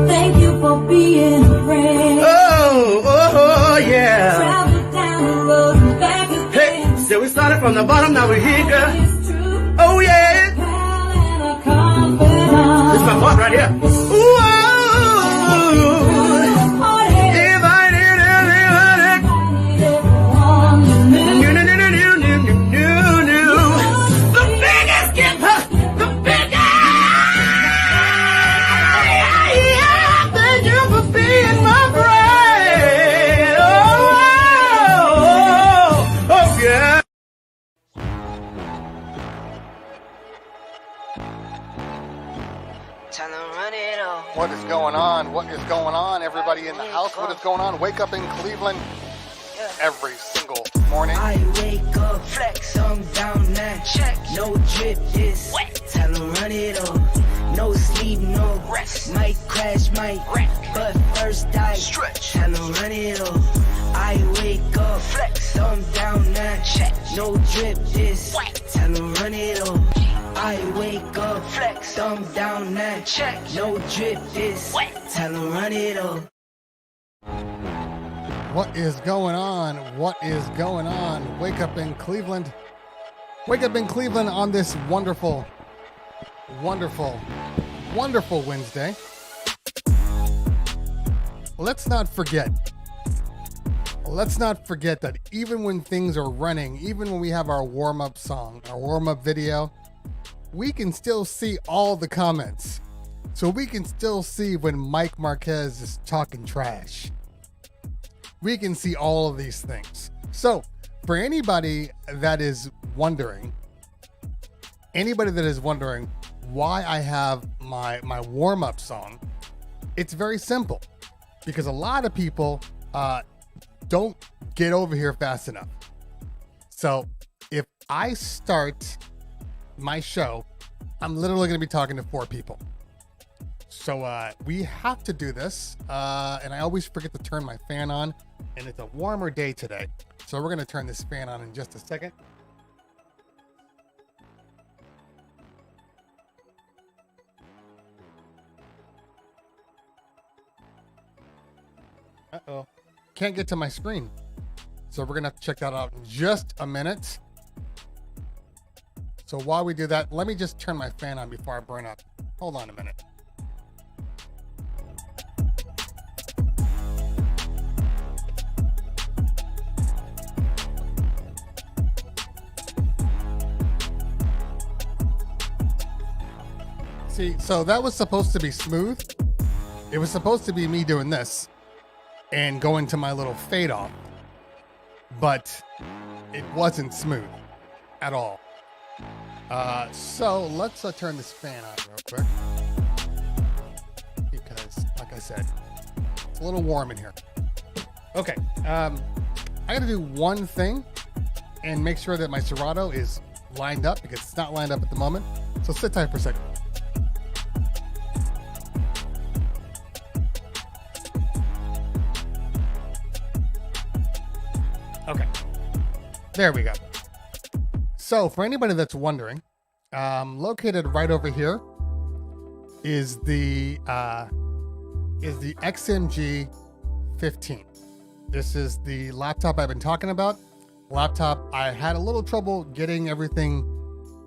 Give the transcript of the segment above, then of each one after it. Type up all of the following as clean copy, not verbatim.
Thank you for being a friend. Oh, yeah. Travel down the road and back again. Hey, so we started from the bottom, now we're here, girl. It's true. Oh, yeah. Pal and a confidant. This is my part right here. Ooh, if I did Everyone you knew. new. The biggest gift, the biggest. Yeah, thank you for being my friend. Oh, yeah. Time to run it off. What is going on? What is going on? Everybody in the house, what is going on? Wake up in Cleveland every single morning. I wake up, flex, I'm down now. Check, no drip, this wet. Time to run it off. No sleep, no rest. Might crash, might wreck. But first I stretch. Time to run it off. I wake up, flex, I'm down now. Check, no drip, this wet. Time to run it off. I wake up, flex, thumb down now. Check, no drip, this wet. Time to run it off. What is going on? What is going on? Wake up in Cleveland. Wake up in Cleveland on this wonderful, wonderful, wonderful Wednesday. Let's not forget that even when things are running, even when we have our warm-up song, our warm-up video, we can still see all the comments. So we can still see when Mike Marquez is talking trash. We can see all of these things. So for anybody that is wondering why I have my warm-up song, it's very simple. Because a lot of people don't get over here fast enough. So if I start my show, I'm literally going to be talking to 4 people. So we have to do this. And I always forget to turn my fan on. And it's a warmer day today. So we're going to turn this fan on in just a second. Uh-oh. Can't get to my screen. So we're going to have to check that out in just a minute. So while we do that, let me just turn my fan on before I burn up. Hold on a minute. See, so that was supposed to be smooth. It was supposed to be me doing this and going to my little fade off, but it wasn't smooth at all. So let's turn this fan on real quick because, like I said, it's a little warm in here. Okay, I gotta do one thing and make sure that my Serato is lined up because it's not lined up at the moment. So sit tight for a second. Okay, there we go. So for anybody that's wondering, located right over here is the XMG 15. This is the laptop I've been talking about. Laptop, I had a little trouble getting everything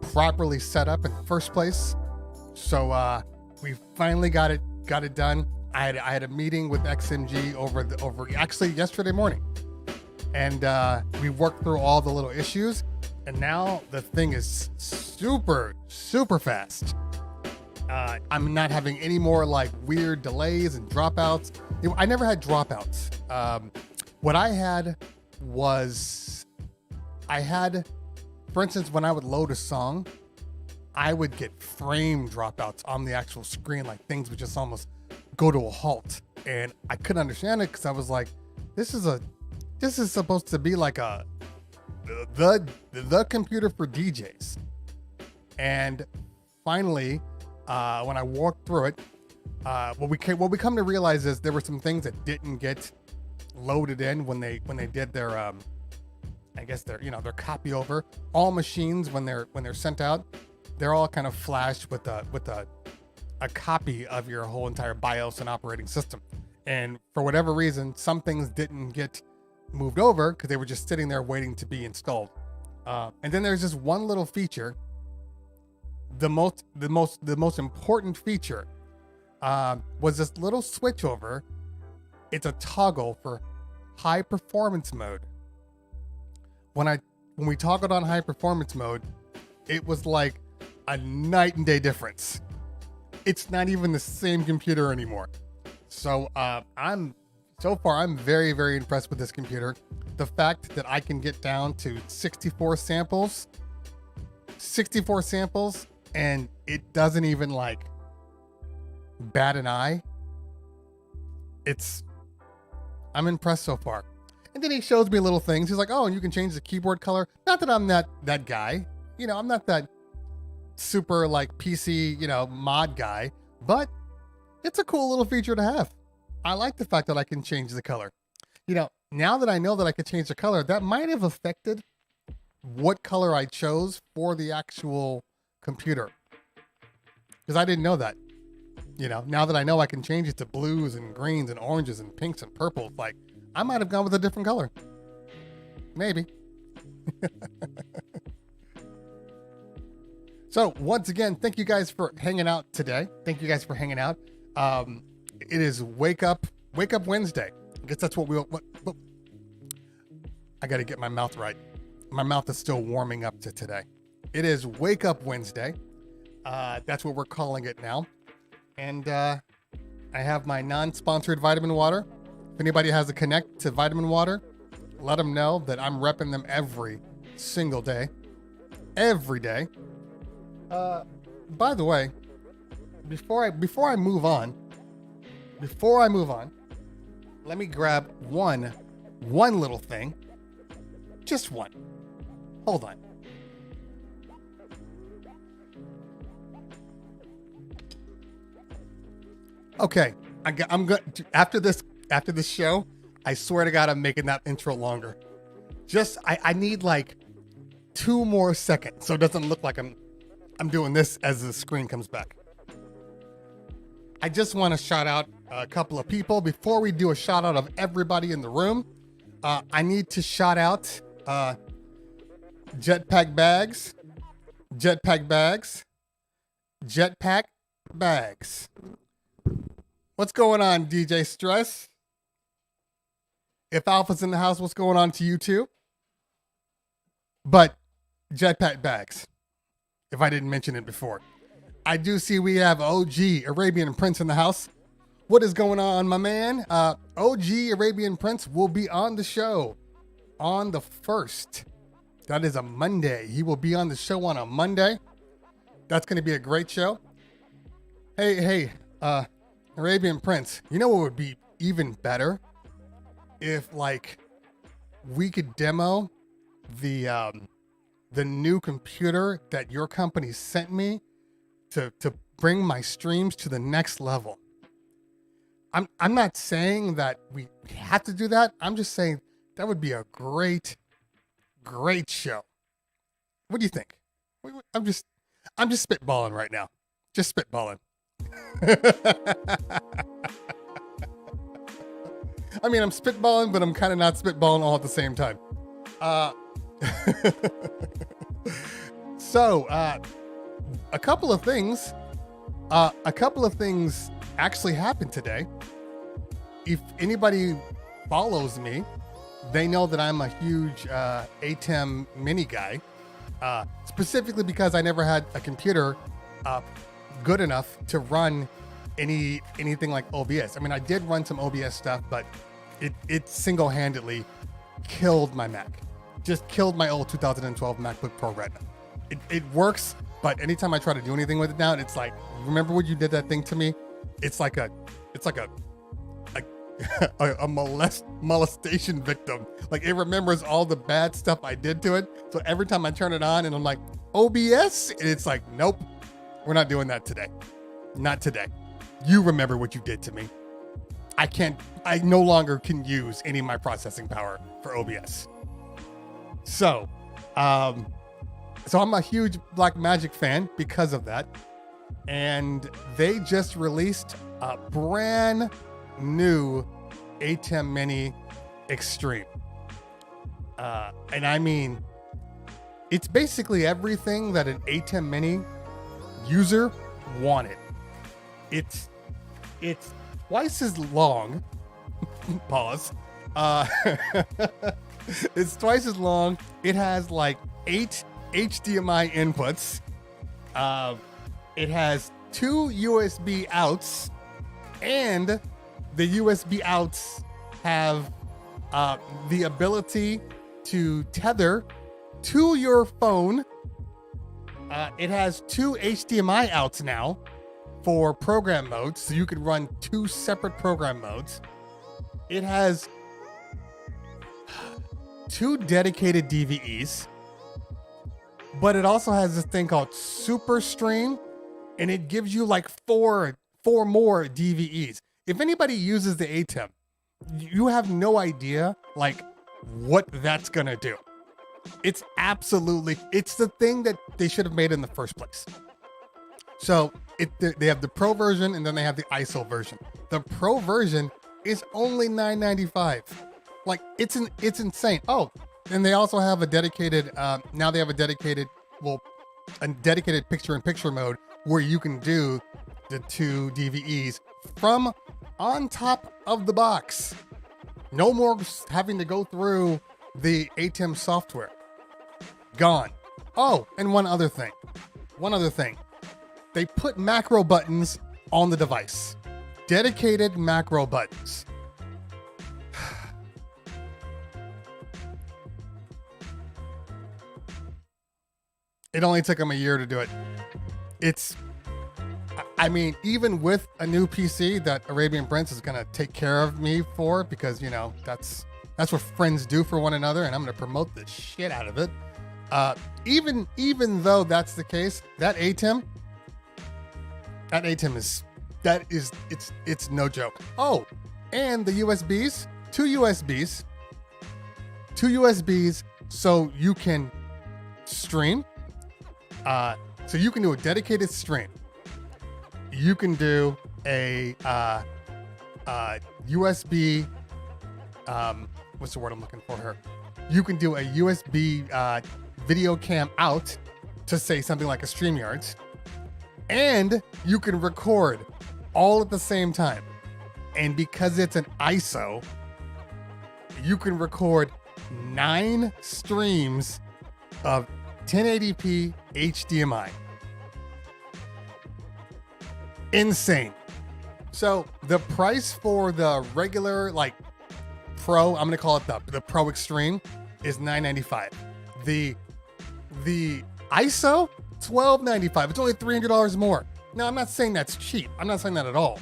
properly set up in the first place. So we finally got it done. I had a meeting with XMG over actually yesterday morning. And we worked through all the little issues, and now the thing is super, super fast. I'm not having any more like weird delays and dropouts. I never had dropouts. What I had was, for instance, when I would load a song, I would get frame dropouts on the actual screen, like things would just almost go to a halt. And I couldn't understand it because I was like, this is supposed to be like the computer for DJs. And finally, when I walked through it, what we come to realize is there were some things that didn't get loaded in when they did their I guess their copy over. All machines when they're sent out, they're all kind of flashed with a copy of your whole entire BIOS and operating system. And for whatever reason, some things didn't get moved over because they were just sitting there waiting to be installed. And then there's this one little feature, the most important feature was this little switch over. It's a toggle for high performance mode. When we toggled on high performance mode, it was like a night and day difference. It's not even the same computer anymore. So I'm very, very impressed with this computer. The fact that I can get down to 64 samples, and it doesn't even like bat an eye. I'm impressed so far. And then he shows me little things. He's like, oh, and you can change the keyboard color. Not that I'm that guy. I'm not that super like PC, mod guy, but it's a cool little feature to have. I like the fact that I can change the color. Now that I know that I could change the color, that might have affected what color I chose for the actual computer. Because I didn't know that. Now that I know I can change it to blues and greens and oranges and pinks and purples, like I might have gone with a different color. Maybe. So once again, thank you guys for hanging out today. Thank you guys for hanging out. It is Wake Up Wednesday. I guess that's what I got to get my mouth right. My mouth is still warming up to today. It is Wake Up Wednesday. That's what we're calling it now. And I have my non-sponsored vitamin water. If anybody has a connect to vitamin water, let them know that I'm repping them every single day. Every day. By the way, before I move on, let me grab one little thing. Just one. Hold on. Okay, I'm going after this show. I swear to God, I'm making that intro longer. I need like 2 more seconds so it doesn't look like I'm doing this as the screen comes back. I just want to shout out a couple of people before we do a shout out of everybody in the room. I need to shout out Jetpack Bags, Jetpack bags. Jetpack bags. What's going on, DJ Stress? If Alpha's in the house, what's going on to you too? But jetpack bags, if I didn't mention it before. I do see we have OG Arabian Prince in the house. What is going on, my man? OG Arabian Prince will be on the show on the 1st. That is a Monday. He will be on the show on a Monday. That's going to be a great show. Hey, Arabian Prince, you know what would be even better? If, like, we could demo the new computer that your company sent me to bring my streams to the next level. I'm not saying that we have to do that. I'm just saying that would be a great show. What do you think? I'm just spitballing right now. Just spitballing. I mean, I'm spitballing, but I'm kind of not spitballing all at the same time. So, a couple of things actually happened today. If anybody follows me, they know that I'm a huge Ecamm mini guy, specifically because I never had a computer good enough to run anything like OBS. I mean, I did run some OBS stuff, but it single-handedly killed my Mac. Just killed my old 2012 MacBook Pro Retina. It works, but anytime I try to do anything with it now, it's like, remember when you did that thing to me? It's like a molestation victim. Like, it remembers all the bad stuff I did to it. So every time I turn it on and I'm like, OBS, and it's like, nope, we're not doing that today. Not today. You remember what you did to me. I no longer can use any of my processing power for OBS. So I'm a huge Blackmagic fan because of that. And they just released a brand new Ecamm Mini Extreme. And I mean, it's basically everything that an Ecamm Mini user wanted. It's twice as long. Pause. It's twice as long. It has like 8 HDMI inputs. It has 2 USB outs, and the USB outs have the ability to tether to your phone. It has 2 HDMI outs now for program modes, so you can run 2 separate program modes. It has 2 dedicated DVEs, but it also has this thing called Super Stream, and it gives you like 4 more DVEs. If anybody uses the Ecamm, you have no idea like what that's gonna do. It's the thing that they should have made in the first place. So they have the Pro version, and then they have the ISO version. The Pro version is only $9.95. Like, it's insane. Oh, and they also have a dedicated, now they have a dedicated picture-in-picture mode where you can do the 2 DVEs from on top of the box. No more having to go through the Ecamm software. Gone. Oh, and one other thing. They put macro buttons on the device. Dedicated macro buttons. It only took them a year to do it. I mean, even with a new PC that Arabian Prince is going to take care of me for, because, you know, that's what friends do for one another, and I'm going to promote the shit out of it. Even though that's the case, that Ecamm it's no joke. Oh, and the USBs, 2 USBs, so you can stream. So you can do a dedicated stream. You can do a USB. What's the word I'm looking for here? You can do a USB video cam out, to say something like a StreamYards, and you can record all at the same time. And because it's an ISO, you can record 9 streams of 1080p HDMI. Insane. So the price for the regular, like, Pro, I'm gonna call it the Pro Extreme, is $995. The ISO, $1295. It's only $300 more. Now, I'm not saying that's cheap. I'm not saying that at all.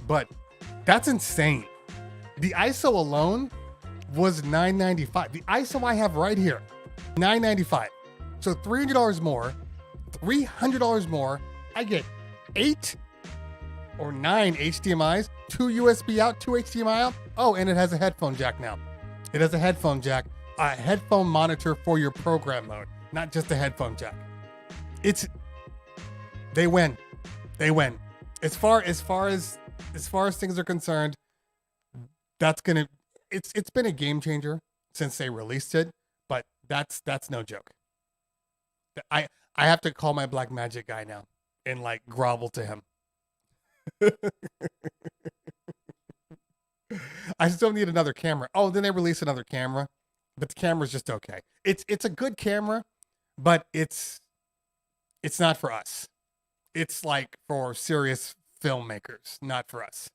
But that's insane. The ISO alone was $995. The ISO I have right here, $995. So $300 more, $300 more. I get 8 or 9 HDMIs, 2 USB out, 2 HDMI out. Oh, and it has a headphone jack now. It has a headphone jack, a headphone monitor for your program mode, not just a headphone jack. They win. They win. As far as things are concerned, it's been a game changer since they released it, but that's no joke. I have to call my Black Magic guy now and like grovel to him. I still need another camera. Oh, then they released another camera, but the camera's just okay. It's a good camera, but it's not for us. It's like for serious filmmakers, not for us.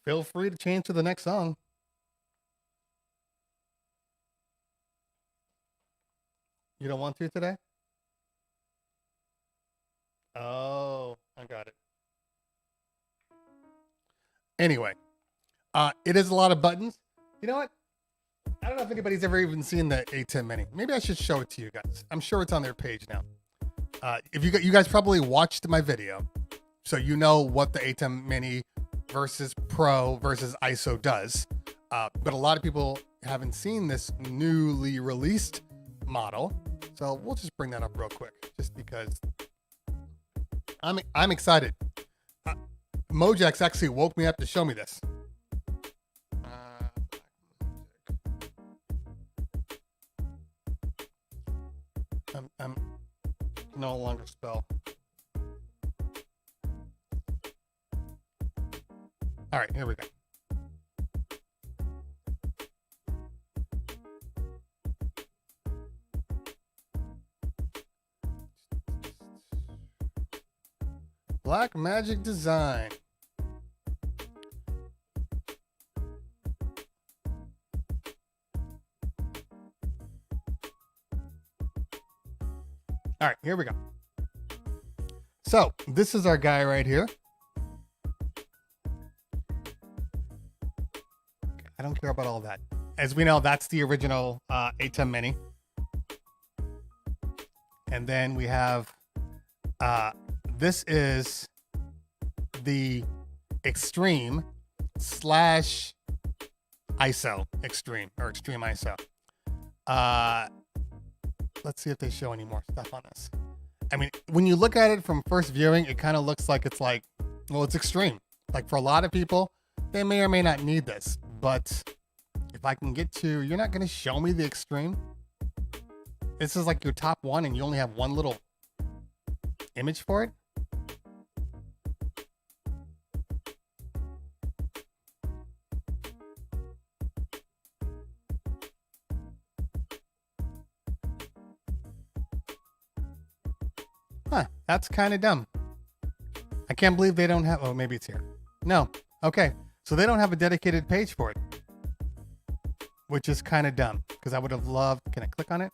Feel free to change to the next song. You don't want to today? Oh, I got it. Anyway, it is a lot of buttons. You know what? I don't know if anybody's ever even seen the A10 Mini. Maybe I should show it to you guys. I'm sure it's on their page now. If you guys probably watched my video, so you know what the A10 Mini versus Pro versus ISO does. But a lot of people haven't seen this newly released model. So we'll just bring that up real quick, just because I'm excited. Mojax actually woke me up to show me this. I'm no longer spell. All right, here we go. Black Magic Design. All right, here we go. So this is our guy right here. I don't care about all that. As we know, that's the original A10 Mini. And then we have, this is the Extreme / ISO Extreme, or Extreme ISO. Let's see if they show any more stuff on this. I mean, when you look at it from first viewing, it kind of looks like it's like, well, it's extreme. Like for a lot of people, they may or may not need this. But if I can get to, you're not going to show me the extreme. This is like your top one and you only have one little image for it. Huh, that's kind of dumb. I can't believe they don't have, oh, maybe it's here. No, okay. So they don't have a dedicated page for it, which is kind of dumb because I would have loved, can I click on it?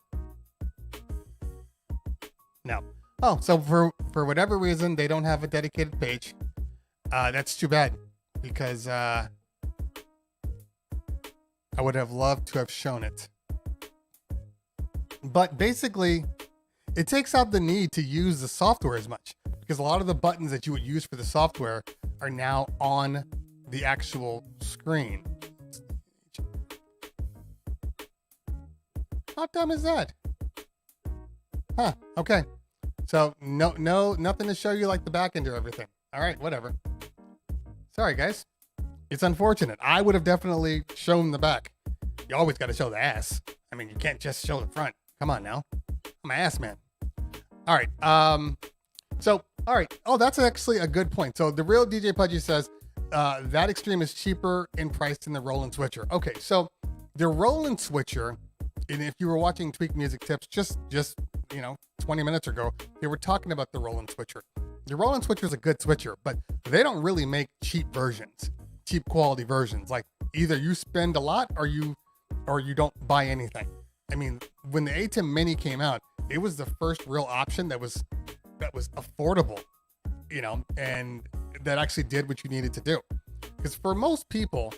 No. Oh, so for whatever reason, they don't have a dedicated page. That's too bad because I would have loved to have shown it. But basically, it takes out the need to use the software as much because a lot of the buttons that you would use for the software are now on the actual screen. How dumb is that? Huh, okay. So nothing to show you like the back end or everything. All right, whatever. Sorry, guys. It's unfortunate. I would have definitely shown the back. You always got to show the ass. I mean, you can't just show the front. Come on now. my ass man. All right. So, all right. Oh, that's actually a good point. So the real DJ Pudgy says that Extreme is cheaper in price than the Roland Switcher. Okay, so the Roland Switcher, and if you were watching Tweak Music Tips just 20 minutes ago, they were talking about the Roland Switcher. The Roland Switcher is a good switcher, but they don't really make cheap versions, cheap quality versions. Like either you spend a lot or you don't buy anything. I mean, when the ATEM Mini came out, it was the first real option that was affordable, and that actually did what you needed to do. Because for most people,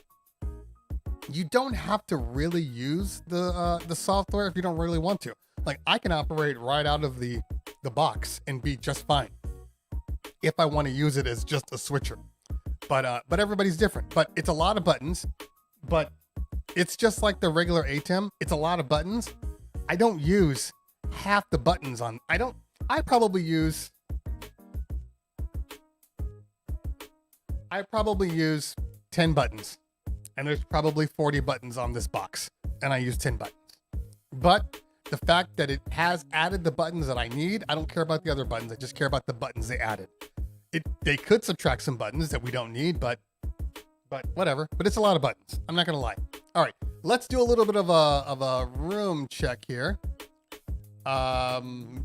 you don't have to really use the software if you don't really want to. Like I can operate right out of the box and be just fine if I want to use it as just a switcher. But everybody's different. But it's a lot of buttons. But it's just like the regular ATEM. It's a lot of buttons. I don't use half the buttons on. I probably use 10 buttons. And there's probably 40 buttons on this box. And I use 10 buttons. But the fact that it has added the buttons that I need, I don't care about the other buttons. I just care about the buttons they added. They could subtract some buttons that we don't need, but whatever. But it's a lot of buttons. I'm not gonna lie. All right, let's do a little bit of a room check here. And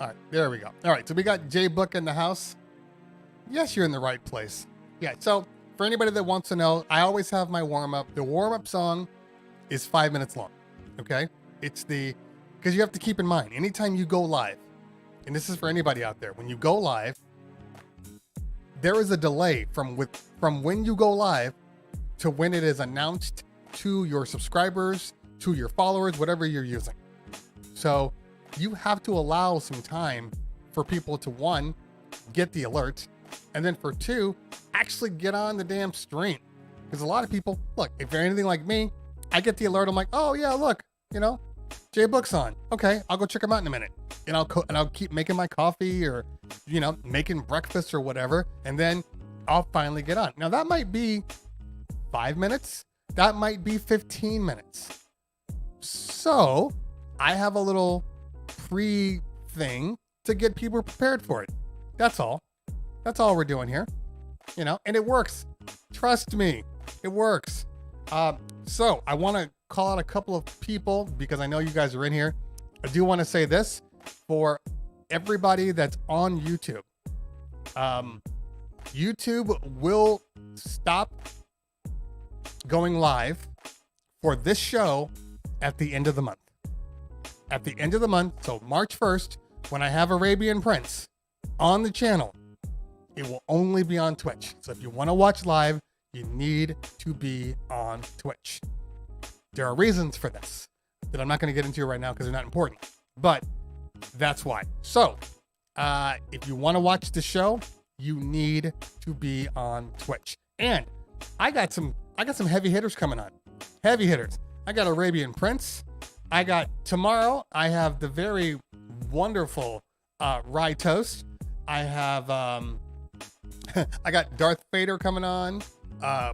all right, there we go. All right, so we got J Book in the house. Yes, you're in the right place. Yeah. So for anybody that wants to know, I always have my warm up. The warm up song is 5 minutes long. Okay, because you have to keep in mind, anytime you go live, and this is for anybody out there, when you go live, there is a delay from when you go live to when it is announced to your subscribers, to your followers, whatever you're using. So you have to allow some time for people to, one, get the alert, and then for two, actually get on the damn stream. Because a lot of people, look, if you're anything like me, I get the alert, I'm like, oh yeah, look, J Book's on. Okay, I'll go check him out in a minute. And I'll keep making my coffee or, making breakfast or whatever. And then I'll finally get on. Now that might be 5 minutes. That might be 15 minutes. So I have a little pre-thing to get people prepared for it. That's all. That's all we're doing here. And it works. Trust me, it works. So I want to call out a couple of people because I know you guys are in here. I do want to say this for everybody that's on YouTube. YouTube will stop going live for this show at the end of the month. At the end of the month, so March 1st, when I have Arabian Prince on the channel, it will only be on Twitch. So if you want to watch live, you need to be on Twitch. There are reasons for this that I'm not going to get into right now because they're not important, but that's why. So if you want to watch the show, you need to be on Twitch. And I got some heavy hitters coming on. Heavy hitters. I got Arabian Prince. Tomorrow, I have the very wonderful Rye Toast. I have I got Darth Vader coming on.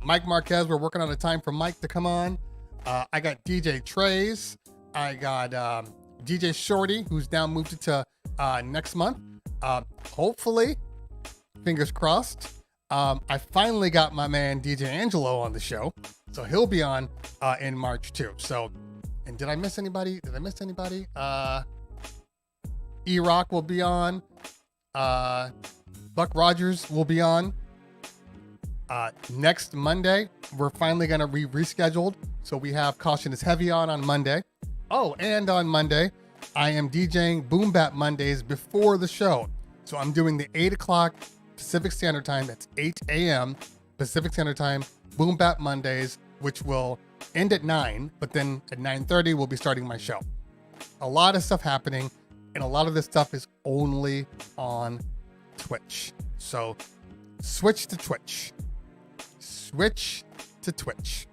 Mike Marquez, we're working on a time for Mike to come on. I got DJ Trays. I got DJ Shorty, who's now moved it to next month. Hopefully, fingers crossed. I finally got my man DJ Angelo on the show, so he'll be on in March too. So, and did I miss anybody? E-Rock will be on. Buck Rogers will be on. Next Monday, we're finally going to be rescheduled. So we have Caution is Heavy on Monday. Oh, and on Monday, I am DJing Boom Bap Mondays before the show. So I'm doing the 8 o'clock Pacific Standard Time. That's 8 a.m. Pacific Standard Time, Boom Bap Mondays, which will end at 9. But then at 9:30, we'll be starting my show. A lot of stuff happening. And a lot of this stuff is only on Twitch. So switch to Twitch. Switch to Twitch.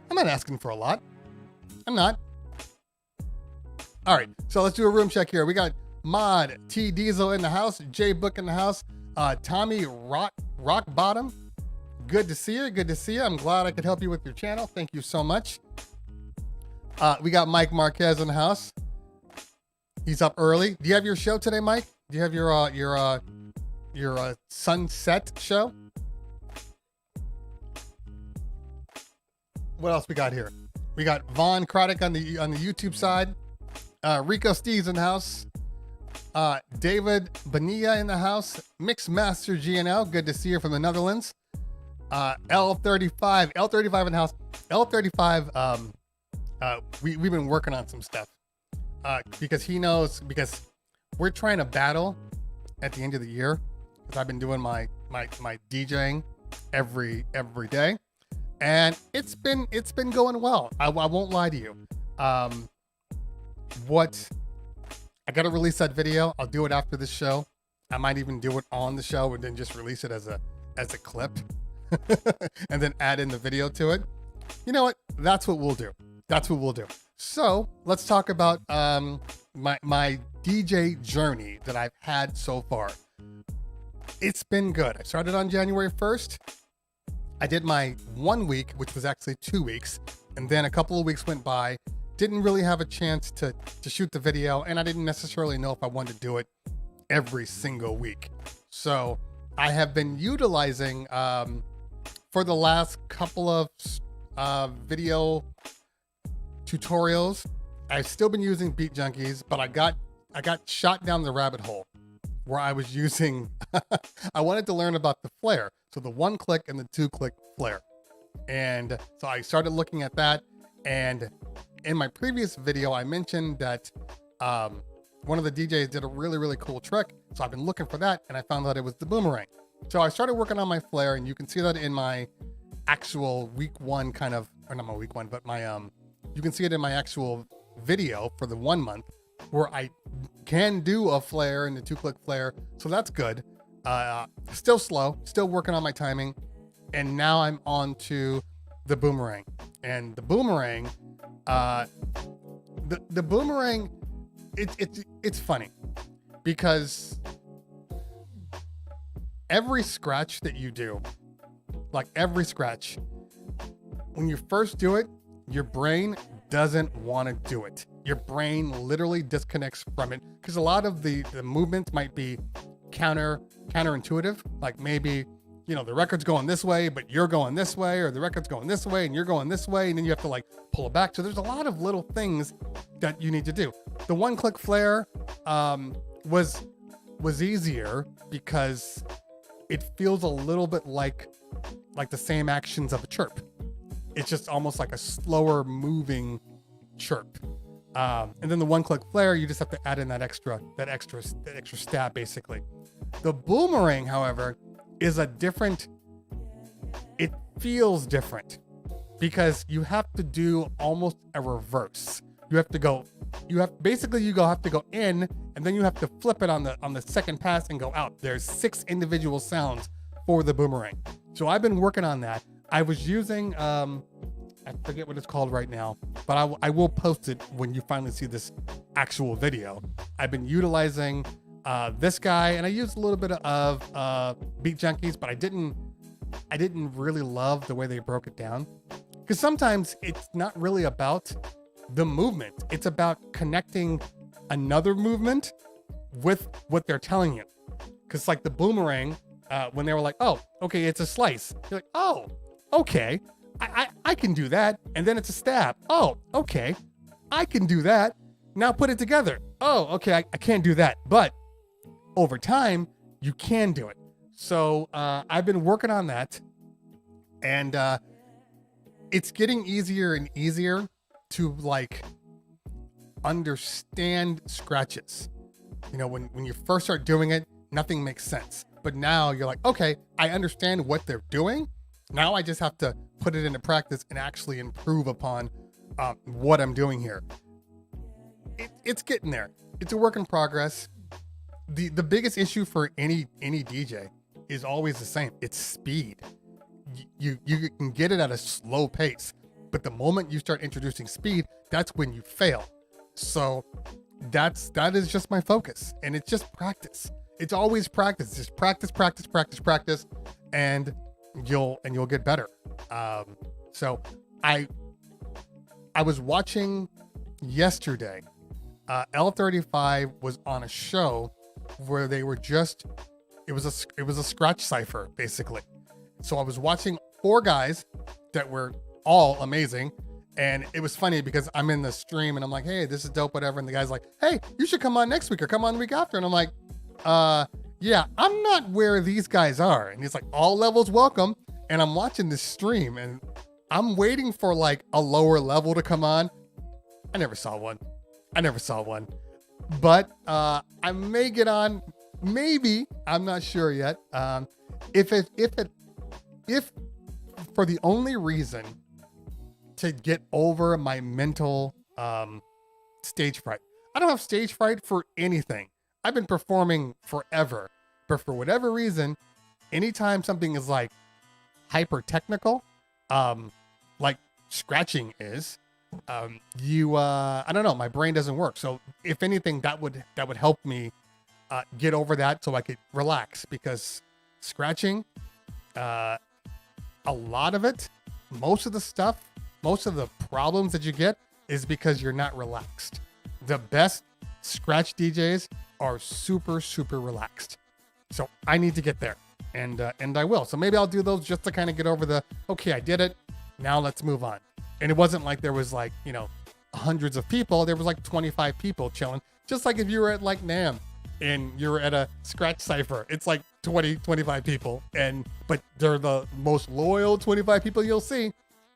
I'm not asking for a lot. I'm not. All right, so let's do a room check here. We got Mod T Diesel in the house, J Book in the house, Tommy Rock Bottom, Good to see you. Good to see you. I'm glad I could help you with your channel. Thank you so much. We got Mike Marquez in the house. He's up early. Do you have your show today, Mike? Do you have your sunset show? What else we got here? We got Vaughn Craddock on the YouTube side. Rico Steve's in the house. David Bonilla in the house. Mixed Master GNL. Good to see you from the Netherlands. L35 in the house. L35. We've been working on some stuff because he knows, because we're trying to battle at the end of the year, because I've been doing my DJing every day, and it's been going well. I won't lie to you. I got to release that video. I'll do it after this show. I might even do it on the show and then just release it as a clip and then add in the video to it. You know what? That's what we'll do. So let's talk about my DJ journey that I've had so far. It's been good. I started on January 1st. I did my 1 week, which was actually 2 weeks. And then a couple of weeks went by. Didn't really have a chance to shoot the video. And I didn't necessarily know if I wanted to do it every single week. So I have been utilizing, for the last couple of video tutorials, I've still been using Beat Junkies, but I got shot down the rabbit hole where I was using, I wanted to learn about the flare. So the 1-click and the 2-click flare. And so I started looking at that. And in my previous video, I mentioned that one of the DJs did a really, really cool trick. So I've been looking for that, and I found out it was the Boomerang. So I started working on my flare, and you can see that in my actual week 1 kind of, or not my week 1, but my, you can see it in my actual video for the 1 month where I can do a flare and the 2-click flare. So that's good. Still slow, still working on my timing. And now I'm on to the Boomerang. And the Boomerang, the Boomerang, it's funny because every scratch that you do, like every scratch, when you first do it, your brain doesn't want to do it. Your brain literally disconnects from it because a lot of the movements might be counterintuitive. Like maybe, you know, the record's going this way, but you're going this way, or the record's going this way and you're going this way, and then you have to like pull it back. So there's a lot of little things that you need to do. The 1-click flare was easier because it feels a little bit like the same actions of a chirp. It's just almost like a slower moving chirp. And then the 1-click flare, you just have to add in that extra stab basically. The Boomerang, however, is a different, it feels different because you have to do almost a reverse. You have to go in, and then you have to flip it on the second pass and go out. There's 6 individual sounds for the Boomerang. So I've been working on that. I was using, I forget what it's called right now, but I will post it when you finally see this actual video. I've been utilizing this guy, and I used a little bit of Beat Junkies, but I didn't really love the way they broke it down, because sometimes it's not really about the movement. It's about connecting another movement with what they're telling you. Because like the Boomerang, when they were like, oh, okay, it's a slice. You're like, oh, okay, I can do that. And then it's a stab. Oh, okay, I can do that. Now put it together. Oh, okay, I can't do that. But over time, you can do it. So I've been working on that. And it's getting easier and easier to like understand scratches. You know, when you first start doing it, nothing makes sense. But now you're like, okay, I understand what they're doing. Now I just have to put it into practice and actually improve upon what I'm doing here. It's getting there. It's a work in progress. The biggest issue for any DJ is always the same. It's speed. You can get it at a slow pace, but the moment you start introducing speed, that's when you fail. So that is just my focus, and it's just practice. It's always practice. Just practice. And you'll get better. So I was watching yesterday. L35 was on a show where they were it was a scratch cipher basically. So I was watching 4 guys that were all amazing. And it was funny because I'm in the stream and I'm like, hey, this is dope, whatever. And the guy's like, hey, you should come on next week or come on the week after. And I'm like, yeah, I'm not where these guys are. And he's like, all levels welcome. And I'm watching this stream and I'm waiting for like a lower level to come on. I never saw one. But I may get on, maybe, I'm not sure yet. If for the only reason to get over my mental stage fright. I don't have stage fright for anything. I've been performing forever, but for whatever reason, anytime something is like hyper technical, like scratching is, I don't know, my brain doesn't work. So if anything, that would help me get over that so I could relax, because scratching, a lot of it, most of the problems that you get is because you're not relaxed. The best scratch DJs are super, super relaxed. So I need to get there, and I will. So maybe I'll do those just to kind of get over the, okay, I did it. Now let's move on. And it wasn't like there was like, hundreds of people. There was like 25 people chilling. Just like if you were at like NAMM and you were at a scratch cipher, it's like 20, 25 people. But they're the most loyal 25 people you'll see.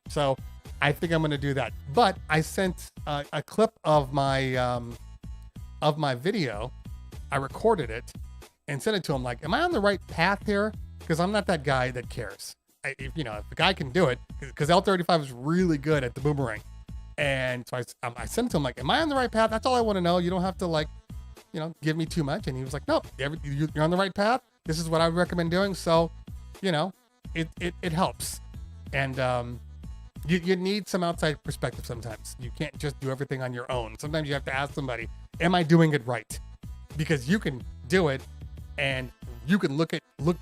So I think I'm going to do that. But I sent a clip of my video. I recorded it and sent it to him. Like, am I on the right path here? Because I'm not that guy that cares. If the guy can do it, because L35 is really good at the Boomerang. And so I sent it to him like, am I on the right path? That's all I want to know. You don't have to give me too much. And he was like, no, you're on the right path. This is what I would recommend doing. So, it helps. And, you need some outside perspective sometimes. You can't just do everything on your own. Sometimes you have to ask somebody, am I doing it right? Because you can do it and you can look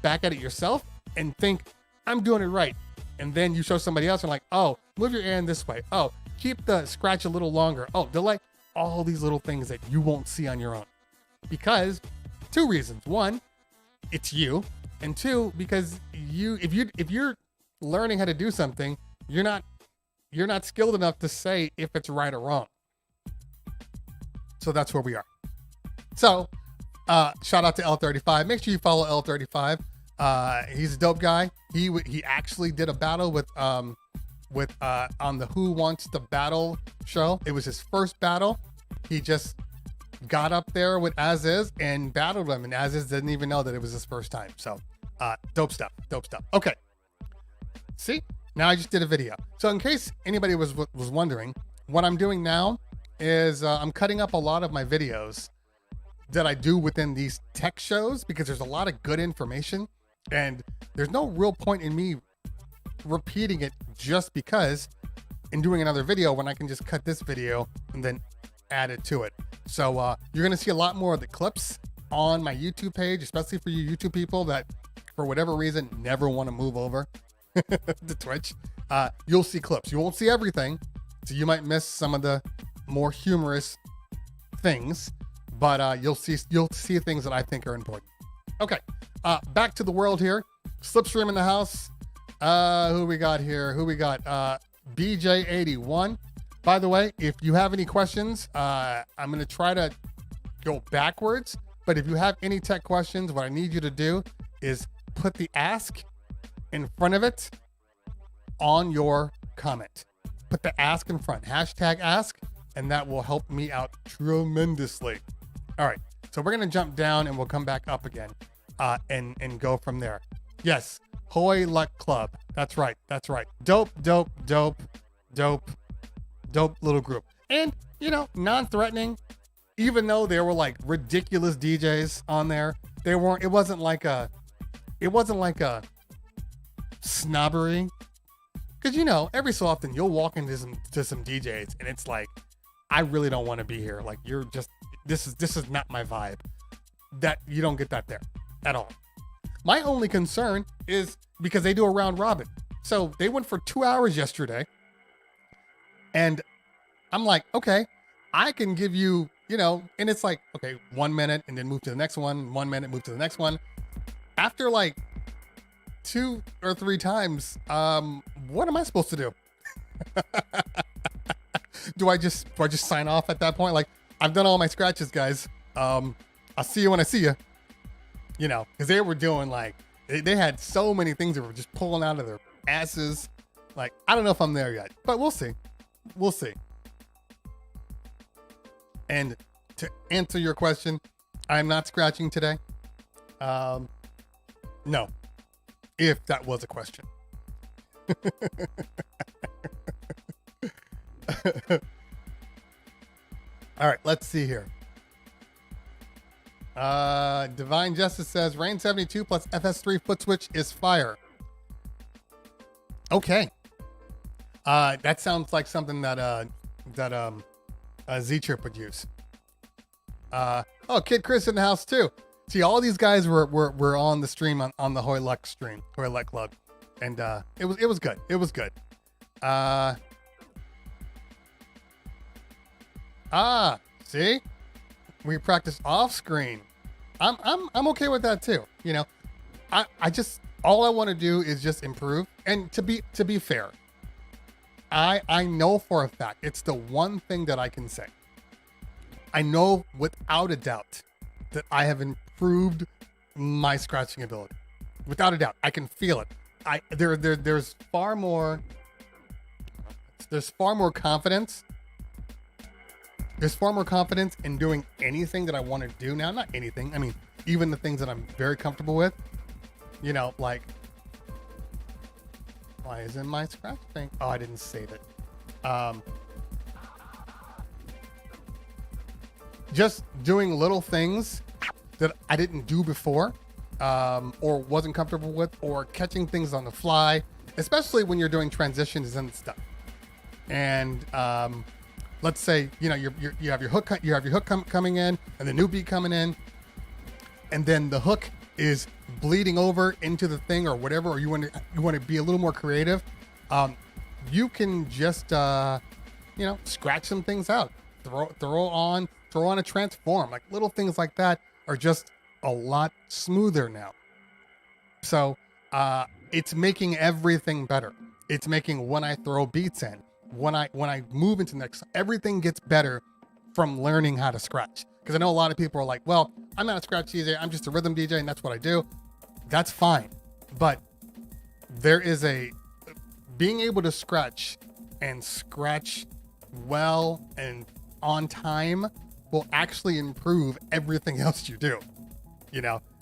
back at it yourself and think, I'm doing it right. And then you show somebody else and like, oh, move your hand this way. Oh, keep the scratch a little longer. Oh, delay. All these little things that you won't see on your own. Because 2 reasons. 1, it's you. And 2, because if you're learning how to do something, you're not skilled enough to say if it's right or wrong. So that's where we are. So shout out to L35. Make sure you follow L35. He's a dope guy. He actually did a battle with on the Who Wants to Battle show. It was his first battle. He just got up there with As Is and battled him, and As Is didn't even know that it was his first time. So dope stuff. Okay. See? Now I just did a video. So in case anybody was wondering, what I'm doing now is I'm cutting up a lot of my videos that I do within these tech shows, because there's a lot of good information and there's no real point in me repeating it just because in doing another video when I can just cut this video and then add it to it. So you're going to see a lot more of the clips on my YouTube page, especially for you YouTube people that for whatever reason never want to move over to Twitch. You'll see clips. You won't see everything, so you might miss some of the more humorous things, but you'll see things that I think are important. Okay, back to the world here. Slipstream in the house. Who we got here? BJ81. By the way, if you have any questions, I'm going to try to go backwards, but if you have any tech questions, what I need you to do is put the ask in front of it on your comment. Put the ask in front, #ask, and that will help me out tremendously. All right, so we're going to jump down and we'll come back up again and go from there. Yes, Hoy Luck Club. That's right. Dope little group. And, non-threatening, even though there were like ridiculous DJs on there, it wasn't like a snobbery. Because, every so often you'll walk into some DJs and it's like, I really don't want to be here. Like, this is not my vibe. That you don't get that there at all. My only concern is because they do a round robin. So they went for 2 hours yesterday. And I'm like, okay, I can give you, and it's like, okay, 1 minute and then move to the next one, 1 minute, move to the next one. After like 2 or 3 times, what am I supposed to do? Do I just sign off at that point? Like, I've done all my scratches, guys. I'll see you when I see you. Because they were doing like, they had so many things that were just pulling out of their asses. Like, I don't know if I'm there yet, but we'll see. We'll see. And to answer your question, I'm not scratching today. No, if that was a question. All right, let's see here. Divine Justice says Rain 72 plus FS3 foot switch is fire. Okay. That sounds like something that Z-Trip would use. Kid Chris in the house too. See, all these guys were on the stream on the Hoy Luck stream, Hoy Luck Club, and it was good. It was good. See, we practice off screen. I'm okay with that too. I just, all I want to do is just improve. And to be fair, I know for a fact it's the one thing that I can say. I know without a doubt that I have improved my scratching ability. Without a doubt, I can feel it. There's far more confidence. There's far more confidence in doing anything that I want to do now. Not anything. I mean, even the things that I'm very comfortable with. Like, why isn't my scratch thing? Oh, I didn't save it. Just doing little things that I didn't do before, or wasn't comfortable with, or catching things on the fly, especially when you're doing transitions and stuff. And let's say you have your hook coming in, and the new beat coming in, and then the hook is bleeding over into the thing or whatever, or you want to be a little more creative. You can just scratch some things out, throw on a transform, like little things like that are just a lot smoother now. So it's making everything better. It's making when I throw beats in, when I move into next, everything gets better from learning how to scratch. Because I know a lot of people are like, well, I'm not a scratch DJ, I'm just a rhythm DJ, and that's what I do. That's fine. But there is being able to scratch and scratch well and on time will actually improve everything else you do.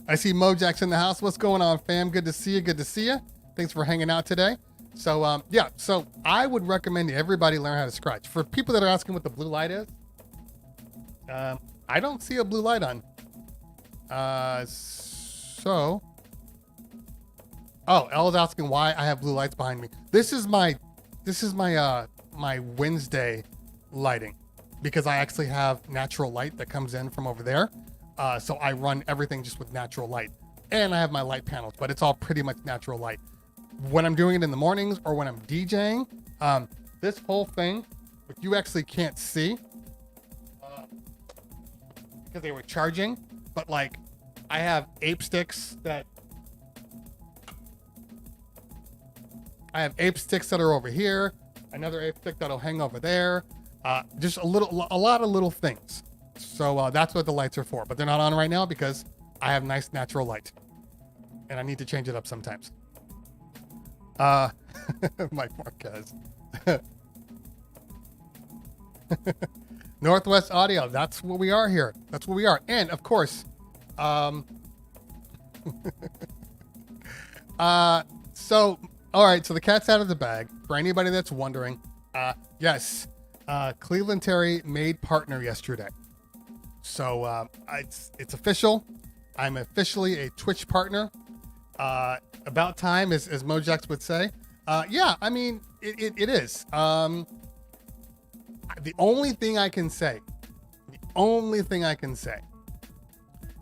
I see Mojack's in the house. What's going on, fam? Good to see you. Good to see you. Thanks for hanging out today. So, so I would recommend everybody learn how to scratch. For people that are asking what the blue light is, I don't see a blue light on. Elle's asking why I have blue lights behind me. This is my Wednesday lighting, because I actually have natural light that comes in from over there. So I run everything just with natural light, and I have my light panels, but it's all pretty much natural light. When I'm doing it in the mornings or when I'm DJing, this whole thing, which you actually can't see, because they were charging, but like I have ape sticks that are over here, another ape stick that'll hang over there, just a lot of little things. So that's what the lights are for, but they're not on right now because I have nice natural light and I need to change it up sometimes. Mike Marquez. Northwest Audio, that's what we are here. That's what we are. And of course, so, all right, so the cat's out of the bag. For anybody that's wondering, yes, Cleveland Terry made partner yesterday. So it's official. I'm officially a Twitch partner. About time, as Mojax would say. Yeah, I mean, it is. The only thing I can say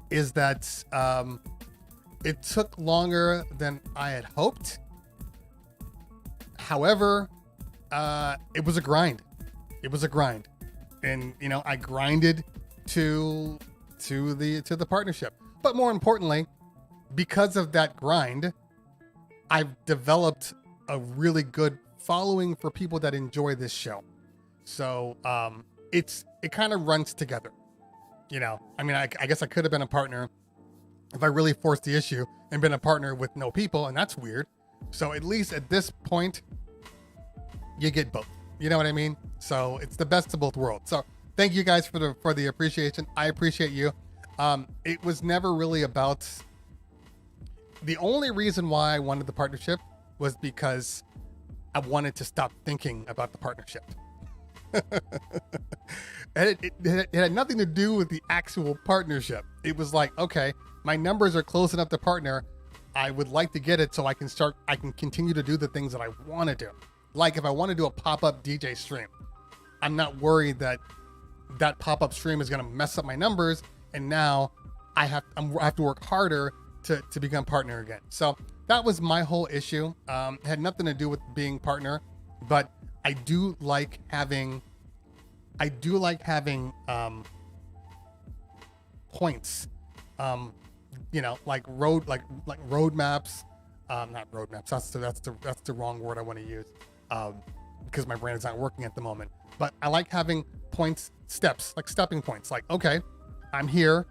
is that It took longer than I had hoped. However, it was a grind. It was a grind, and you know, I grinded to the partnership. But more importantly, because of that grind, I've developed a really good following for people that enjoy this show. So it kind of runs together. You know, I mean, I guess I could have been a partner if I really forced the issue and been a partner with no people, and that's weird. So at least at this point, you get both. You know what I mean? So it's the best of both worlds. So thank you guys for the appreciation. I appreciate you. It was never really about. The only reason why I wanted the partnership was because I wanted to stop thinking about the partnership. And it had nothing to do with the actual partnership. It was like, okay, my numbers are close enough to partner. I would like to get it so I can continue to do the things that I want to do. Like if I want to do a pop-up DJ stream, I'm not worried that that pop-up stream is going to mess up my numbers. And now I have to work harder to become partner again. So that was my whole issue. It had nothing to do with being partner, but I do like having points, you know, like roadmaps, not roadmaps. That's the wrong word I want to use, because my brain is not working at the moment. But I like having points, steps, like stepping points. Like, okay, I'm here,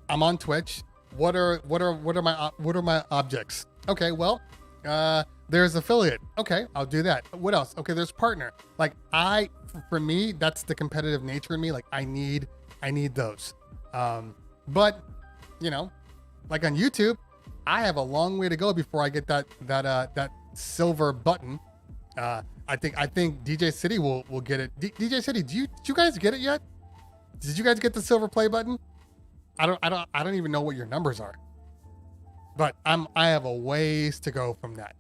I'm on Twitch. What are my objects? Okay, well, there's affiliate. Okay, I'll do that. What else? Okay, there's partner. Like for me, that's the competitive nature in me. Like I need those. But you know, like on YouTube, I have a long way to go before I get that silver button. I think DJ City will get it. DJ City, did you guys get it yet? Did you guys get the silver play button? I don't even know what your numbers are. But I have a ways to go from that.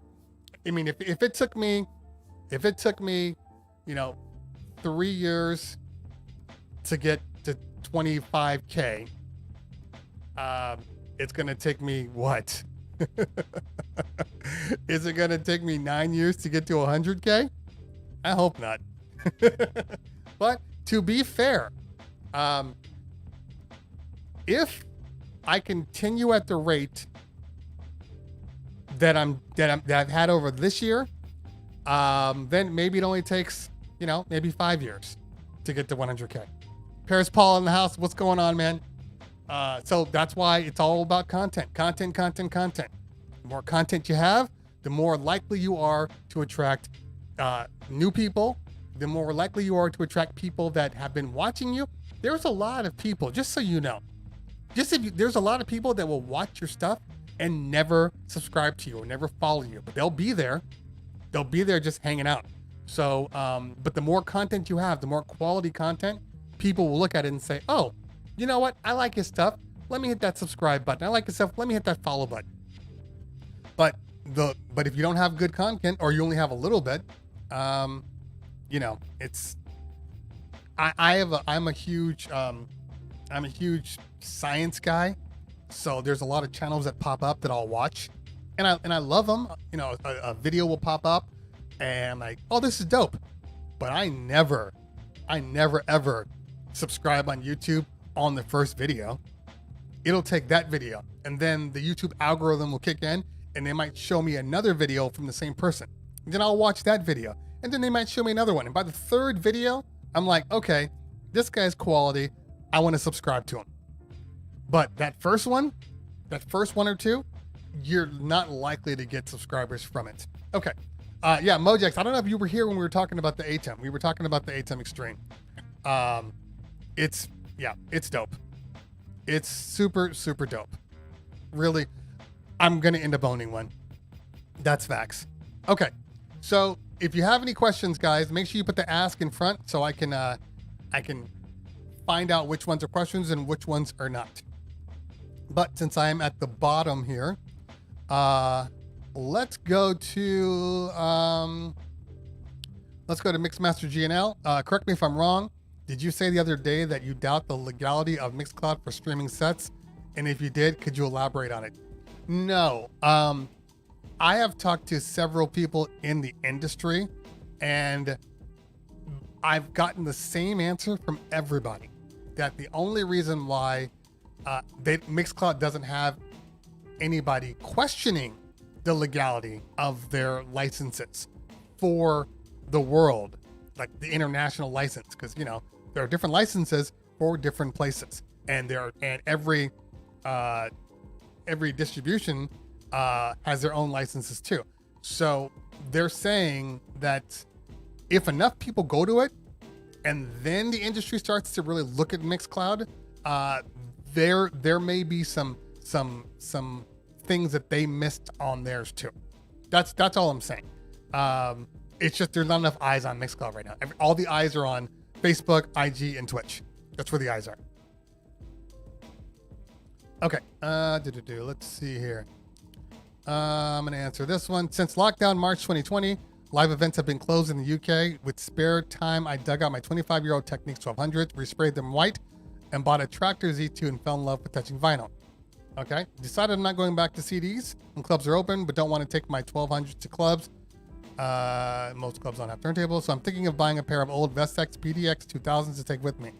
I mean, if it took me, you know, 3 years to get to 25K, it's gonna take me what? Is it gonna take me 9 years to get to 100K? I hope not. But to be fair, if I continue at the rate that I've had over this year, then maybe it only takes, you know, maybe 5 years to get to 100K. Paris Paul in the house. What's going on, man? So that's why it's all about content. The more content you have, the more likely you are to attract new people. The more likely you are to attract people that have been watching you. There's a lot of people, just so you know, there's a lot of people that will watch your stuff and never subscribe to you or never follow you, but they'll be there just hanging out. So, but the more content you have, the more quality content, people will look at it and say, oh, you know what? I like his stuff. Let me hit that subscribe button. I like his stuff. Let me hit that follow button. But if you don't have good content or you only have a little bit, you know, I'm a huge science guy. So there's a lot of channels that pop up that I'll watch, and I love them. You know, a video will pop up, and I'm like, oh, this is dope. But I never ever subscribe on YouTube on the first video. It'll take that video, and then the YouTube algorithm will kick in, and they might show me another video from the same person. And then I'll watch that video, and then they might show me another one. And by the third video, I'm like, okay, this guy's quality. I want to subscribe to him. But that first one or two, you're not likely to get subscribers from it. Okay. Yeah, Mojax, I don't know if you were here when we were talking about the Ecamm. We were talking about the Ecamm Extreme. It's dope. It's super, super dope. Really, I'm going to end up owning one. That's facts. Okay. So if you have any questions, guys, make sure you put the ask in front so I can find out which ones are questions and which ones are not. But since I'm at the bottom here, let's go to Mixmaster GNL. Correct me if I'm wrong. Did you say the other day that you doubt the legality of Mixcloud for streaming sets? And if you did, could you elaborate on it? No. I have talked to several people in the industry, and I've gotten the same answer from everybody, that the only reason why Mixcloud doesn't have anybody questioning the legality of their licenses for the world, like the international license, because there are different licenses for different places, and every distribution has their own licenses too. So they're saying that if enough people go to it, and then the industry starts to really look at Mixcloud, there may be some things that they missed on theirs too. That's all I'm saying. It's just there's not enough eyes on Mixcloud right now. All the eyes are on Facebook, IG, and Twitch. That's where the eyes are. Okay. Let's see here. I'm gonna answer this one. Since lockdown March 2020, live events have been closed in the UK. With spare time, I dug out my 25-year-old Technics 1200, resprayed them white, and bought a Tractor Z2 and fell in love with touching vinyl. Okay. Decided I'm not going back to CDs when clubs are open, but don't want to take my 1200 to clubs. Most clubs don't have turntables, so I'm thinking of buying a pair of old Vestex PDX 2000s to take with me.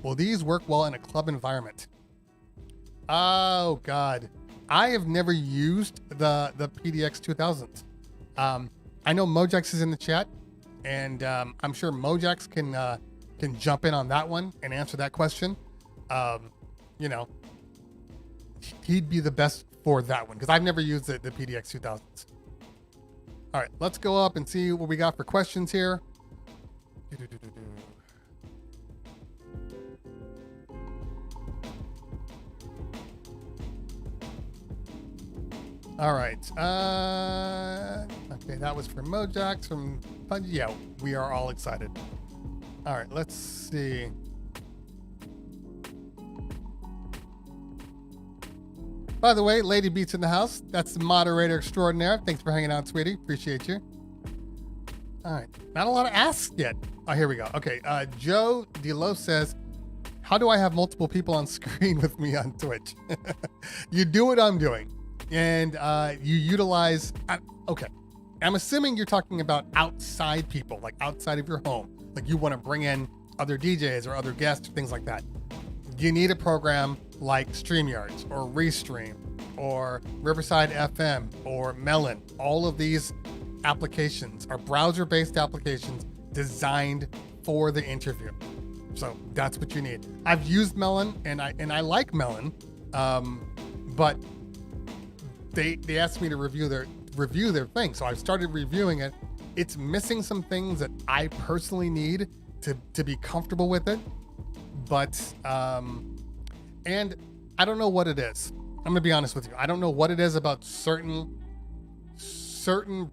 Will these work well in a club environment? Oh God, I have never used the PDX 2000s. I know Mojax is in the chat, and I'm sure Mojax can jump in on that one and answer that question. He'd be the best for that one because I've never used the PDX 2000s. All right, let's go up and see what we got for questions here. All right. Okay, that was for Mojax from yeah, we are all excited. All right, let's see. By the way, Lady Beats in the house. That's the moderator extraordinaire. Thanks for hanging out, sweetie. Appreciate you. All right. Not a lot of asks yet. Oh, here we go. Okay. Joe DeLo says, how do I have multiple people on screen with me on Twitch? You do what I'm doing. And you utilize... okay. I'm assuming you're talking about outside people, like outside of your home. Like you want to bring in other DJs or other guests, things like that. You need a program like StreamYards or Restream or Riverside FM or Melon. All of these applications are browser-based applications designed for the interview. So that's what you need. I've used Melon and I like Melon, but they asked me to review their thing. So I've started reviewing it. It's missing some things that I personally need to be comfortable with it. But, and I don't know what it is. I'm gonna be honest with you. I don't know what it is about certain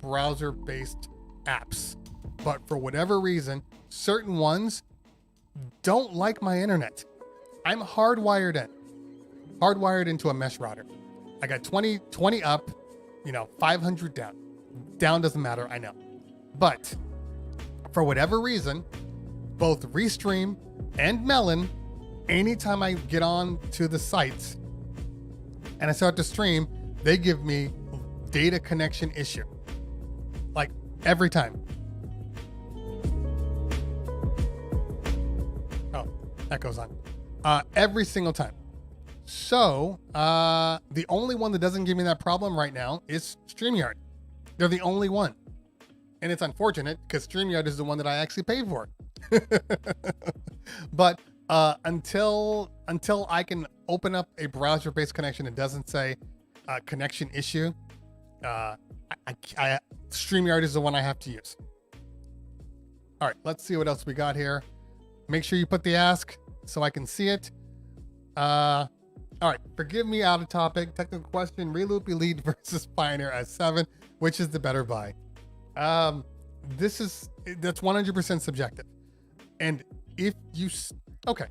browser-based apps, but for whatever reason, certain ones don't like my internet. I'm hardwired into a mesh router. I got 20 up, 500 down. Down doesn't matter, I know. But for whatever reason, both Restream and Melon, anytime I get on to the sites and I start to stream, they give me data connection issue. Like every time. Oh, that goes on. Every single time. So, the only one that doesn't give me that problem right now is StreamYard. They're the only one. And it's unfortunate because StreamYard is the one that I actually paid for. But until I can open up a browser-based connection that doesn't say connection issue, StreamYard is the one I have to use. All right, let's see what else we got here. Make sure you put the ask so I can see it. All right, forgive me, out of topic. Technical question: Reloop Elite versus Pioneer S7, which is the better buy? That's 100% subjective. And if you, okay,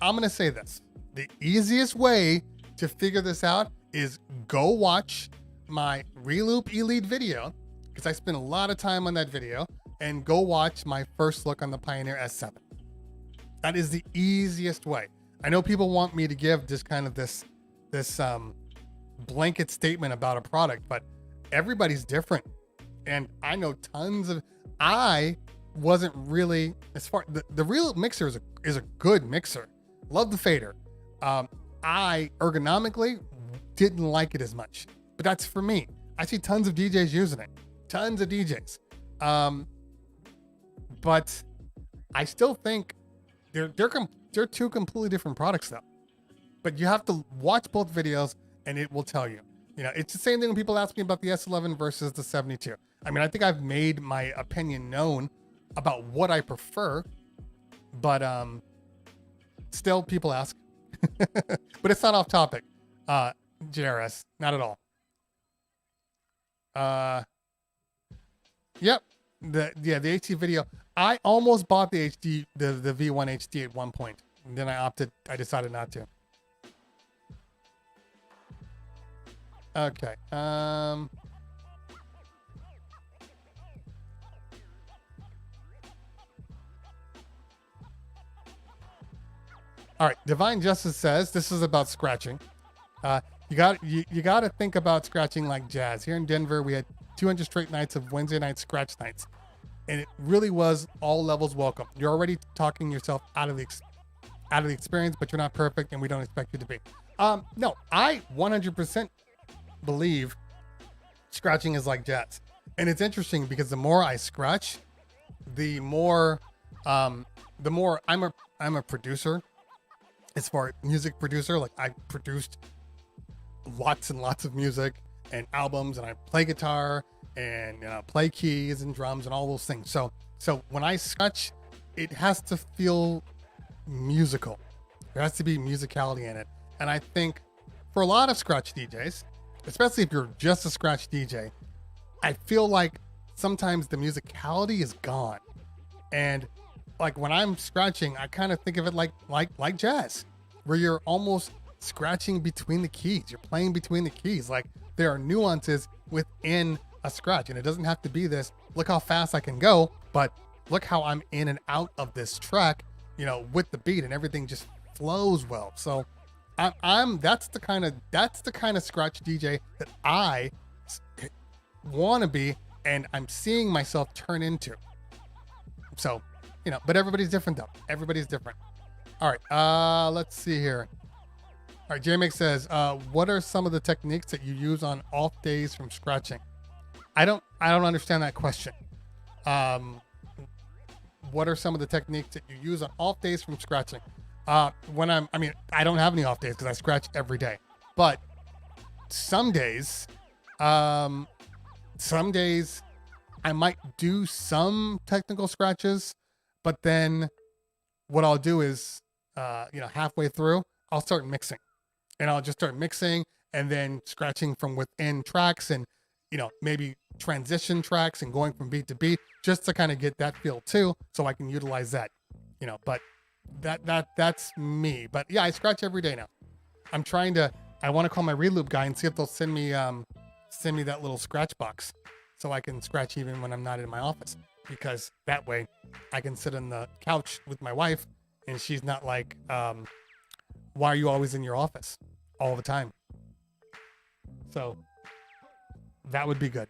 I'm gonna say this: the easiest way to figure this out is go watch my Reloop Elite video, because I spent a lot of time on that video, and go watch my first look on the Pioneer S7. That is the easiest way. I know people want me to give just kind of this blanket statement about a product, but everybody's different. And I know tons of, I wasn't really, as far, the real mixer is a good mixer. Love the fader. I ergonomically didn't like it as much, but that's for me. I see tons of DJs using it, tons of DJs. But I still think they're two completely different products though. But you have to watch both videos and it will tell you. You know, it's the same thing when people ask me about the S11 versus the 72. I mean, I think I've made my opinion known about what I prefer, but still people ask. But it's not off topic. JRS, not at all. Yep. The HD video. I almost bought the V1 HD at one point. And then I decided not to. Okay. All right. Divine Justice says this is about scratching. You got to think about scratching like jazz. Here in Denver, we had 200 straight nights of Wednesday night scratch nights, and it really was all levels welcome. You're already talking yourself out of the experience, but you're not perfect, and we don't expect you to be. No, I 100% believe scratching is like jazz, and it's interesting because the more I scratch, the more I'm a producer. As far as music producer, like I produced lots and lots of music and albums, and I play guitar and play keys and drums and all those things. So when I scratch, it has to feel musical. There has to be musicality in it. And I think for a lot of scratch DJs, especially if you're just a scratch DJ, I feel like sometimes the musicality is gone. And like when I'm scratching, I kind of think of it like jazz, where you're almost scratching between the keys. You're playing between the keys. Like there are nuances within a scratch, and it doesn't have to be this, look how fast I can go, but look how I'm in and out of this track, with the beat, and everything just flows well. So that's the kind of scratch DJ that I want to be, and I'm seeing myself turn into. So, but everybody's different though. Everybody's different. All right. Let's see here. All right. JMX says, what are some of the techniques that you use on off days from scratching? I don't understand that question. What are some of the techniques that you use on off days from scratching? I don't have any off days because I scratch every day, but some days I might do some technical scratches, but then what I'll do is, halfway through, I'll start mixing, and I'll just start mixing and then scratching from within tracks and, maybe transition tracks and going from beat to beat just to kind of get that feel too. So I can utilize that, but that's me. But yeah, I scratch every day now. I want to call my reloop guy and see if they'll send me that little scratch box so I can scratch even when I'm not in my office, because that way I can sit on the couch with my wife and she's not like, why are you always in your office all the time? So that would be good.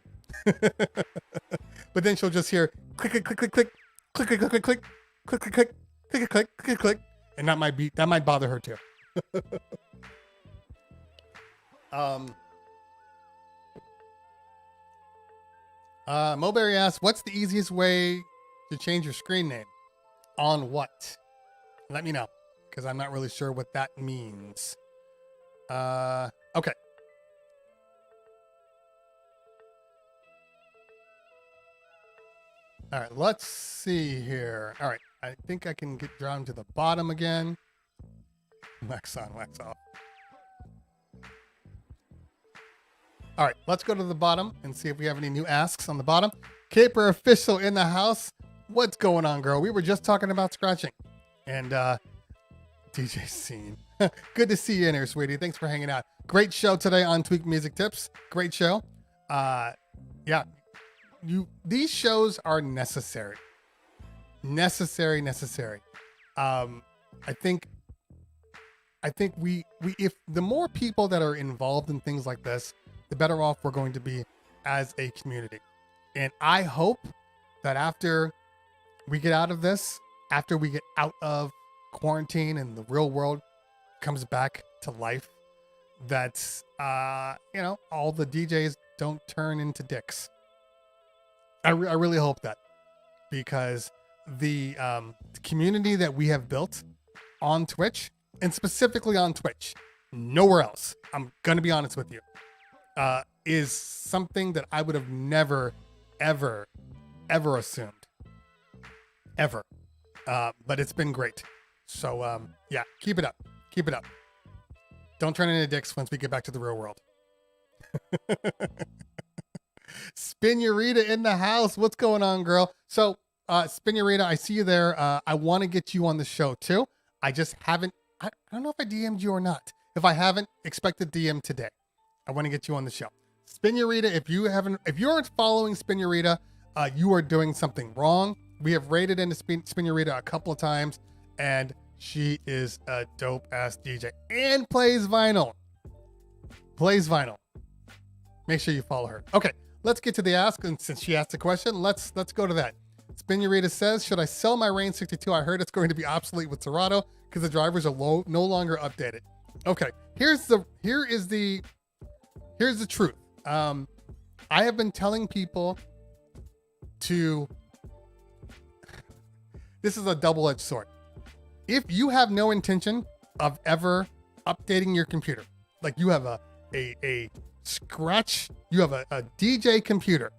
But then she'll just hear click, click, click, click, click, click, click, click, click, click, click, click, click, click, click, click, click, and that might bother her too. Mulberry asks, what's the easiest way to change your screen name? On what? Let me know, because I'm not really sure what that means. Okay. All right, let's see here. All right, I think I can get down to the bottom again. Wax on, wax off. All right, let's go to the bottom and see if we have any new asks on the bottom. Caper Official in the house. What's going on, girl? We were just talking about scratching. And DJ Scene. Good to see you in here, sweetie. Thanks for hanging out. Great show today on Tweak Music Tips. Great show. Yeah. These shows are necessary. Necessary. I think I think we if the more people that are involved in things like this, the better off we're going to be as a community. And I hope that after we get out of this, after we get out of quarantine and the real world comes back to life, that all the DJs don't turn into dicks. I really hope that, because the community that we have built on Twitch, and specifically on Twitch, nowhere else, I'm gonna be honest with you, is something that I would have never, ever assumed. Ever. But it's been great. So yeah, keep it up. Keep it up. Don't turn into dicks once we get back to the real world. Spinurita in the house. What's going on, girl? So Spinurita, I see you there. I want to get you on the show too. I just haven't. I don't know if I DM'd you or not. If I haven't, expect a DM today. I want to get you on the show. Spinurita, if you aren't following Spinurita, you are doing something wrong. We have raided into Spinurita a couple of times, and she is a dope ass DJ and plays vinyl. Make sure you follow her. Okay, let's get to the ask. And since she asked a question, let's go to that. Spinurita says, should I sell my Reign 62? I heard it's going to be obsolete with Serato because the drivers are no longer updated. Okay, here's the truth. I have been telling people to, this is a double-edged sword. If you have no intention of ever updating your computer, like you have a scratch, you have a DJ computer,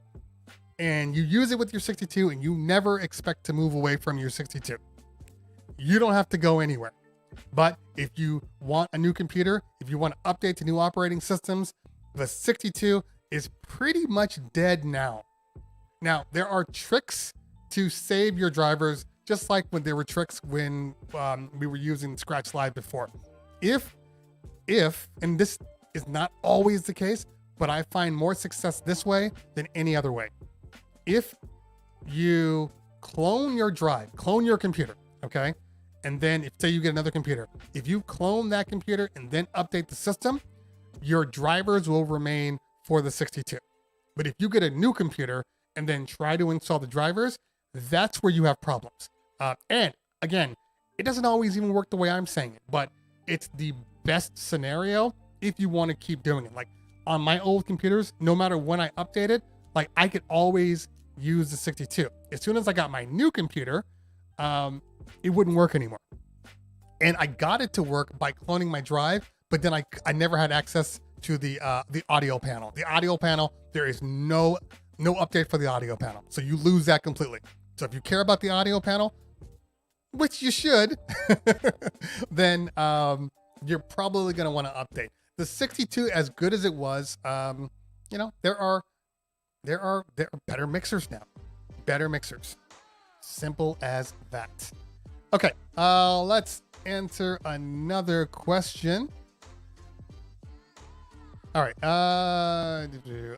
and you use it with your 62 and you never expect to move away from your 62, you don't have to go anywhere. But if you want a new computer, if you want to update to new operating systems, the 62 is pretty much dead now. Now, there are tricks to save your drivers, just like when there were tricks when we were using Scratch Live before. If, and this is not always the case, but I find more success this way than any other way. If you clone your drive, clone your computer, okay? And then if say you get another computer, if you clone that computer and then update the system, your drivers will remain for the 62. But if you get a new computer and then try to install the drivers, that's where you have problems. And again, it doesn't always even work the way I'm saying it, but it's the best scenario if you want to keep doing it. Like on my old computers, no matter when I update it, like I could always use the 62. As soon as I got my new computer, it wouldn't work anymore. And I got it to work by cloning my drive, but then I never had access to the audio panel. The audio panel, there is no update for the audio panel. So you lose that completely. So if you care about the audio panel, which you should, then you're probably going to want to update. The 62, as good as it was, there are better mixers now. Better mixers. Simple as that. Okay, let's answer another question. All right.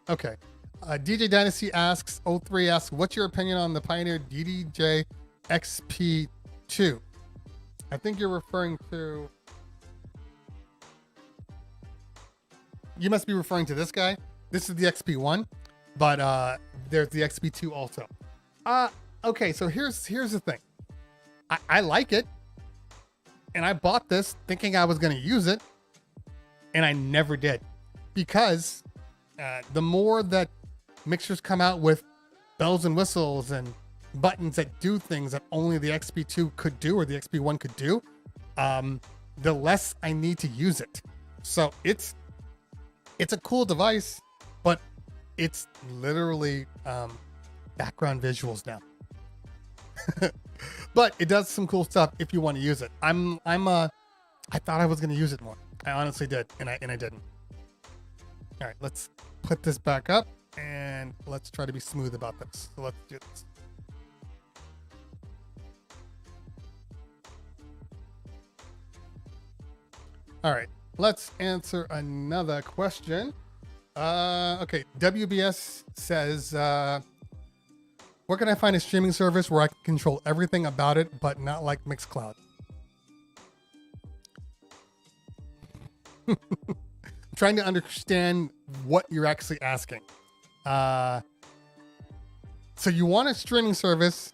Okay. DJ Dynasty asks, 03 asks, what's your opinion on the Pioneer DDJ XP2? I think you're referring to, you must be referring to this guy. This is the XP1, but there's the XP2 also. Okay, so here's the thing. I like it, and I bought this thinking I was going to use it, and I never did, because the more that mixers come out with bells and whistles and buttons that do things that only the XP2 could do or the XP1 could do, the less I need to use it. So it's a cool device, but it's literally background visuals now. But it does some cool stuff if you want to use it. I thought I was going to use it more. I honestly did, and I didn't. All right, let's put this back up and let's try to be smooth about this. So let's do this. All right, let's answer another question. Okay, WBS says, where can I find a streaming service where I can control everything about it, but not like Mixcloud? I'm trying to understand what you're actually asking. So you want a streaming service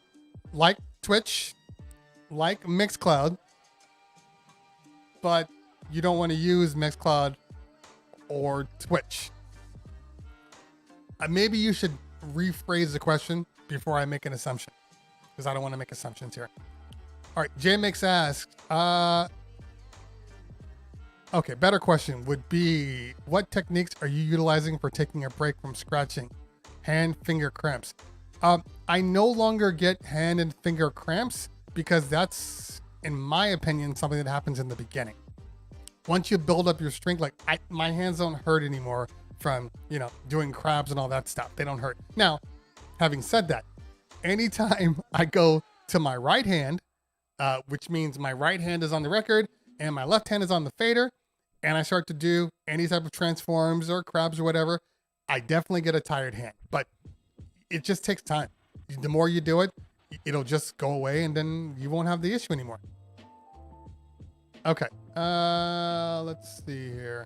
like Twitch, like Mixcloud, but you don't want to use Mixcloud or Twitch. Maybe you should rephrase the question before I make an assumption, because I don't want to make assumptions here. All right, JMix asks, okay, better question would be, what techniques are you utilizing for taking a break from scratching? Hand, finger cramps. I no longer get hand and finger cramps because that's, in my opinion, something that happens in the beginning. Once you build up your strength, like my hands don't hurt anymore from, doing crabs and all that stuff. They don't hurt. Now, having said that, anytime I go to my right hand, which means my right hand is on the record and my left hand is on the fader, and I start to do any type of transforms or crabs or whatever, I definitely get a tired hand. But it just takes time. The more you do it, it'll just go away, and then you won't have the issue anymore. Okay, let's see here.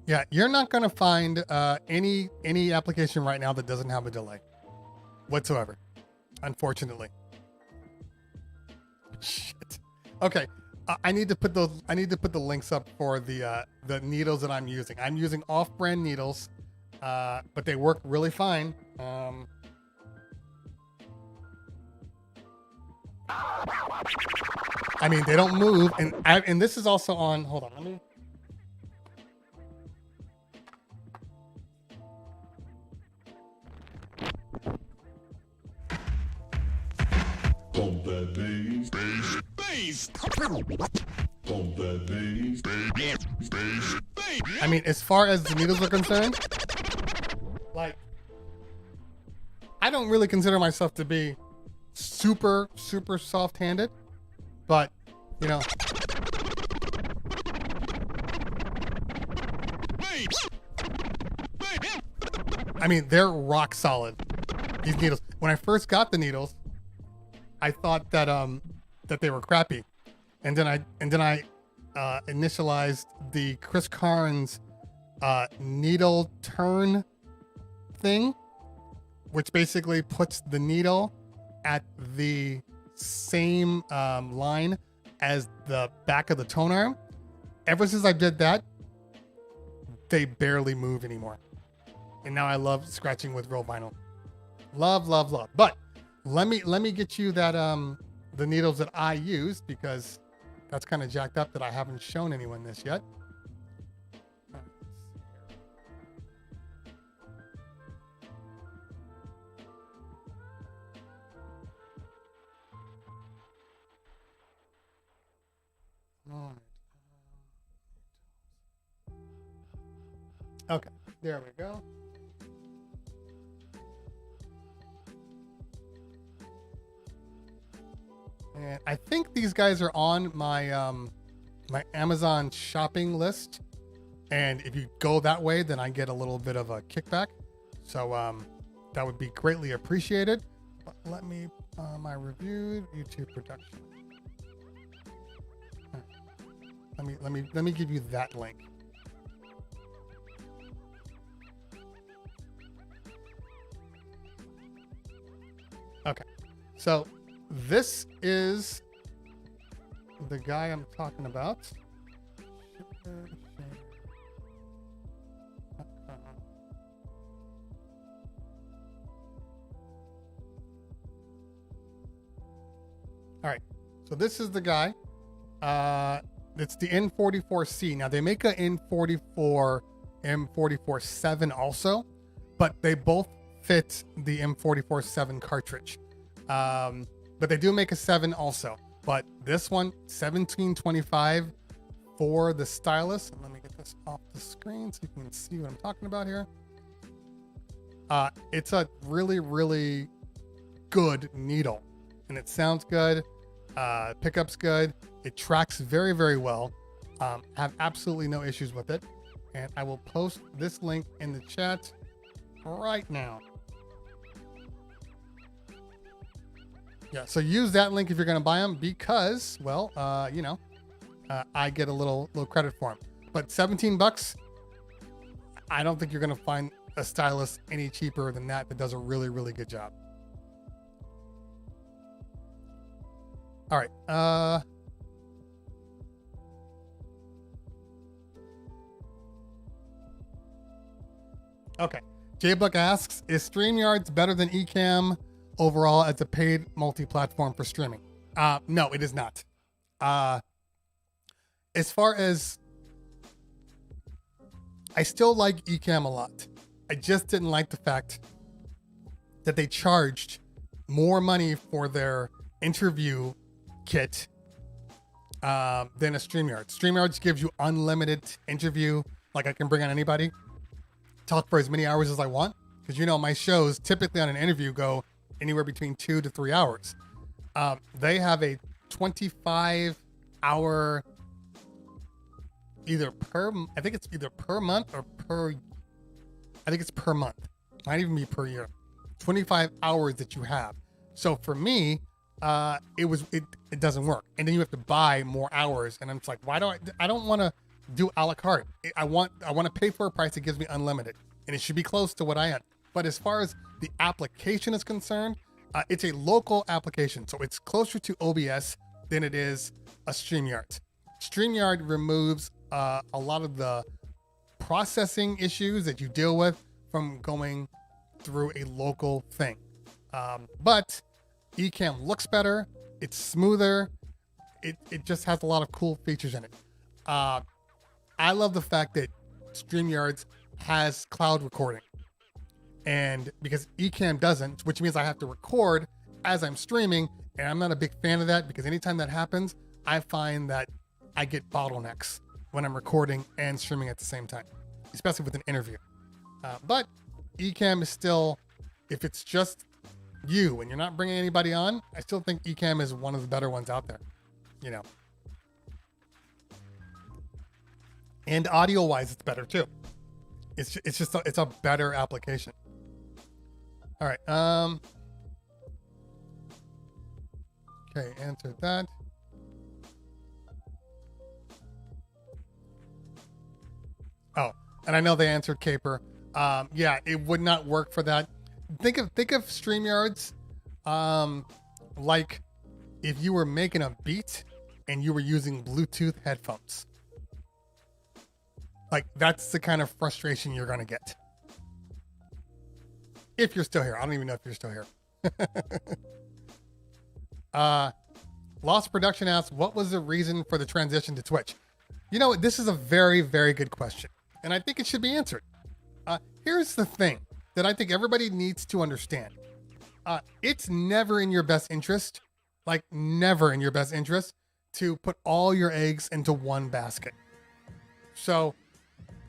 Yeah, you're not going to find any application right now that doesn't have a delay whatsoever, unfortunately. Shit. Okay, I need to put those. I need to put the links up for the needles that I'm using. I'm using off-brand needles, but they work really fine. I mean, they don't move, and this is also on. Hold on, let me. Pump that bass, bass, bass. Pump that bass, bass, bass, bass. I mean, as far as the needles are concerned, like, I don't really consider myself to be super soft-handed, but, I mean, they're rock solid, these needles. When I first got the needles, I thought that that they were crappy, and then I initialized the Chris Carnes needle turn thing, which basically puts the needle at the same line as the back of the tone arm. Ever since I did that, they barely move anymore, and now I love scratching with real vinyl. Love. But let me get you that the needles that I use, because that's kind of jacked up that I haven't shown anyone this yet. All right. Okay, there we go. And I think these guys are on my my Amazon shopping list, and if you go that way, then I get a little bit of a kickback. So that would be greatly appreciated. But let me my reviewed YouTube production. Let me give you that link. Okay, so this is the guy I'm talking about. All right, so this is the guy. It's the N44C. Now they make a N44 M44-7 also, but they both fit the M44-7 cartridge. But they do make a 7 also. But this one, 1725 for the stylus. And let me get this off the screen so you can see what I'm talking about here. It's a really good needle, and it sounds good. Pickup's good. It tracks very well. Have absolutely no issues with it. And I will post this link in the chat right now. Yeah, so use that link if you're going to buy them because, well, I get a little credit for them. But $17, I don't think you're going to find a stylist any cheaper than that does a really, really good job. All right. Okay. J-Buck asks, is StreamYards better than Ecamm overall as a paid multi-platform for streaming? No, it is not. As far as, I still like Ecamm a lot. I just didn't like the fact that they charged more money for their interview kit than a StreamYards. StreamYards gives you unlimited interview. Like I can bring on anybody, talk for as many hours as I want. Because my shows typically on an interview go anywhere between 2 to 3 hours. They have a 25-hour, I think it's either per month or I think it's per month. Might even be per year. 25 hours that you have. So for me, it doesn't work. And then you have to buy more hours. And I'm just like, I don't want to do a la carte. I want to pay for a price that gives me unlimited. And it should be close to what I had. But as far as the application is concerned, it's a local application. So it's closer to OBS than it is a StreamYard. StreamYard removes a lot of the processing issues that you deal with from going through a local thing. But Ecamm looks better. It's smoother. It just has a lot of cool features in it. I love the fact that StreamYards has cloud recording. And because Ecamm doesn't, which means I have to record as I'm streaming, and I'm not a big fan of that because anytime that happens, I find that I get bottlenecks when I'm recording and streaming at the same time, especially with an interview. But Ecamm is still, if it's just you and you're not bringing anybody on, I still think Ecamm is one of the better ones out there, And audio-wise, it's better too. It's a better application. All right. Okay, answered that. Oh, and I know they answered Caper. Yeah, it would not work for that. Think of StreamYards like if you were making a beat and you were using Bluetooth headphones. Like, that's the kind of frustration you're going to get. If you're still here. I don't even know if you're still here. Lost Production asks, what was the reason for the transition to Twitch? This is a very, very good question. And I think it should be answered. Here's the thing that I think everybody needs to understand. It's never in your best interest, like never in your best interest, to put all your eggs into one basket. So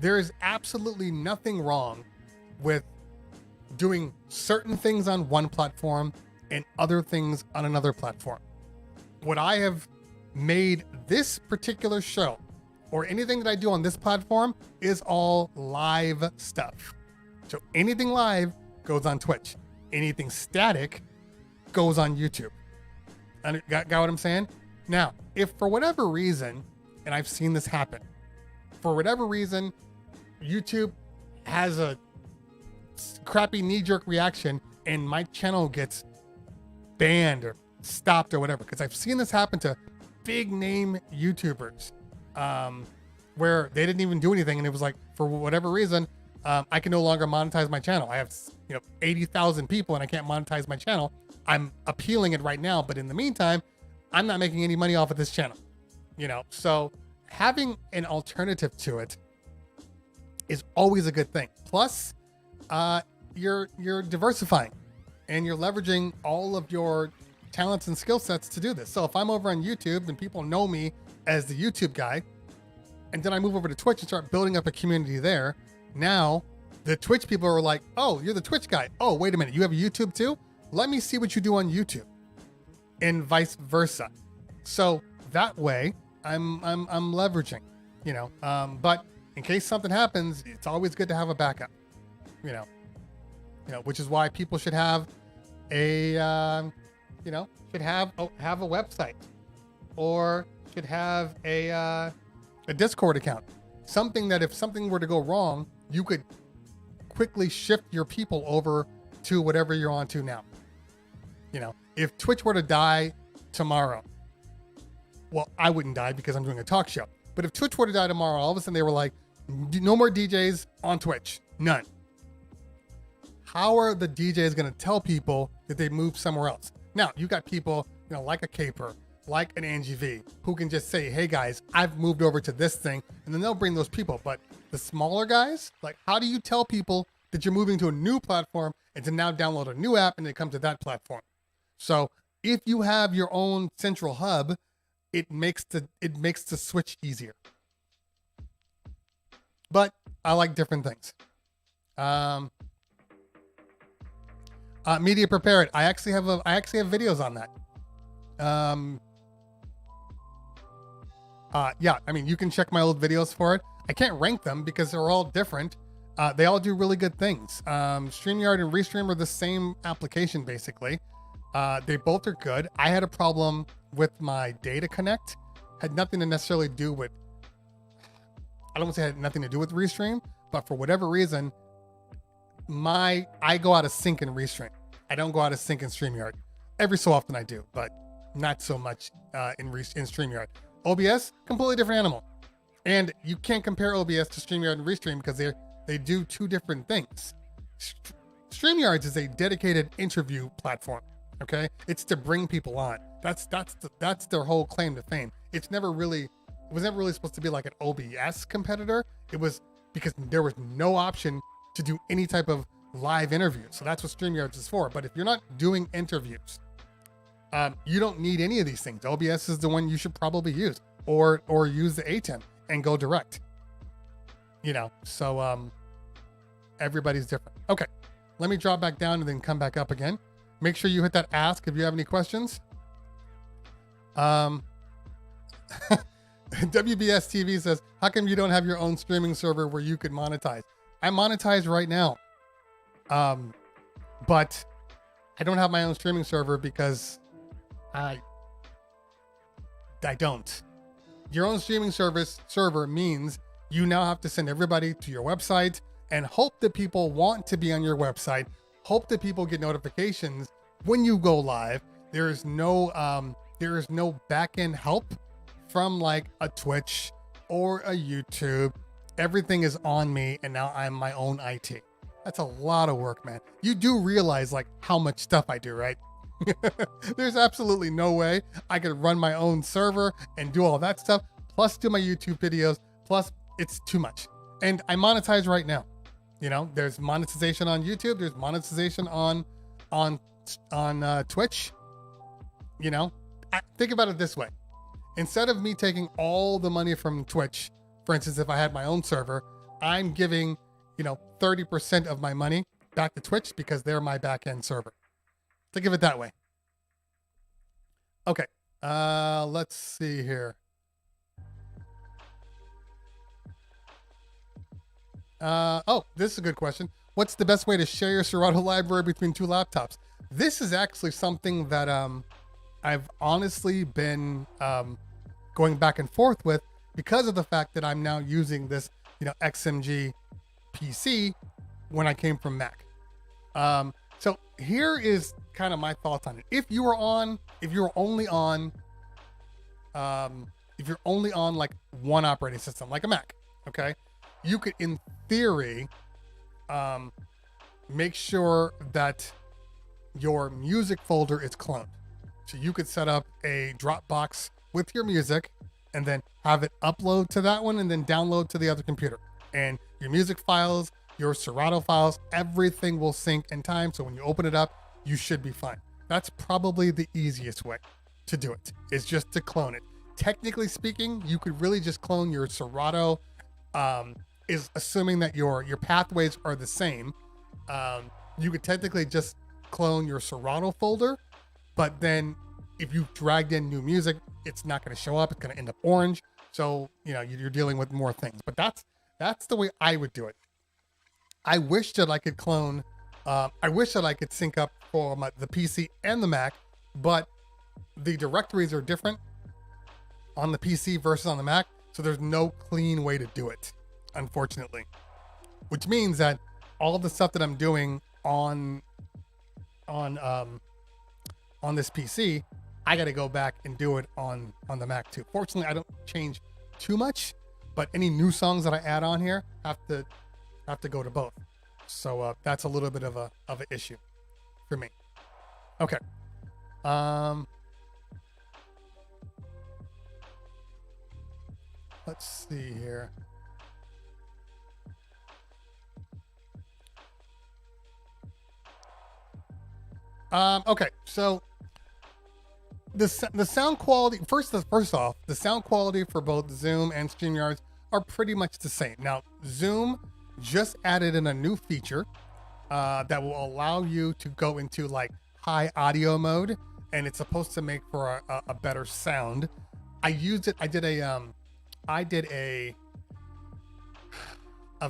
there is absolutely nothing wrong with doing certain things on one platform and other things on another platform. What I have made this particular show or anything that I do on this platform is all live stuff. So anything live goes on Twitch. Anything static goes on YouTube. And got what I'm saying? Now, if for whatever reason, and I've seen this happen, for whatever reason, YouTube has a crappy knee-jerk reaction and my channel gets banned or stopped or whatever, because I've seen this happen to big name YouTubers where they didn't even do anything and it was like, for whatever reason, I can no longer monetize my channel. I have 80,000 people and I can't monetize my channel. I'm appealing it right now, but in the meantime, I'm not making any money off of this channel. So having an alternative to it is always a good thing. Plus, you're diversifying and you're leveraging all of your talents and skill sets to do this. So if I'm over on YouTube and people know me as the YouTube guy, and then I move over to Twitch and start building up a community there, now the Twitch people are like, oh, you're the Twitch guy. Oh, wait a minute, you have a YouTube too? Let me see what you do on YouTube, and vice versa. So that way I'm leveraging, but in case something happens, it's always good to have a backup, which is why people should have a should have a website, or should have a Discord account. Something that if something were to go wrong, you could quickly shift your people over to whatever you're on to now. If Twitch were to die tomorrow, well, I wouldn't die because I'm doing a talk show. But if Twitch were to die tomorrow, all of a sudden they were like, no more DJs on Twitch. None. How are the DJs going to tell people that they moved somewhere else? Now, you got people, like a Caper, like an Angie V, who can just say, hey guys, I've moved over to this thing, and then they'll bring those people. But the smaller guys, like, how do you tell people that you're moving to a new platform and to now download a new app and they come to that platform? So if you have your own central hub, it makes the switch easier. But I like different things. Media prepared. I actually have videos on that. Yeah, I mean, you can check my old videos for it. I can't rank them because they're all different. They all do really good things. StreamYard and Restream are the same application, basically. They both are good. I had a problem with my data connect. Had nothing to necessarily do with, I don't want to say it had nothing to do with Restream, but for whatever reason, I go out of sync in Restream. I don't go out of sync in StreamYard. Every so often I do, but not so much in StreamYard. OBS, completely different animal. And you can't compare OBS to StreamYard and Restream because they do two different things. StreamYards is a dedicated interview platform. Okay, it's to bring people on. That's their whole claim to fame. It was never really supposed to be like an OBS competitor. It was because there was no option to do any type of live interview. So that's what StreamYards is for. But if you're not doing interviews, you don't need any of these things. OBS is the one you should probably use, or use the Ecamm and go direct. So everybody's different. Okay, let me drop back down and then come back up again. Make sure you hit that ask if you have any questions. WBS TV says, how come you don't have your own streaming server where you could monetize? I monetize right now. But I don't have my own streaming server because I don't. Your own streaming server means you now have to send everybody to your website and hope that people want to be on your website. Hope that people get notifications when you go live. There is no back-end help from like a Twitch or a YouTube. Everything is on me, and now I'm my own IT. That's a lot of work, man. You do realize like how much stuff I do, right? There's absolutely no way I could run my own server and do all that stuff, plus do my YouTube videos, plus it's too much. And I monetize right now. There's monetization on YouTube. There's monetization on Twitch. Think about it this way. Instead of me taking all the money from Twitch, for instance, if I had my own server, I'm giving, 30% of my money back to Twitch because they're my back-end server. Think of it that way. Okay. Let's see here. This is a good question. What's the best way to share your Serato library between two laptops? This is actually something that I've honestly been going back and forth with because of the fact that I'm now using this, XMG PC when I came from Mac. So here is kind of my thoughts on it. If you're only on like one operating system, like a Mac, okay, you could, in theory, make sure that your music folder is cloned. So you could set up a Dropbox with your music and then have it upload to that one and then download to the other computer. And your music files, your Serato files, everything will sync in time. So when you open it up, you should be fine. That's probably the easiest way to do it, is just to clone it. Technically speaking, you could really just clone your Serato, is assuming that your pathways are the same. You could technically just clone your Serato folder, but then if you dragged in new music, it's not going to show up. It's going to end up orange. So, you're dealing with more things, but that's the way I would do it. I wish that I could clone. I wish that I could sync up for the PC and the Mac but the directories are different on the PC versus on the Mac. So there's no clean way to do it, unfortunately, which means that all the stuff that I'm doing on this PC, I got to go back and do it on the Mac too. Fortunately, I don't change too much, but any new songs that I add on here have to go to both. So that's a little bit of an issue for me. Okay. Let's see here. Okay, so the sound quality, first off, the sound quality for both Zoom and StreamYard are pretty much the same. Now, Zoom just added in a new feature that will allow you to go into like high audio mode, and it's supposed to make for a better sound. I used it. I did a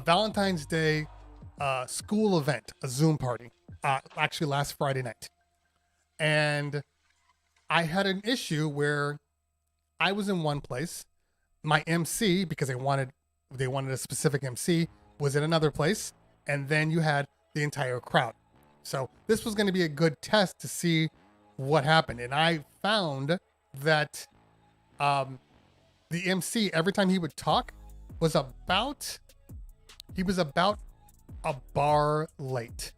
Valentine's Day school event, a Zoom party, actually last Friday night. And I had an issue where I was in one place. My MC, because they wanted a specific MC, was in another place. And then you had the entire crowd. So this was going to be a good test to see what happened. And I found that the MC, every time he would talk, was about a bar late.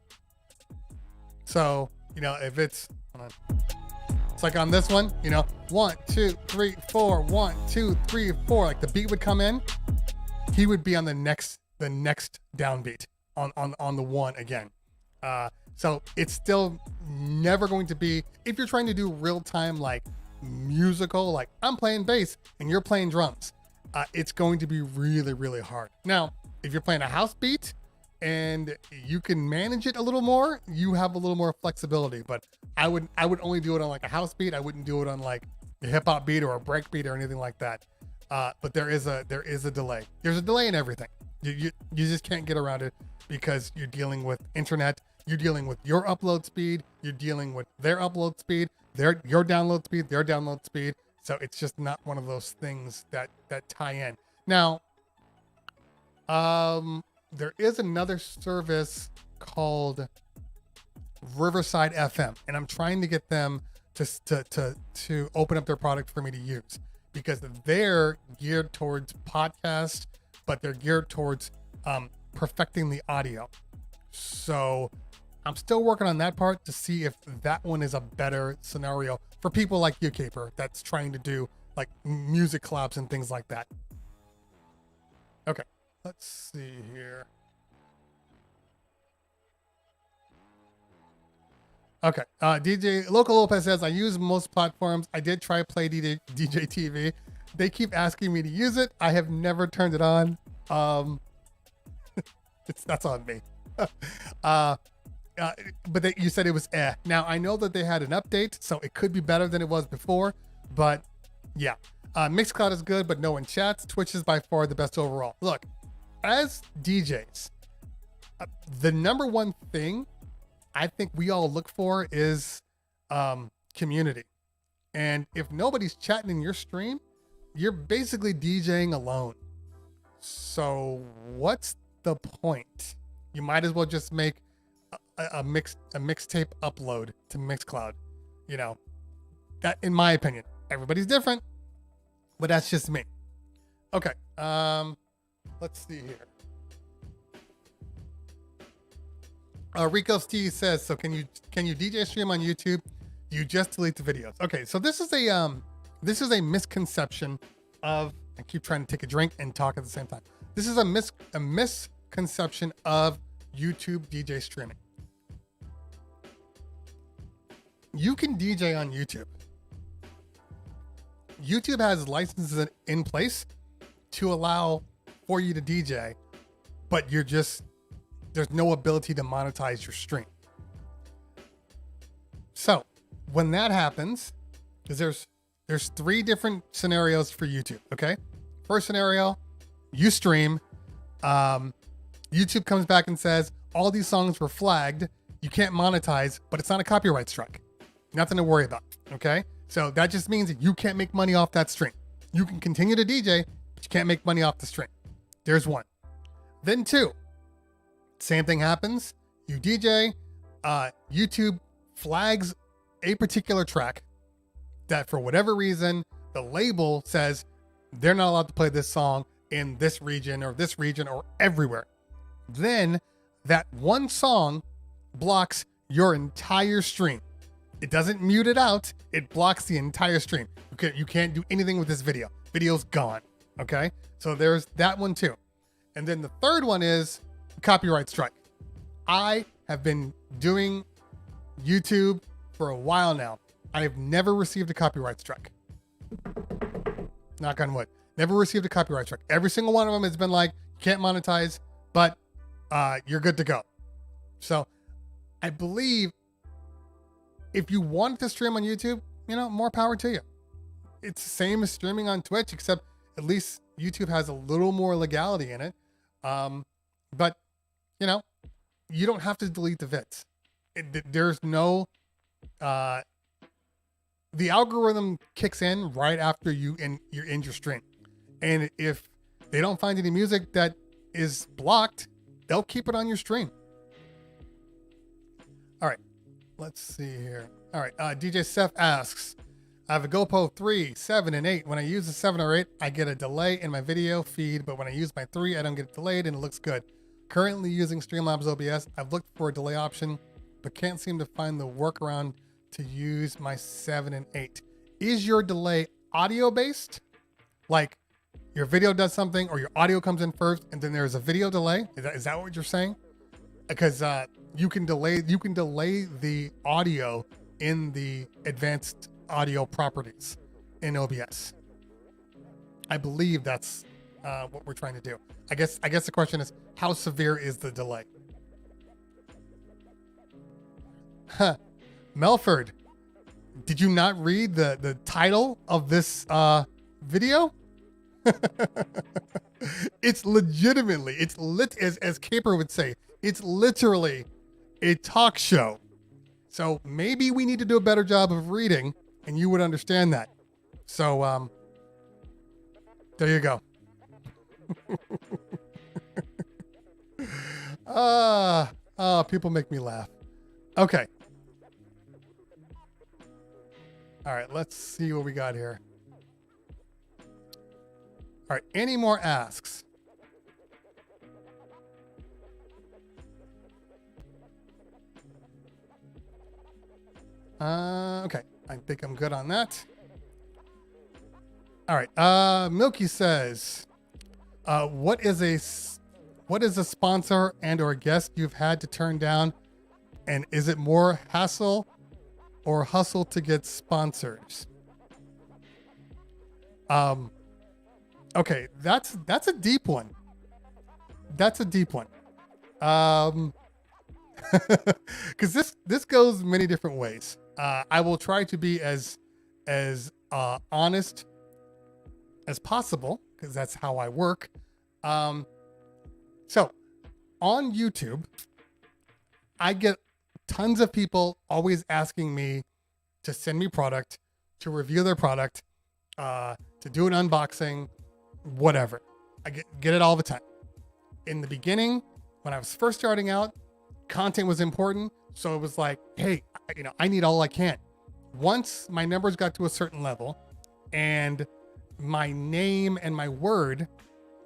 So, if it's like on this one, 1, 2, 3, 4, 1, 2, 3, 4, like the beat would come in, he would be on the next downbeat on the one again. So it's still never going to be, if you're trying to do real time, like musical, like I'm playing bass and you're playing drums, it's going to be really, really hard. Now, if you're playing a house beat and you can manage it a little more, you have a little more flexibility. But I would only do it on like a house beat. I wouldn't do it on like a hip hop beat or a break beat or anything like that. But there is a delay. There's a delay in everything. You just can't get around it because you're dealing with internet. You're dealing with your upload speed. You're dealing with their upload speed. Your download speed. Their download speed. So it's just not one of those things that tie in. Now, there is another service called Riverside FM, and I'm trying to get them to open up their product for me to use, because they're geared towards podcast, but they're geared towards perfecting the audio. So I'm still working on that part to see if that one is a better scenario for people like you, Caper, that's trying to do like music collabs and things like that. Okay, let's see here. Okay, DJ Local Lopez says, I use most platforms. I did try Play DJ TV. They keep asking me to use it. I have never turned it on. That's on me. But you said it was Now, I know that they had an update, so it could be better than it was before. But yeah, Mixcloud is good, but no one chats. Twitch is by far the best overall. Look, as DJs, the number one thing I think we all look for is community. And if nobody's chatting in your stream, you're basically DJing alone. So what's the point? You might as well just make a mixtape upload to Mixcloud. That, in my opinion. Everybody's different, but that's just me. Okay, let's see here. Rico Steve says, so can you DJ stream on YouTube? You just delete the videos. Okay, so this is a misconception of, I keep trying to take a drink and talk at the same time. This is a misconception of YouTube DJ streaming. You can DJ on YouTube. YouTube has licenses in place to allow for you to DJ, but there's no ability to monetize your stream. So when that happens, because there's 3 different scenarios for YouTube. Okay, first scenario, you stream, YouTube comes back and says all these songs were flagged, you can't monetize, but it's not a copyright strike, nothing to worry about. Okay, so that just means that you can't make money off that stream. You can continue to DJ, but you can't make money off the stream. There's one. Then two, same thing happens. You DJ, YouTube flags a particular track that for whatever reason, the label says they're not allowed to play this song in this region or everywhere. Then that one song blocks your entire stream. It doesn't mute it out. It blocks the entire stream. Okay, you can't do anything with this video. Video's gone. Okay, so there's that one too. And then the third one is copyright strike. I have been doing YouTube for a while now. I have never received a copyright strike. Knock on wood. Never received a copyright strike. Every single one of them has been like, can't monetize, but you're good to go. So I believe if you want to stream on YouTube, more power to you. It's the same as streaming on Twitch, except at least YouTube has a little more legality in it. But you don't have to delete the vids. There's no, the algorithm kicks in right after you're in your stream. And if they don't find any music that is blocked, they'll keep it on your stream. All right, let's see here. All right, DJ Seth asks, I have a GoPro 3, 7, and 8. When I use the 7 or 8, I get a delay in my video feed, but when I use my 3, I don't get it delayed and it looks good. Currently using Streamlabs OBS. I've looked for a delay option, but can't seem to find the workaround to use my 7 and 8. Is your delay audio based? Like your video does something or your audio comes in first and then there's a video delay? Is that what you're saying? Because you can delay the audio in the advanced audio properties in OBS. I believe that's what we're trying to do. I guess the question is, how severe is the delay? Melford, did you not read the title of this video? It's legitimately, as Caper would say, it's literally a talk show. So maybe we need to do a better job of reading and you would understand that. So, there you go. People make me laugh. Okay. All right, let's see what we got here. All right, any more asks? Okay, I think I'm good on that. All right, Milky says, what is a sponsor and or guest you've had to turn down, and is it more hassle or hustle to get sponsors? Okay, that's a deep one. That's a deep one. Because this goes many different ways. I will try to be as honest as possible because that's how I work. So on YouTube, I get tons of people always asking me to send me product, to review their product, to do an unboxing, whatever. I get it all the time. In the beginning, when I was first starting out, content was important. So it was like, hey, I need all I can. Once my numbers got to a certain level and my name and my word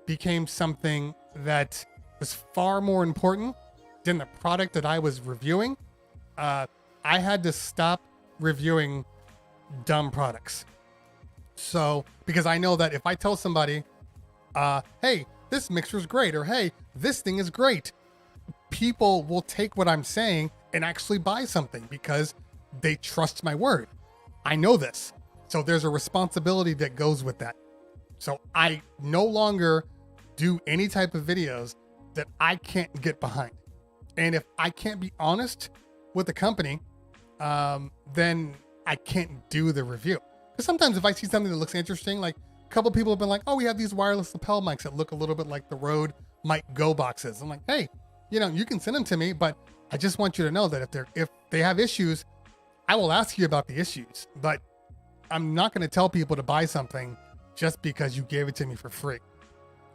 became something that was far more important than the product that I was reviewing, I had to stop reviewing dumb products. So, because I know that if I tell somebody, hey, this mixer is great, or hey, this thing is great, people will take what I'm saying and actually buy something because they trust my word. I know this. So there's a responsibility that goes with that. So I no longer do any type of videos that I can't get behind. And if I can't be honest with the company, then I can't do the review. Because sometimes if I see something that looks interesting, like a couple people have been like, oh, we have these wireless lapel mics that look a little bit like the Rode Mic Go boxes. I'm like, hey, you can send them to me, but I just want you to know that if they have issues, I will ask you about the issues, but I'm not going to tell people to buy something just because you gave it to me for free.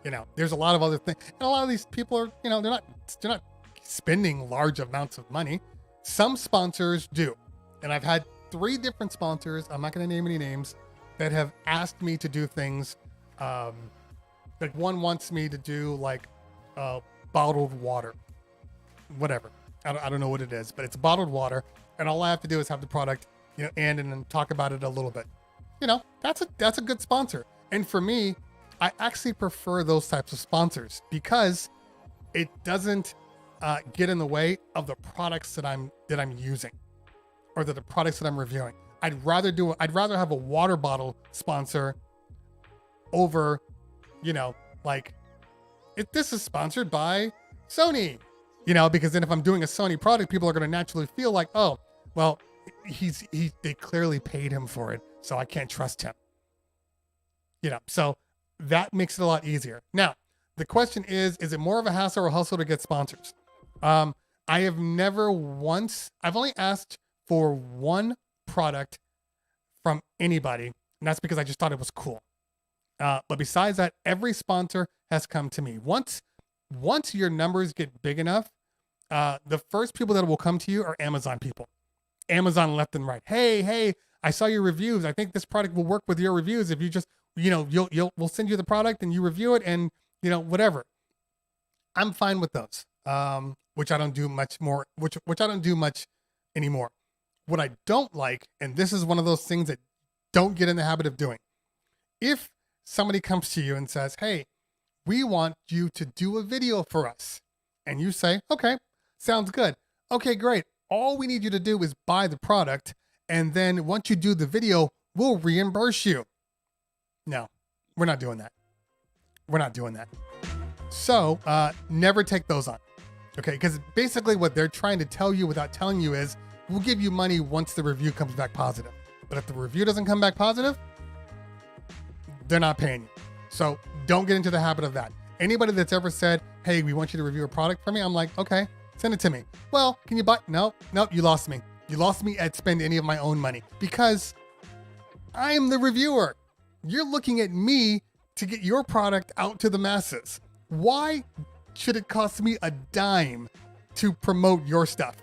You know, there's a lot of other things, and a lot of these people are, you know, they're not spending large amounts of money. Some sponsors do, and I've had 3 different sponsors, I'm not going to name any names, that have asked me to do things. Like one wants me to do like bottled water, whatever. I don't know what it is, but it's bottled water, and all I have to do is have the product, you know, and then talk about it a little bit. You know, that's a good sponsor. And for me, I actually prefer those types of sponsors because it doesn't get in the way of the products that I'm using, or the products that I'm reviewing. I'd rather have a water bottle sponsor over, you know, like, if this is sponsored by Sony, you know, because then if I'm doing a Sony product, people are going to naturally feel like, oh, well, they clearly paid him for it, so I can't trust him. You know, so that makes it a lot easier. Now, the question is it more of a hassle or hustle to get sponsors? I've only asked for one product from anybody, and that's because I just thought it was cool. But besides that, every sponsor has come to me. Once your numbers get big enough, the first people that will come to you are Amazon people. Amazon left and right. Hey, I saw your reviews. I think this product will work with your reviews. If you just, you know, we'll send you the product and you review it, and, you know, whatever. I'm fine with those. Which I don't do much more, which I don't do much anymore. What I don't like, and this is one of those things that don't get in the habit of doing. If somebody comes to you and says, hey, we want you to do a video for us, and you say, okay, sounds good. Okay, great. All we need you to do is buy the product, and then once you do the video, we'll reimburse you. No, we're not doing that. We're not doing that. So never take those on. Okay, because basically what they're trying to tell you without telling you is, we'll give you money once the review comes back positive. But if the review doesn't come back positive, they're not paying you. So don't get into the habit of that. Anybody that's ever said, hey, we want you to review a product for me, I'm like, okay, send it to me. Well, can you buy? Nope, you lost me. You lost me at spend any of my own money because I am the reviewer. You're looking at me to get your product out to the masses. Why should it cost me a dime to promote your stuff?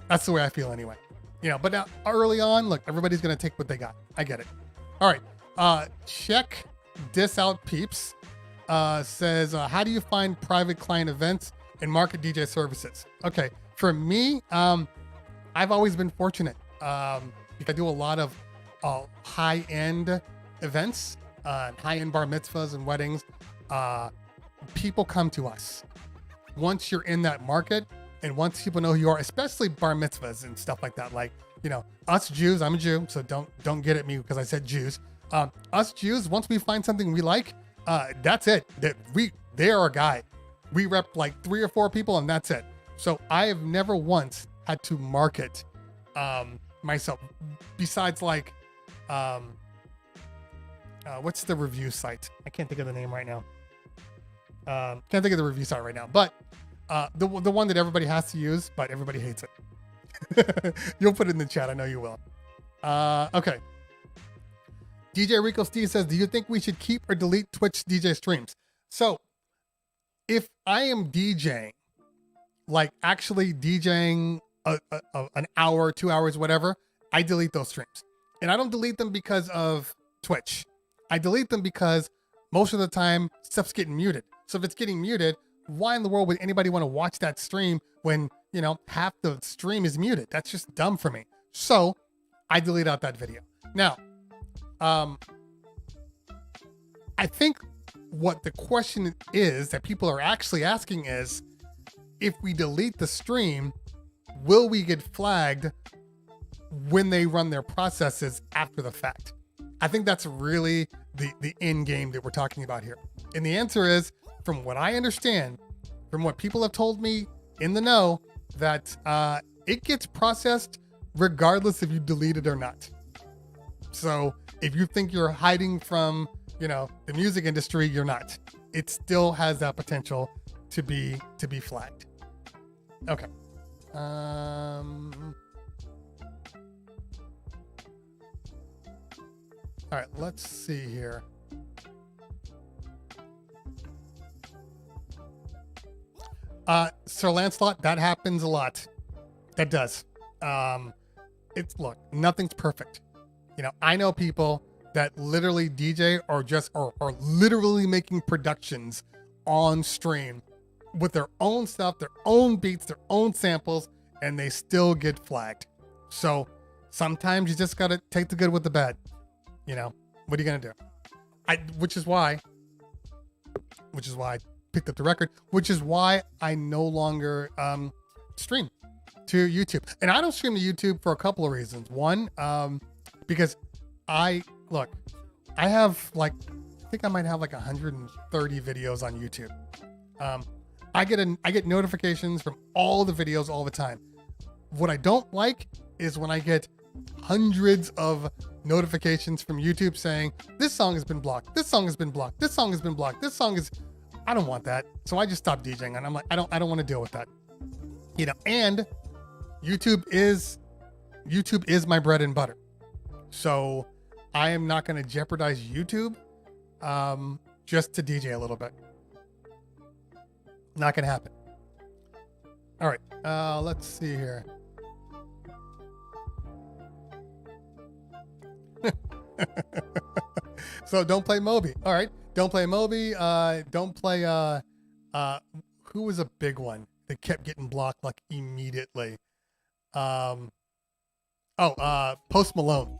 That's the way I feel anyway. You know, but now early on, look, everybody's going to take what they got. I get it. All right. Check this out, peeps. Says, how do you find private client events and market DJ services? Okay. For me, I've always been fortunate. I do a lot of high-end events, high-end bar mitzvahs and weddings. People come to us. Once you're in that market, and once people know who you are, especially bar mitzvahs and stuff like that, like, you know, us Jews, I'm a Jew, so don't get at me because I said Jews. Us Jews, once we find something we like, that's it. They're our guy. We rep like 3 or 4 people, and that's it. So I have never once had to market myself. Besides, like, what's the review site? I can't think of the name right now. Can't think of the review site right now, but the one that everybody has to use, but everybody hates it. You'll put it in the chat. I know you will. Okay. DJ Rico Steve says, do you think we should keep or delete Twitch DJ streams? So if I am DJing, like actually DJing an hour, 2 hours, whatever, I delete those streams. And I don't delete them because of Twitch. I delete them because most of the time stuff's getting muted. So if it's getting muted, why in the world would anybody want to watch that stream when, you know, half the stream is muted? That's just dumb for me. So I delete out that video. Now, I think what the question is that people are actually asking is, if we delete the stream, will we get flagged when they run their processes after the fact? I think that's really the end game that we're talking about here. And the answer is, from what I understand, from what people have told me in the know, that it gets processed regardless if you delete it or not. So if you think you're hiding from, you know, the music industry, you're not. It still has that potential to be flagged. Okay. All right, let's see here. Sir Lancelot, that happens a lot. That does. Look, nothing's perfect. You know, I know people that literally DJ or literally making productions on stream with their own stuff, their own beats, their own samples, and they still get flagged. So sometimes you just gotta take the good with the bad. You know, what are you gonna do? Which is why I picked up the record, which is why I no longer stream to YouTube. And I don't stream to YouTube for a couple of reasons. One, because I have I think I might have 130 videos on YouTube. I get notifications from all the videos all the time. What I don't like is when I get hundreds of notifications from YouTube saying this song has been blocked, this song has been blocked, this song has been blocked, this song is. I don't want that, so I just stopped DJing, and I'm like, I don't want to deal with that, you know. And YouTube is my bread and butter, so I am not going to jeopardize YouTube just to DJ a little bit. Not going to happen. All right, let's see here. So don't play Moby. All right, don't play Moby. Don't play who was a big one that kept getting blocked immediately? Post Malone.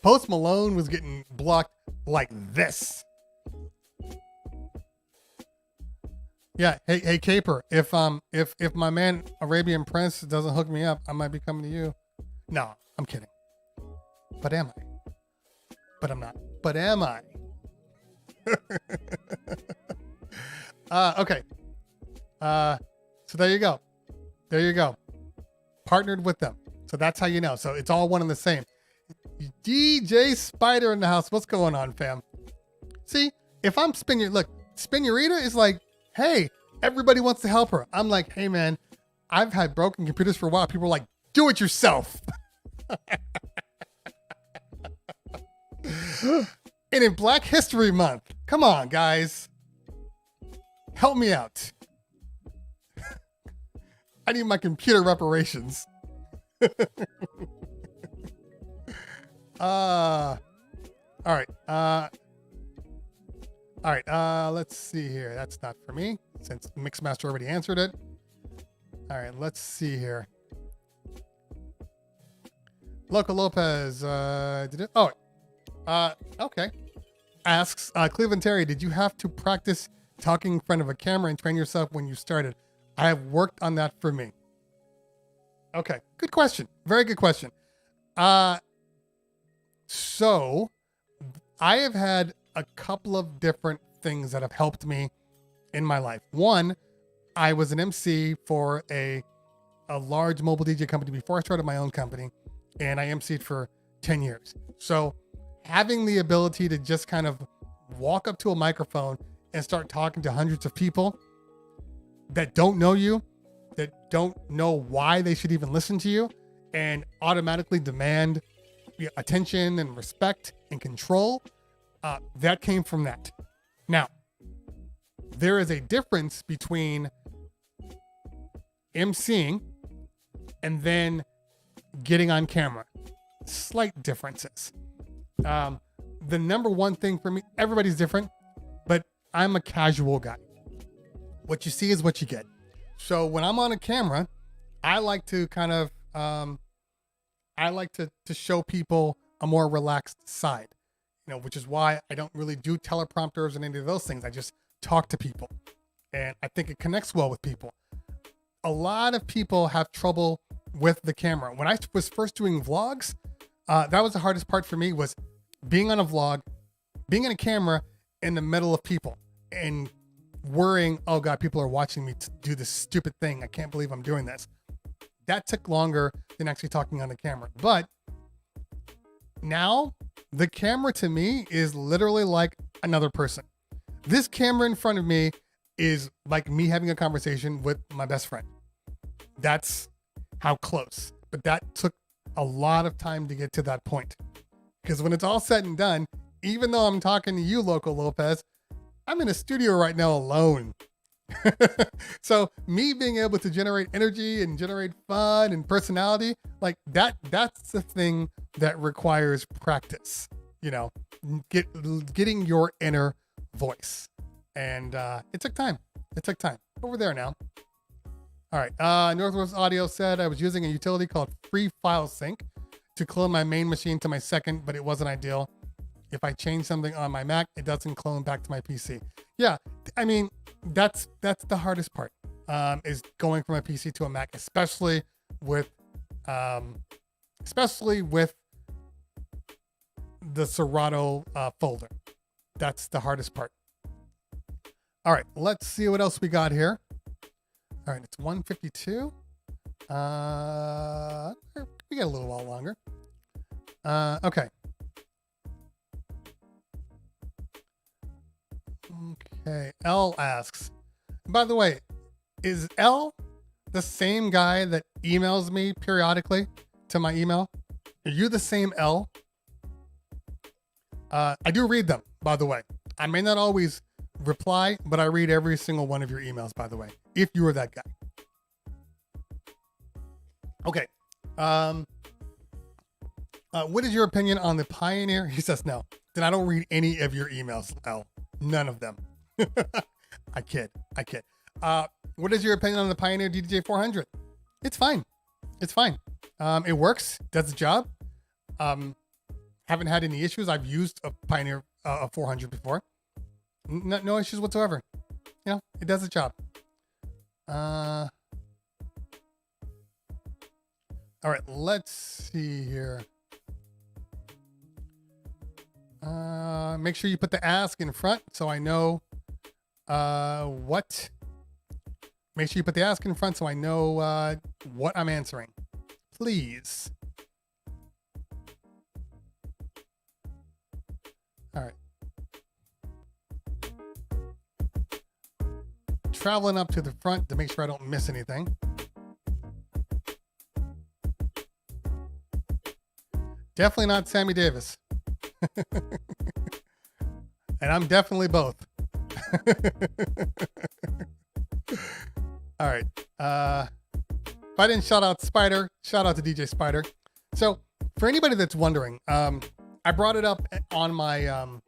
Post Malone was getting blocked like this. Yeah, hey Caper, if my man Arabian Prince doesn't hook me up, I might be coming to you. No, I'm kidding. But am I? But I'm not. But am I? Okay. So there you go. There you go. Partnered with them. So that's how you know. So it's all one and the same. DJ Spider in the house. What's going on, fam? See, if I'm Spinurita is like, hey, everybody wants to help her. I'm like, hey man, I've had broken computers for a while. People are like, do it yourself. And in Black History Month, come on, guys. Help me out. I need my computer reparations. All right. Let's see here. That's not for me, since Mixmaster already answered it. All right, let's see here. Loco Lopez, okay. Asks, Cleveland Terry, did you have to practice talking in front of a camera and train yourself when you started? I have worked on that for me. Okay, good question. Very good question. So I have had a couple of different things that have helped me in my life. One, I was an MC for a large mobile DJ company before I started my own company, and I MC'd for 10 years. So having the ability to just kind of walk up to a microphone and start talking to hundreds of people that don't know you, that don't know why they should even listen to you, and automatically demand attention and respect and control, that came from that. Now, there is a difference between MCing and then getting on camera. Slight differences. The number one thing for me, everybody's different, but I'm a casual guy. What you see is what you get. So when I'm on a camera, I like to kind of, to show people a more relaxed side, which is why I don't really do teleprompters and any of those things. I just talk to people, and I think it connects well with people. A lot of people have trouble with the camera. When I was first doing vlogs, that was the hardest part for me, was being on a vlog, being in a camera in the middle of people and worrying, oh God, people are watching me to do this stupid thing. I can't believe I'm doing this. That took longer than actually talking on the camera. But now the camera to me is literally like another person. This camera in front of me is like me having a conversation with my best friend. That's how close. But that took a lot of time to get to that point. Because when it's all said and done, even though I'm talking to you, Loco Lopez, I'm in a studio right now alone. So me being able to generate energy and generate fun and personality, like that's the thing that requires practice, you know, getting your inner voice. And it took time. But we're there now. All right. Northwest Audio said I was using a utility called Free File Sync to clone my main machine to my second, but it wasn't ideal. If I change something on my Mac, it doesn't clone back to my PC. Yeah, I mean, that's the hardest part, is going from a PC to a Mac, especially with the Serato folder. That's the hardest part. All right, let's see what else we got here. All right, it's 1:52. We got a little while longer. Okay. Okay, L asks, by the way, is L the same guy that emails me periodically to my email? Are you the same L? I do read them, by the way. I may not always reply, but I read every single one of your emails, by the way, if you were that guy. Okay. What is your opinion on the Pioneer? He says no. Then I don't read any of your emails, L. None of them. I kid. What is your opinion on the Pioneer DDJ 400? It's fine. It works. Does the job. Haven't had any issues. I've used a Pioneer 400 before. No issues whatsoever. You know, it does the job. All right, let's see here. Make sure you put the ask in front so I know what. Make sure you put the ask in front so I know what I'm answering. Please. All right. Traveling up to the front to make sure I don't miss anything. Definitely not Sammy Davis. And I'm definitely both. All right. If I didn't shout out Spider, shout out to DJ Spider. So for anybody that's wondering, I brought it up on my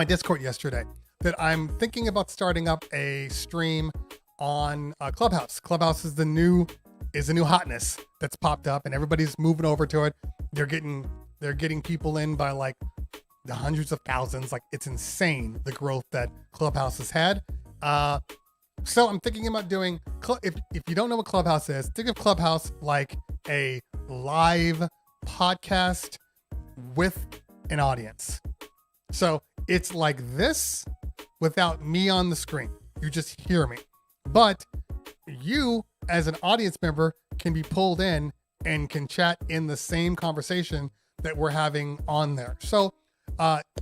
Discord yesterday that I'm thinking about starting up a stream on Clubhouse. Clubhouse is the new hotness that's popped up, and everybody's moving over to it. They're getting people in by like the hundreds of thousands. Like, it's insane the growth that Clubhouse has had. So I'm thinking about doing, if you don't know what Clubhouse is, think of Clubhouse like a live podcast with an audience. So it's like this without me on the screen. You just hear me. But you, as an audience member, can be pulled in and can chat in the same conversation that we're having on there. So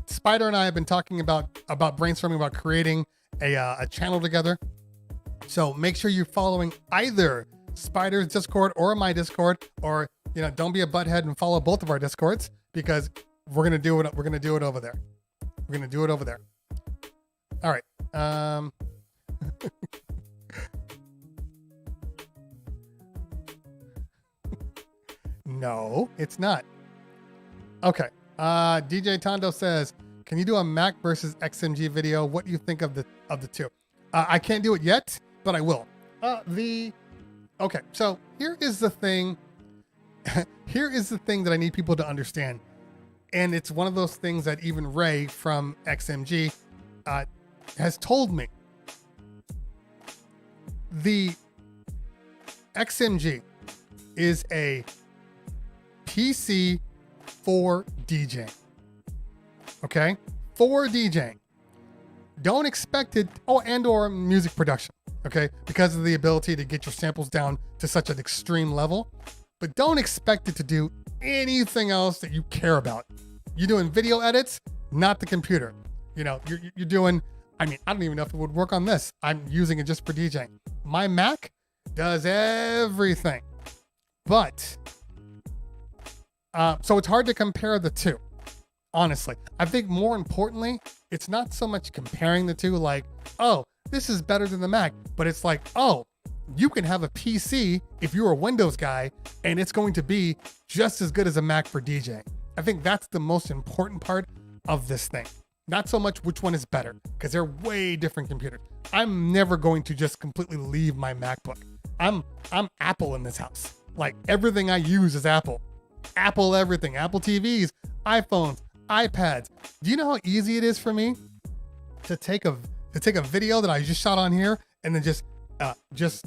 Spider and I have been talking about brainstorming about creating a channel together. So make sure you're following either Spider's Discord or my Discord, or, you know, don't be a butthead and follow both of our Discords, because we're gonna do it over there. We're gonna do it over there. All right. No, it's not. Okay. DJ Tondo says, can you do a Mac versus XMG video? What do you think of the two? I can't do it yet, but I will. Okay, so here is the thing. Here is the thing that I need people to understand. And it's one of those things that even Ray from XMG has told me. The XMG is a PC for DJing. Okay? For DJing. Don't expect it, and/or music production, okay? Because of the ability to get your samples down to such an extreme level. But don't expect it to do anything else that you care about. You're doing video edits, not the computer. You know, you're doing, I mean, I don't even know if it would work on this. I'm using it just for DJing. My Mac does everything. But, so it's hard to compare the two. Honestly, I think more importantly, it's not so much comparing the two like, oh, this is better than the Mac, but it's like, oh, you can have a PC if you're a Windows guy and it's going to be just as good as a Mac for DJing. I think that's the most important part of this thing. Not so much which one is better, because they're way different computers. I'm never going to just completely leave my MacBook. I'm Apple in this house. Like everything I use is Apple. Apple everything. Apple TVs, iPhones, iPads. Do you know how easy it is for me to take a video that I just shot on here and then I was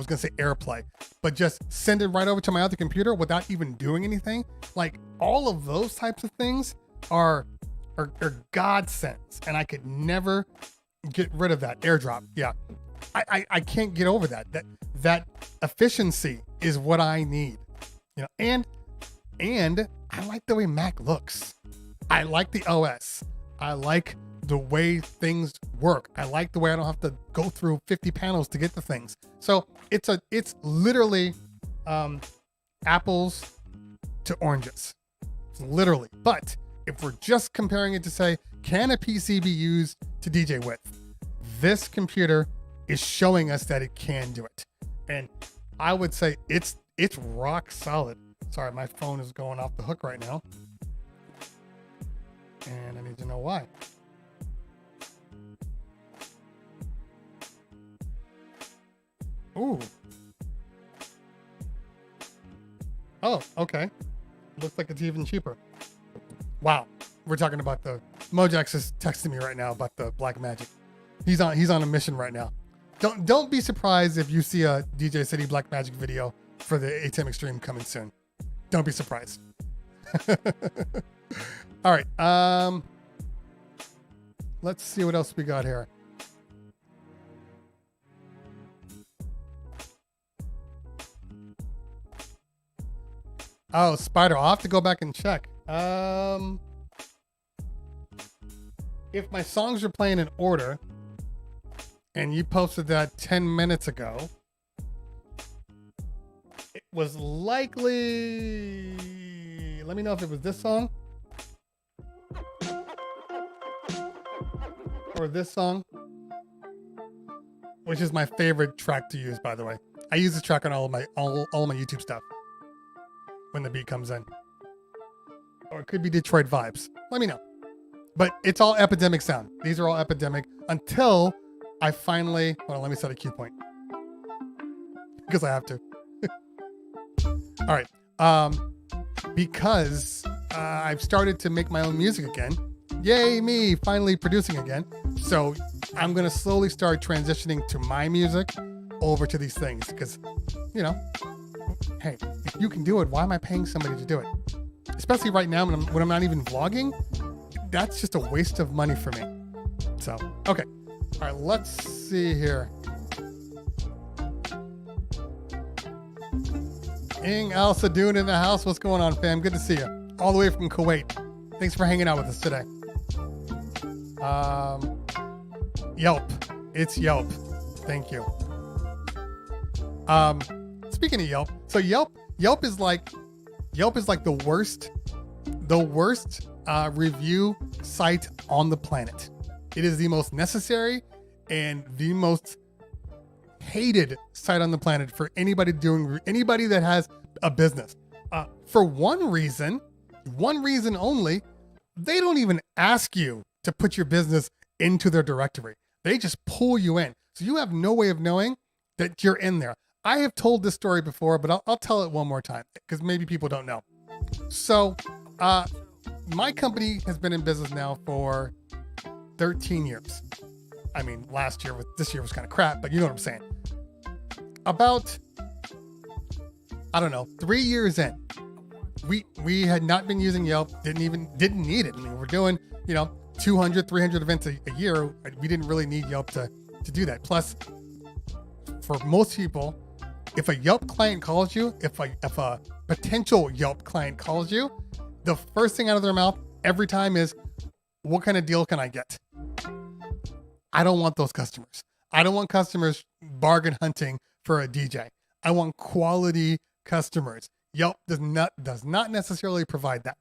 gonna say AirPlay, but just send it right over to my other computer without even doing anything? Like all of those types of things are godsends, and I could never get rid of that. AirDrop, yeah. I can't get over that. That efficiency is what I need. You know, and I like the way Mac looks. I like the OS. I like the way things work. I like the way I don't have to go through 50 panels to get the things. So it's literally apples to oranges. Literally. But if we're just comparing it to say, can a PC be used to DJ with? This computer is showing us that it can do it. And I would say it's rock solid. Sorry, my phone is going off the hook right now. And I need to know why. Ooh. Oh, okay. Looks like it's even cheaper. Wow. We're talking about the Mojax is texting me right now about the Black Magic. He's on a mission right now. Don't be surprised if you see a DJ City Black Magic video for the ATEM Extreme coming soon. Don't be surprised. All right. Let's see what else we got here. Oh, Spider. I'll have to go back and check. If my songs are playing in order, and you posted that 10 minutes ago, it was likely... Let me know if it was this song. Or this song. Which is my favorite track to use, by the way. I use this track on all of my YouTube stuff. When the beat comes in. Or it could be Detroit Vibes. Let me know. But it's all Epidemic sound. These are all Epidemic until I finally... Hold on, let me set a cue point. Because I have to. All right. Because I've started to make my own music again. Yay, me! Finally producing again. So I'm going to slowly start transitioning to my music over to these things. Because, you know, hey, if you can do it, why am I paying somebody to do it? Especially right now when I'm not even vlogging. That's just a waste of money for me. So, okay. All right, let's see here. Ing Al Sadoun in the house. What's going on, fam? Good to see you. All the way from Kuwait. Thanks for hanging out with us today. Yelp. It's Yelp. Thank you. Speaking of Yelp, so Yelp is like the worst review site on the planet. It is the most necessary and the most hated site on the planet for anybody that has a business. For one reason only, they don't even ask you to put your business into their directory. They just pull you in. So you have no way of knowing that you're in there. I have told this story before, but I'll tell it one more time because maybe people don't know. So, my company has been in business now for 13 years. I mean, this year was kind of crap, but you know what I'm saying. About, I don't know, 3 years in, we had not been using Yelp, didn't need it. I mean, we're doing, 200, 300 events a year. We didn't really need Yelp to do that. Plus, for most people, if a Yelp client calls you, if a potential Yelp client calls you, the first thing out of their mouth every time is, what kind of deal can I get? I don't want those customers. I don't want customers bargain hunting for a DJ. I want quality customers. Yelp does not necessarily provide that.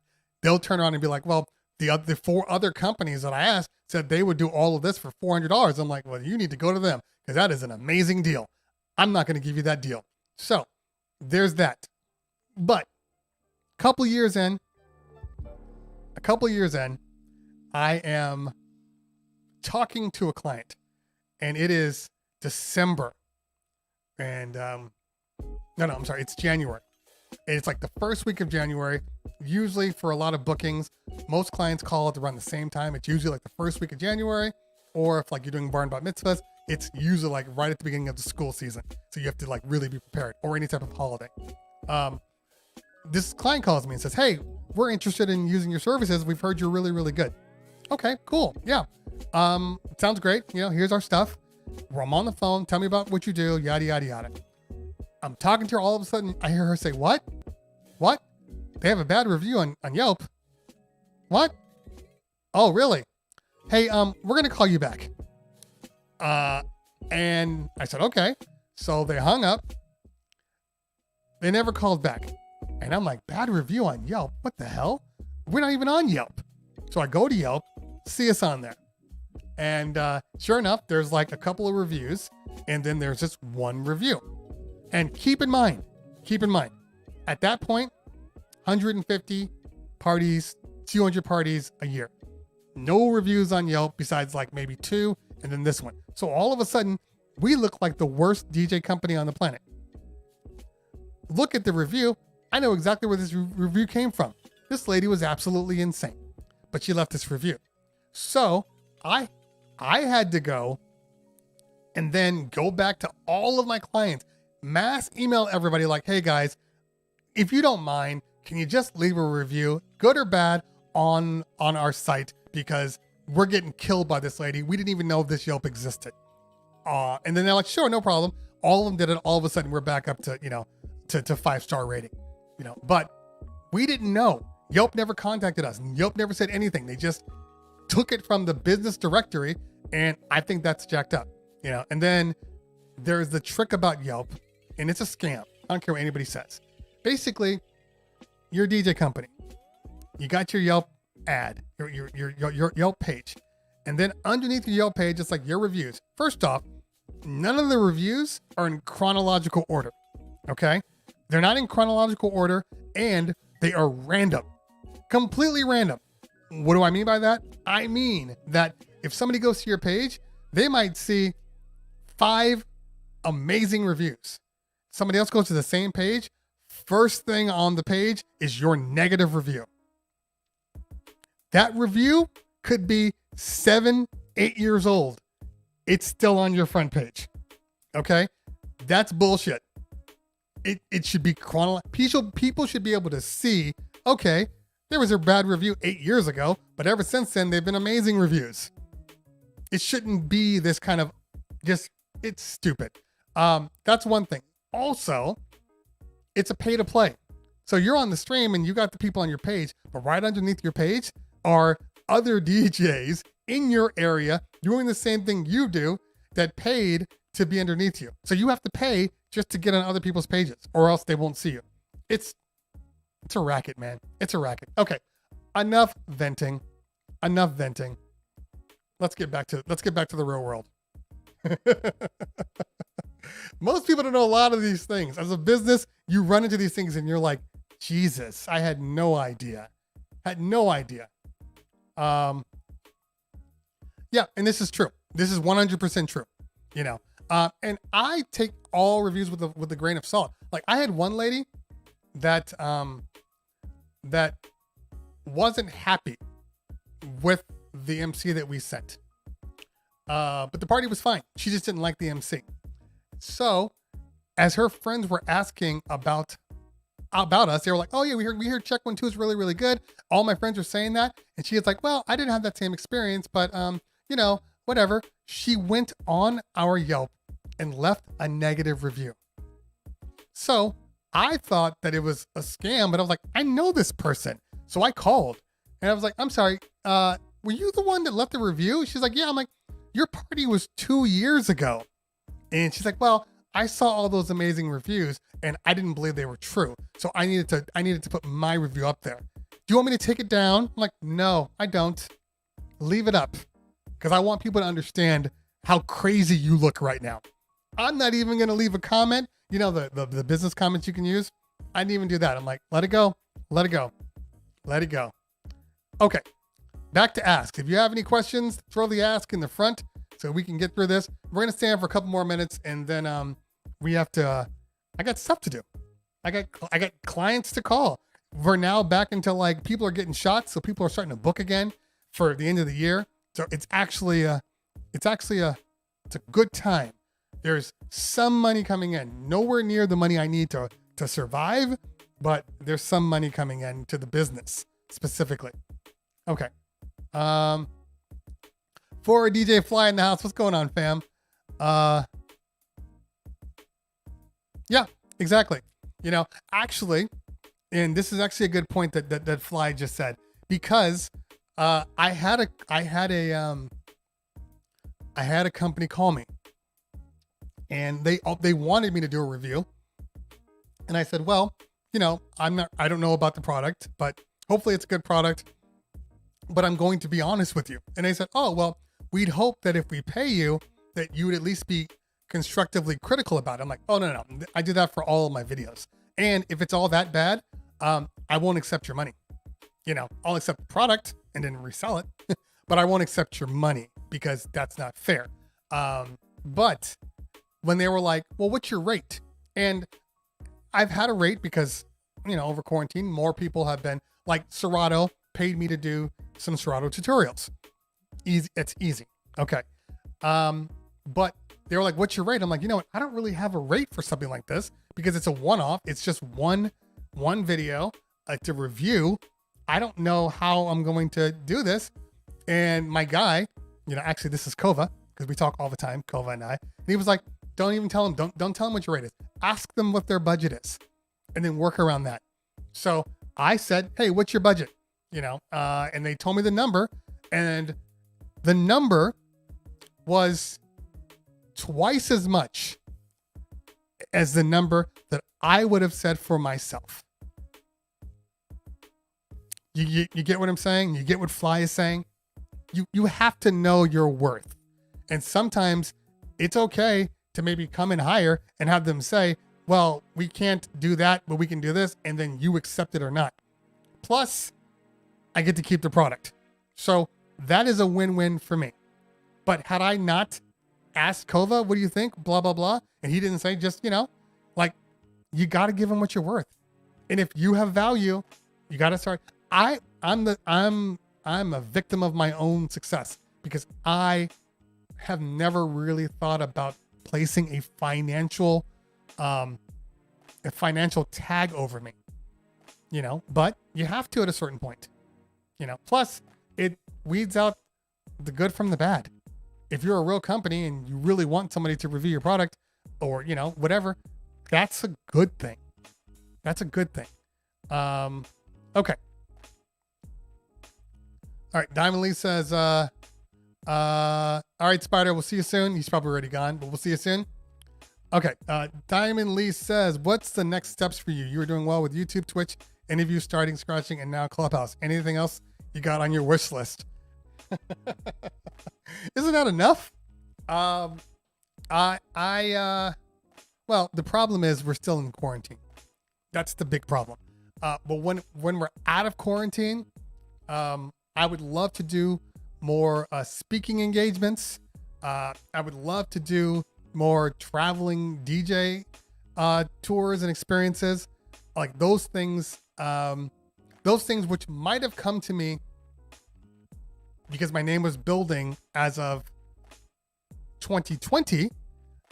they'll turn around and be like, well, the 4 other companies that I asked said they would do all of this for $400. I'm like, well, you need to go to them because that is an amazing deal. I'm not going to give you that deal. So there's that. But a couple years in, I am talking to a client, and it is December. And I'm sorry, it's January. And it's like the first week of January. Usually for a lot of bookings, most clients call it around the same time. It's usually like the first week of January, or if like you're doing bar and bat mitzvahs, it's usually like right at the beginning of the school season. So you have to like really be prepared, or any type of holiday. This client calls me and says, hey, we're interested in using your services. We've heard you're really, really good. Okay, cool. Yeah. Sounds great. Here's our stuff. I'm on the phone. Tell me about what you do. Yada, yada, yada. I'm talking to her. All of a sudden, I hear her say, what? What? They have a bad review on Yelp. What? Oh, really? Hey, we're going to call you back. And I said, okay. So they hung up. They never called back. And I'm like, bad review on Yelp? What the hell? We're not even on Yelp. So I go to Yelp, see us on there. And sure enough, there's like a couple of reviews, and then there's just one review. And keep in mind, at that point, 150 parties, 200 parties a year. No reviews on Yelp besides like maybe 2, and then this one. So all of a sudden, we look like the worst DJ company on the planet. Look at the review. I know exactly where this review came from. This lady was absolutely insane, but she left this review. So I had to go and then go back to all of my clients, mass email everybody like, hey guys, if you don't mind, can you just leave a review, good or bad, on our site, because we're getting killed by this lady. We didn't even know this Yelp existed. And then they're like, sure, no problem. All of them did it. All of a sudden we're back up to, to 5-star rating, but we didn't know. Yelp never contacted us. Yelp never said anything. They just took it from the business directory. And I think that's jacked up, and then there's the trick about Yelp, and it's a scam. I don't care what anybody says. Basically, you're a DJ company. You got your Yelp ad, your Yelp page. And then underneath your Yelp page, it's like your reviews. First off, none of the reviews are in chronological order. Okay? They're not in chronological order, and they are random. Completely random. What do I mean by that? I mean that if somebody goes to your page, they might see 5 amazing reviews. Somebody else goes to the same page. First thing on the page is your negative review. That review could be 7, 8 years old. It's still on your front page. Okay? That's bullshit. It should be chronological. People should be able to see, okay, there was a bad review 8 years ago, but ever since then, they've been amazing reviews. It shouldn't be this kind of it's stupid. That's one thing. Also, it's a pay to play. So you're on the stream and you got the people on your page, but right underneath your page are other DJs in your area doing the same thing you do that paid to be underneath you. So you have to pay just to get on other people's pages, or else they won't see you. It's a racket, man. It's a racket. Okay. Enough venting. Let's get back to the real world. Most people don't know a lot of these things. As a business, you run into these things and you're like, Jesus, I had no idea. Yeah, and this is true. This is 100% true. And I take all reviews with a grain of salt. Like I had one lady that wasn't happy with the MC that we sent. But the party was fine. She just didn't like the MC. So as her friends were asking about us, they were like, oh yeah, we heard Check 1 2 is really, really good. All my friends are saying that. And she was like, well, I didn't have that same experience, but whatever. She went on our Yelp and left a negative review. So I thought that it was a scam, but I was like, I know this person. So I called and I was like, I'm sorry, were you the one that left the review? She's like, yeah. I'm like, your party was 2 years ago. And she's like, well, I saw all those amazing reviews and I didn't believe they were true. So I needed to put my review up there. you want me to take it down? I'm like, no, I don't. Leave it up. Because I want people to understand how crazy you look right now. I'm not even going to leave a comment. You know, the business comments you can use. I didn't even do that. I'm like, let it go. Let it go. Let it go. Okay. Back to ask. If you have any questions, throw the ask in the front so we can get through this. We're going to stand for a couple more minutes and then we have to, I got stuff to do. I got clients to call. We're now back into like people are getting shots. So people are starting to book again for the end of the year. So it's actually a good time. There's some money coming in, nowhere near the money I need to survive, but there's some money coming in to the business specifically. Okay. For a DJ Fly in the house, what's going on, fam? Yeah, exactly. You know, actually, and this is actually a good point that Fly just said, because I had a company call me, and they wanted me to do a review, and I said, well, you know, I don't know about the product, but hopefully it's a good product, but I'm going to be honest with you. And they said, oh, well, we'd hope that if we pay you, that you would at least be constructively critical about it. I'm like, oh, no. I do that for all of my videos. And if it's all that bad, I won't accept your money. You know, I'll accept the product and then resell it, but I won't accept your money because that's not fair. But when they were like, well, what's your rate? And I've had a rate because, you know, over quarantine, more people have been like Serato paid me to do some Serato tutorials. Easy. It's easy. Okay. But they were like, what's your rate? I'm like, you know what? I don't really have a rate for something like this because it's a one-off. It's just one video to review. I don't know how I'm going to do this. And my guy, you know, actually this is Kova because we talk all the time, Kova and I, and he was like, don't even tell them, don't tell them what your rate is. Ask them what their budget is and then work around that. So I said, hey, what's your budget? You know, and they told me the number, and the number was twice as much as the number that I would have said for myself. You get what I'm saying? You get what Fly is saying? You have to know your worth. And sometimes it's okay to maybe come in higher and have them say, well, we can't do that, but we can do this. And then you accept it or not. Plus, I get to keep the product. So that is a win-win for me. But had I not asked Kova, what do you think? Blah, blah, blah. And he didn't say, just, you know, like, you got to give him what you're worth. And if you have value, you got to start. I'm a victim of my own success because I have never really thought about placing a financial tag over me, you know, but you have to at a certain point, you know, plus it weeds out the good from the bad. If you're a real company and you really want somebody to review your product or, you know, whatever, that's a good thing. That's a good thing. Okay. All right. Diamond Lee says, all right, Spider, we'll see you soon. He's probably already gone, but we'll see you soon. Okay. Diamond Lee says, what's the next steps for you? You were doing well with YouTube, Twitch, interview, starting, scratching, and now Clubhouse. Anything else you got on your wish list? Isn't that enough? Well, the problem is we're still in quarantine. That's the big problem. But when we're out of quarantine, I would love to do more speaking engagements. I would love to do more traveling DJ tours and experiences, like those things which might have come to me because my name was building as of 2020, you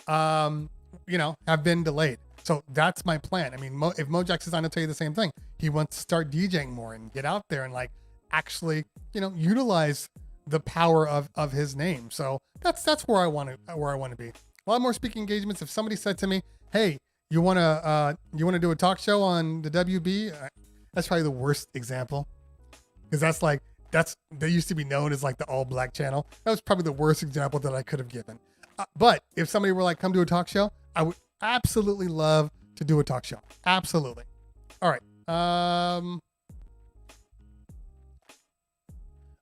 know, have been delayed. So that's my plan. I mean, if Mojax is on to tell you the same thing, he wants to start DJing more and get out there and like actually, you know, utilize the power of his name. So that's where I want to be. A lot more speaking engagements. If somebody said to me, hey, you want to do a talk show on the WB? That's probably the worst example because that used to be known as like the all black channel. That was probably the worst example that I could have given. But if somebody were like, come do a talk show, I would absolutely love to do a talk show. Absolutely. All right.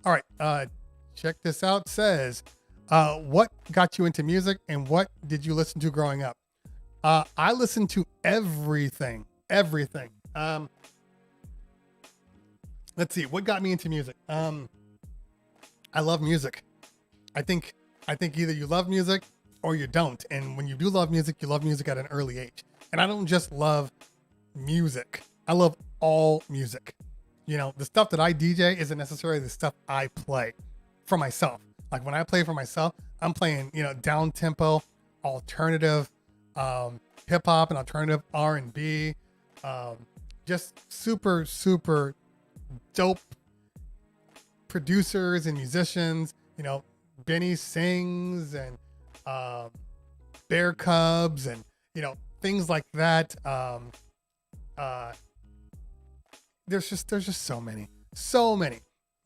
All right. Check this out. Says, what got you into music and what did you listen to growing up? I listened to everything. Let's see. What got me into music? I love music. I think either you love music or you don't. And when you do love music, you love music at an early age. And I don't just love music. I love all music. You know, the stuff that I DJ isn't necessarily the stuff I play for myself. Like when I play for myself, I'm playing, you know, down tempo, alternative, hip hop and alternative R&B, just super, super dope producers and musicians. You know, Benny Sings and Bear Cubs and, you know, things like that. There's just so many.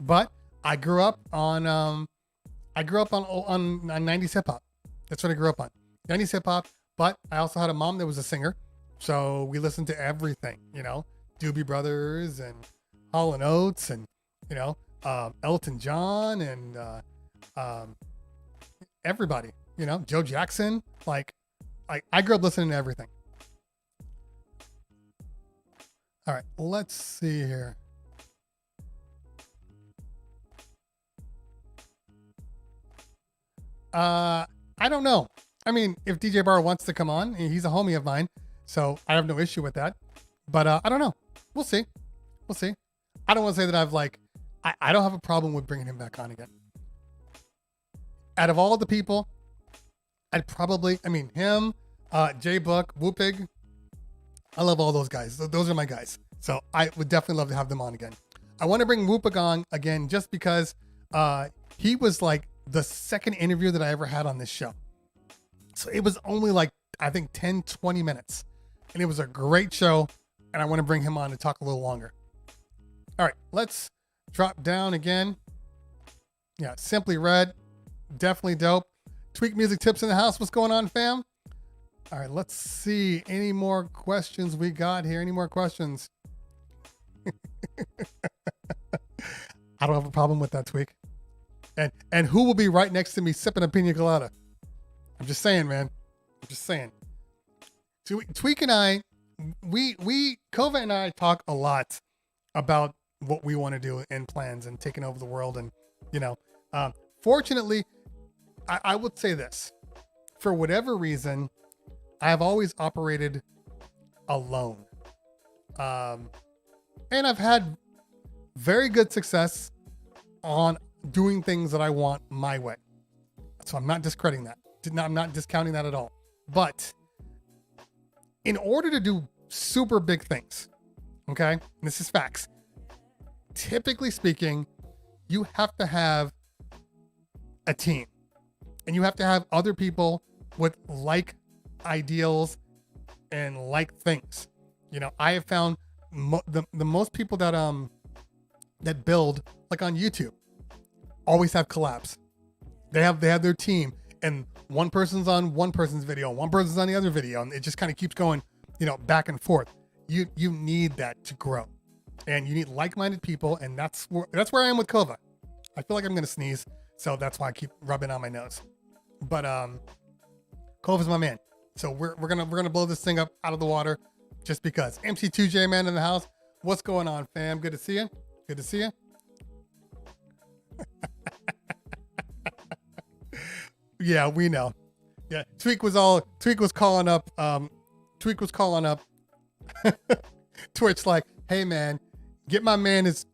But I grew up on 90s hip hop. That's what I grew up on. 90s hip hop. But I also had a mom that was a singer, so we listened to everything. You know, Doobie Brothers and Hall and Oates and, you know, Elton John and everybody. You know, Joe Jackson. Like I grew up listening to everything. All right, let's see here. I don't know. I mean, if DJ Bar wants to come on, he's a homie of mine, so I have no issue with that. But I don't know. We'll see. I don't want to say that I don't have a problem with bringing him back on again. Out of all the people, him, J Book, Whoopig, I love all those guys. Those are my guys. So I would definitely love to have them on again. I want to bring Whoopig on again just because he was like the second interview that I ever had on this show. So it was only like, I think 10, 20 minutes. And it was a great show. And I want to bring him on to talk a little longer. All right, let's drop down again. Yeah, Simply Red. Definitely dope. Tweak Music Tips in the house. What's going on, fam? All right, let's see. Any more questions we got here? Any more questions? I don't have a problem with that, Tweak. And who will be right next to me sipping a pina colada? I'm just saying, man. I'm just saying. Tweak and I, Kova and I talk a lot about what we want to do and plans and taking over the world. And, you know, fortunately, I would say this. For whatever reason, I have always operated alone. And I've had very good success on doing things that I want my way. So I'm not discrediting that. I'm not discounting that at all. But in order to do super big things, okay, and this is facts, typically speaking, you have to have a team. And you have to have other people with like ideals and like things. You know, I have found the most people that build like on YouTube always have collabs. They have their team, and one person's on one person's video, one person's on the other video, and it just kind of keeps going, you know, back and forth. You need that to grow, and you need like-minded people, and that's where I am with Kova. I feel like I'm gonna sneeze, so that's why I keep rubbing on my nose. But Kova's my man, so we're gonna blow this thing up out of the water, just because. MC2J man in the house. What's going on, fam? Good to see you. Good to see you. Yeah, we know. Yeah, Tweak was calling up Twitch like, hey man, get my man his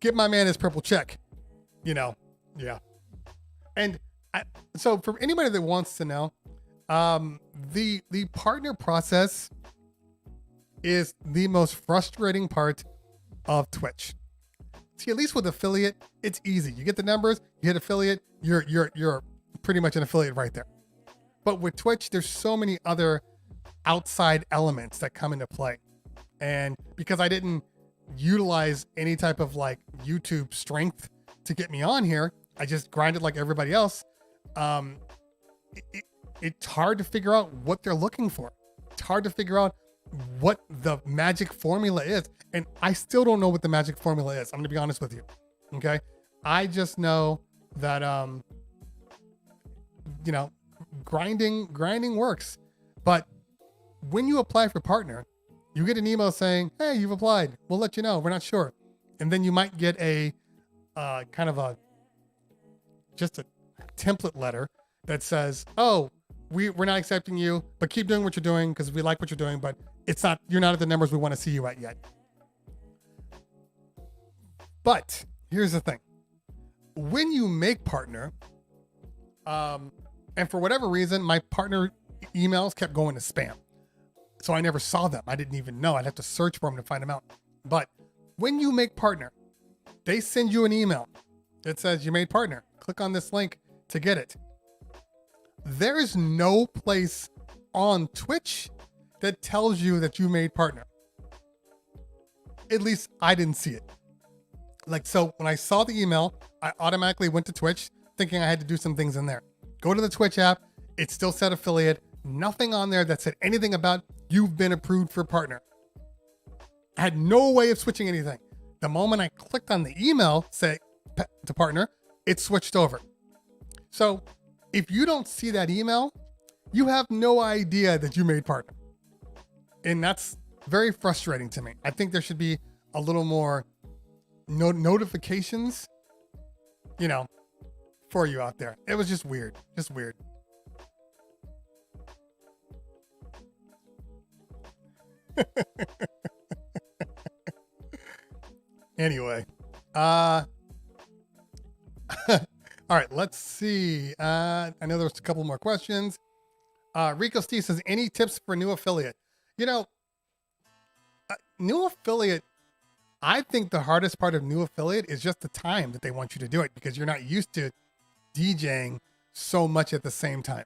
purple check. You know, yeah. And so for anybody that wants to know, the partner process is the most frustrating part of Twitch. See, at least with affiliate, it's easy. You get the numbers, you hit affiliate, you're pretty much an affiliate right there. But with Twitch, there's so many other outside elements that come into play. And because I didn't utilize any type of like YouTube strength to get me on here, I just grinded like everybody else. It's hard to figure out what they're looking for. It's hard to figure out what the magic formula is. And I still don't know what the magic formula is. I'm going to be honest with you. Okay. I just know that grinding works. But when you apply for partner, you get an email saying, "Hey, you've applied. We'll let you know. We're not sure." And then you might get a kind of a template letter that says, "Oh, we're not accepting you, but keep doing what you're doing because we like what you're doing, but you're not at the numbers we want to see you at yet." But here's the thing. When you make partner, and for whatever reason, my partner emails kept going to spam. So I never saw them. I didn't even know. I'd have to search for them to find them out. But when you make partner, they send you an email that says you made partner. Click on this link to get it. There is no place on Twitch that tells you that you made partner. At least I didn't see it. So when I saw the email, I automatically went to Twitch thinking I had to do some things in there. Go to the Twitch app. It still said affiliate. Nothing on there that said anything about you've been approved for partner. I had no way of switching anything. The moment I clicked on the email say to partner, it switched over. So if you don't see that email, you have no idea that you made partner. And that's very frustrating to me. I think there should be a little more notifications, for you out there. It was just weird. Anyway, all right, let's see. I know there's a couple more questions. Rico Steve says, any tips for new affiliate? New affiliate, I think the hardest part of new affiliate is just the time that they want you to do it because you're not used to DJing so much at the same time.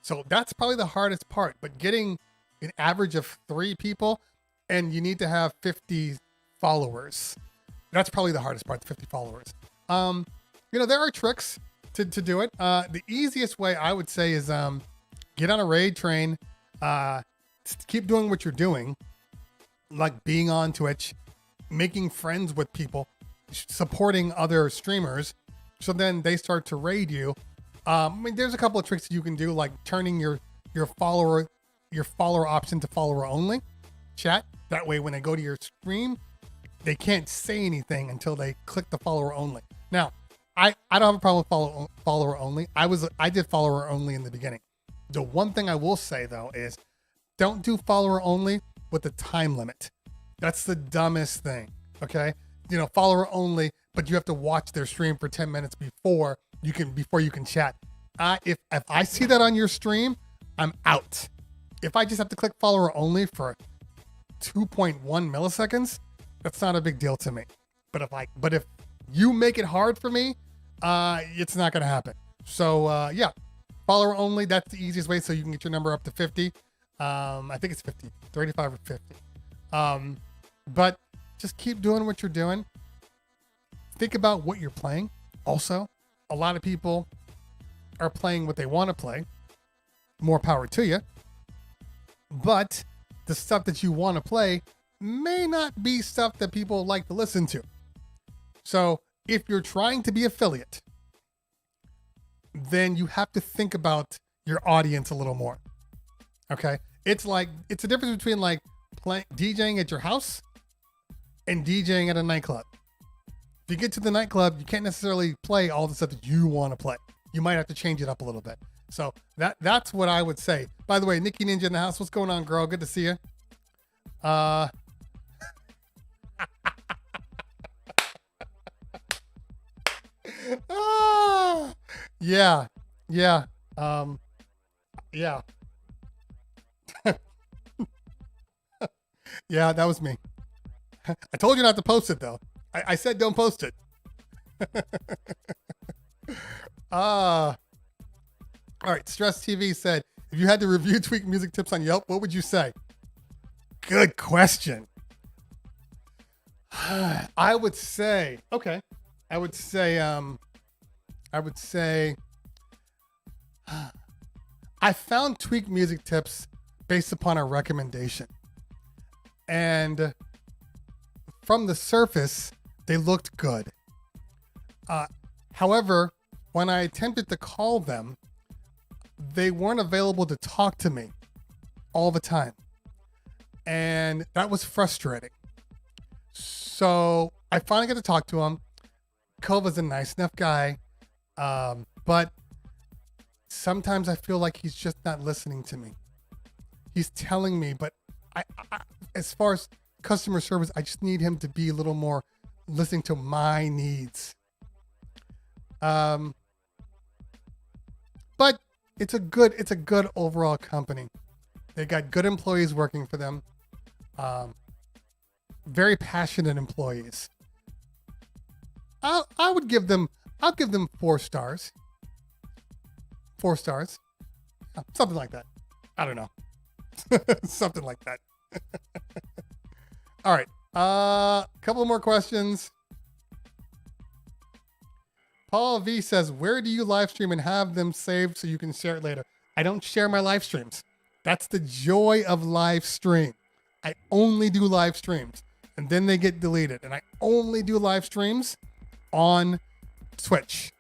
So that's probably the hardest part, but getting an average of 3 people and you need to have 50 followers. That's probably the hardest part, the 50 followers. There are tricks to do it. The easiest way I would say is get on a raid train, keep doing what you're doing, like being on Twitch, making friends with people, supporting other streamers. So then they start to raid you. There's a couple of tricks that you can do, like turning your follower option to follower only chat. That way, when they go to your stream, they can't say anything until they click the follower only. Now, I don't have a problem with follower only. I did follower only in the beginning. The one thing I will say though is don't do follower only with a time limit. That's the dumbest thing. Okay. Follower only, but you have to watch their stream for 10 minutes before you can chat. If I see that on your stream, I'm out. If I just have to click follower only for 2.1 milliseconds, that's not a big deal to me. But if you make it hard for me, it's not going to happen. So yeah, follower only. That's the easiest way. So you can get your number up to 50. I think it's 50, 35 or 50. But just keep doing what you're doing. Think about what you're playing. Also, a lot of people are playing what they want to play. More power to you. But the stuff that you want to play may not be stuff that people like to listen to. So if you're trying to be affiliate, then you have to think about your audience a little more. Okay? It's a difference between DJing at your house and DJing at a nightclub. If you get to the nightclub, you can't necessarily play all the stuff that you want to play. You might have to change it up a little bit. So that's what I would say. By the way, Nikki Ninja in the house. What's going on, girl? Good to see you. Yeah. Yeah. Yeah, that was me. I told you not to post it though. I said don't post it. All right, Stress TV said, if you had to review Tweak music tips on Yelp, what would you say? Good question. I would say I found Tweak music tips based upon a recommendation. And from the surface, they looked good. However, when I attempted to call them, they weren't available to talk to me all the time. And that was frustrating. So I finally got to talk to him. Kova's a nice enough guy. But sometimes I feel like he's just not listening to me. He's telling me, but I as far as customer service, I just need him to be a little more listening to my needs. But it's a good overall company. They got good employees working for them. Very passionate employees. I'll give them 4 stars. 4 stars. Yeah, something like that. I don't know. Something like that. All right. Couple more questions. Paul V says, where do you live stream and have them saved so you can share it later? I don't share my live streams. That's the joy of live stream. I only do live streams and then they get deleted. And I only do live streams on Twitch.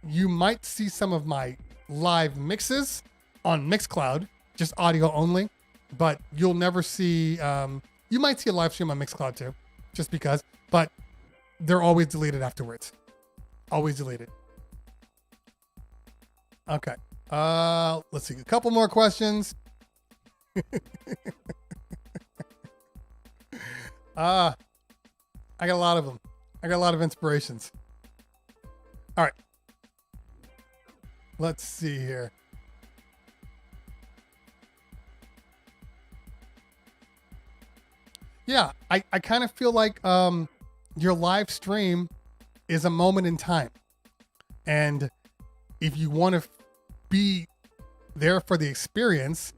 You might see some of my live mixes on Mixcloud, just audio only, but you'll never see, you might see a live stream on Mixcloud too, just because, but they're always deleted afterwards. Always deleted. Okay. Let's see. A couple more questions. I got a lot of them. I got a lot of inspirations. All right. Let's see here. Yeah, I kind of feel like your live stream is a moment in time. And if you want to be there for the experience,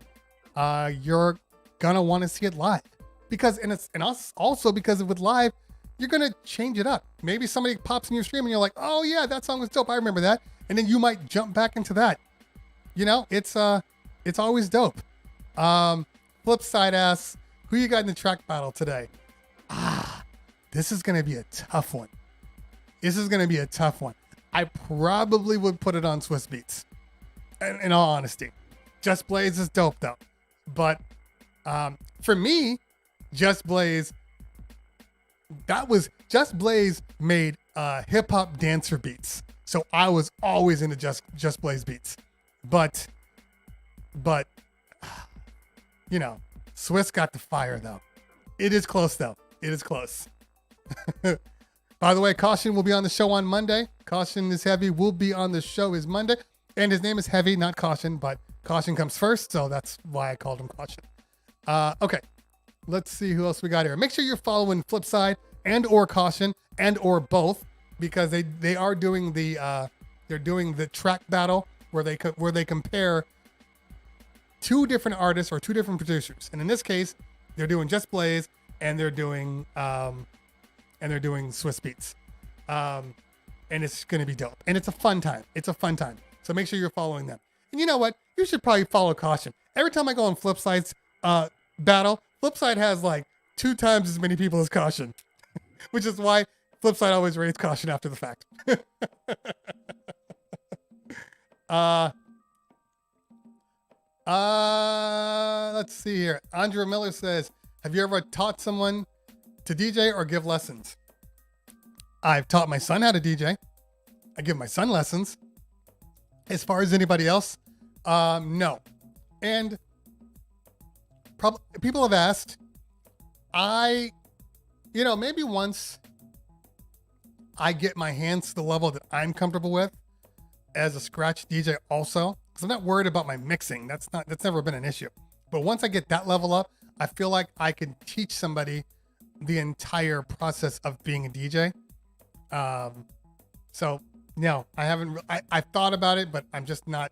you're going to want to see it live. Because, and also because with live, you're going to change it up. Maybe somebody pops in your stream and you're like, oh yeah, that song was dope. I remember that. And then you might jump back into that. You know, it's always dope. Flipside asks, who you got in the track battle today? This is going to be a tough one. I probably would put it on Swiss Beats. In all honesty. Just Blaze is dope though. But for me, Just Blaze made hip hop dancer beats. So I was always into Just Blaze beats. But you know, Swiss got the fire though. It is close though. It is close. By the way, Caution will be on the show on Monday. Caution is Heavy will be on the show is Monday. And his name is Heavy, not Caution, but Caution comes first. So that's why I called him Caution. Okay. Let's see who else we got here. Make sure you're following Flipside and or Caution and or both, because they are doing the they're doing the track battle where they compare 2 different artists or 2 different producers. And in this case, they're doing Just Blaze and they're doing Swiss Beats. And it's going to be dope. And it's a fun time. So make sure you're following them. And you know what? You should probably follow Caution. Every time I go on Flipside's battle, Flipside has like 2 times as many people as Caution, which is why Flipside always rates Caution after the fact. Let's see here. Andrew Miller says, have you ever taught someone to DJ or give lessons? I've taught my son how to DJ. I give my son lessons. As far as anybody else, no. And people have asked, maybe once I get my hands to the level that I'm comfortable with as a scratch DJ also, because I'm not worried about my mixing. That's never been an issue. But once I get that level up, I feel like I can teach somebody the entire process of being a DJ. So no, I haven't. I've thought about it, but I'm not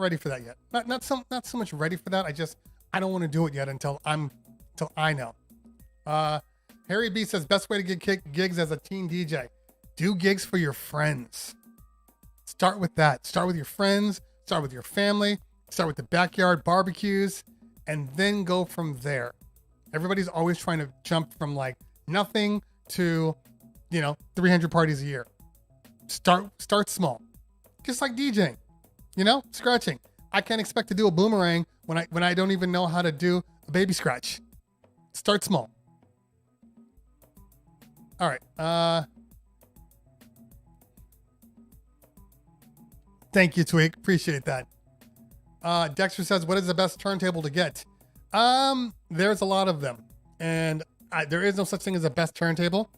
ready for that yet. Not so much ready for that. I don't want to do it yet until I know. Harry B says, best way to get gigs as a teen DJ. Do gigs for your friends. Start with that. Start with your friends. Start with your family. Start with the backyard barbecues, and then go from there. Everybody's always trying to jump from like nothing to 300 parties a year. Start small. Just like DJing, scratching. I can't expect to do a boomerang when I don't even know how to do a baby scratch. Start small. All right. Thank you, Tweak. Appreciate that. Dexter says, what is the best turntable to get? There's a lot of them, and there is no such thing as a best turntable.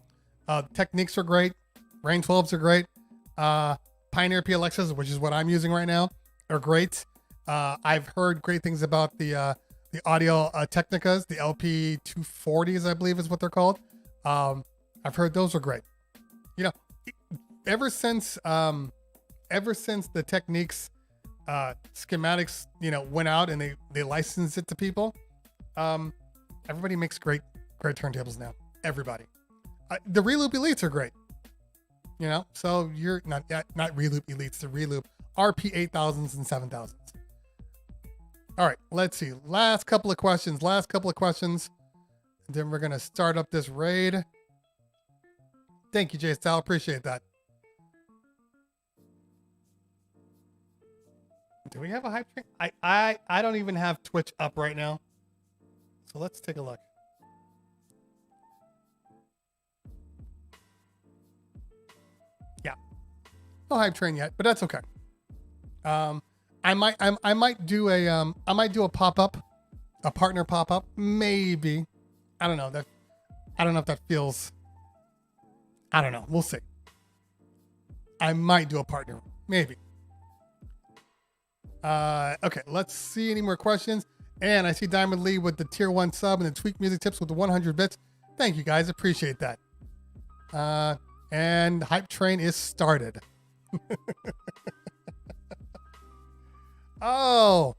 Techniques are great. Rain 12s are great. Pioneer PLXs, which is what I'm using right now, are great. I've heard great things about the Audio Technicas, the LP 240s, I believe is what they're called. I've heard those are great. Ever since the Techniques schematics, went out and they licensed it to people, everybody makes great turntables now. Everybody. The Reloop Elites are great. So you're not Reloop Elites, the Reloop RP 8000s and 7000s. All right, let's see. Last couple of questions. Then we're going to start up this raid. Thank you, Jay Style. Appreciate that. Do we have a hype train? I don't even have Twitch up right now. So let's take a look. Yeah. No hype train yet, but that's okay. I might do a pop-up, a partner pop-up, maybe. I don't know if that feels, I don't know. We'll see. I might do a partner, maybe. Okay, let's see any more questions. And I see Diamond Lee with the tier 1 sub and the Tweak Music Tips with the 100 bits. Thank you guys, appreciate that. And hype train is started. Oh,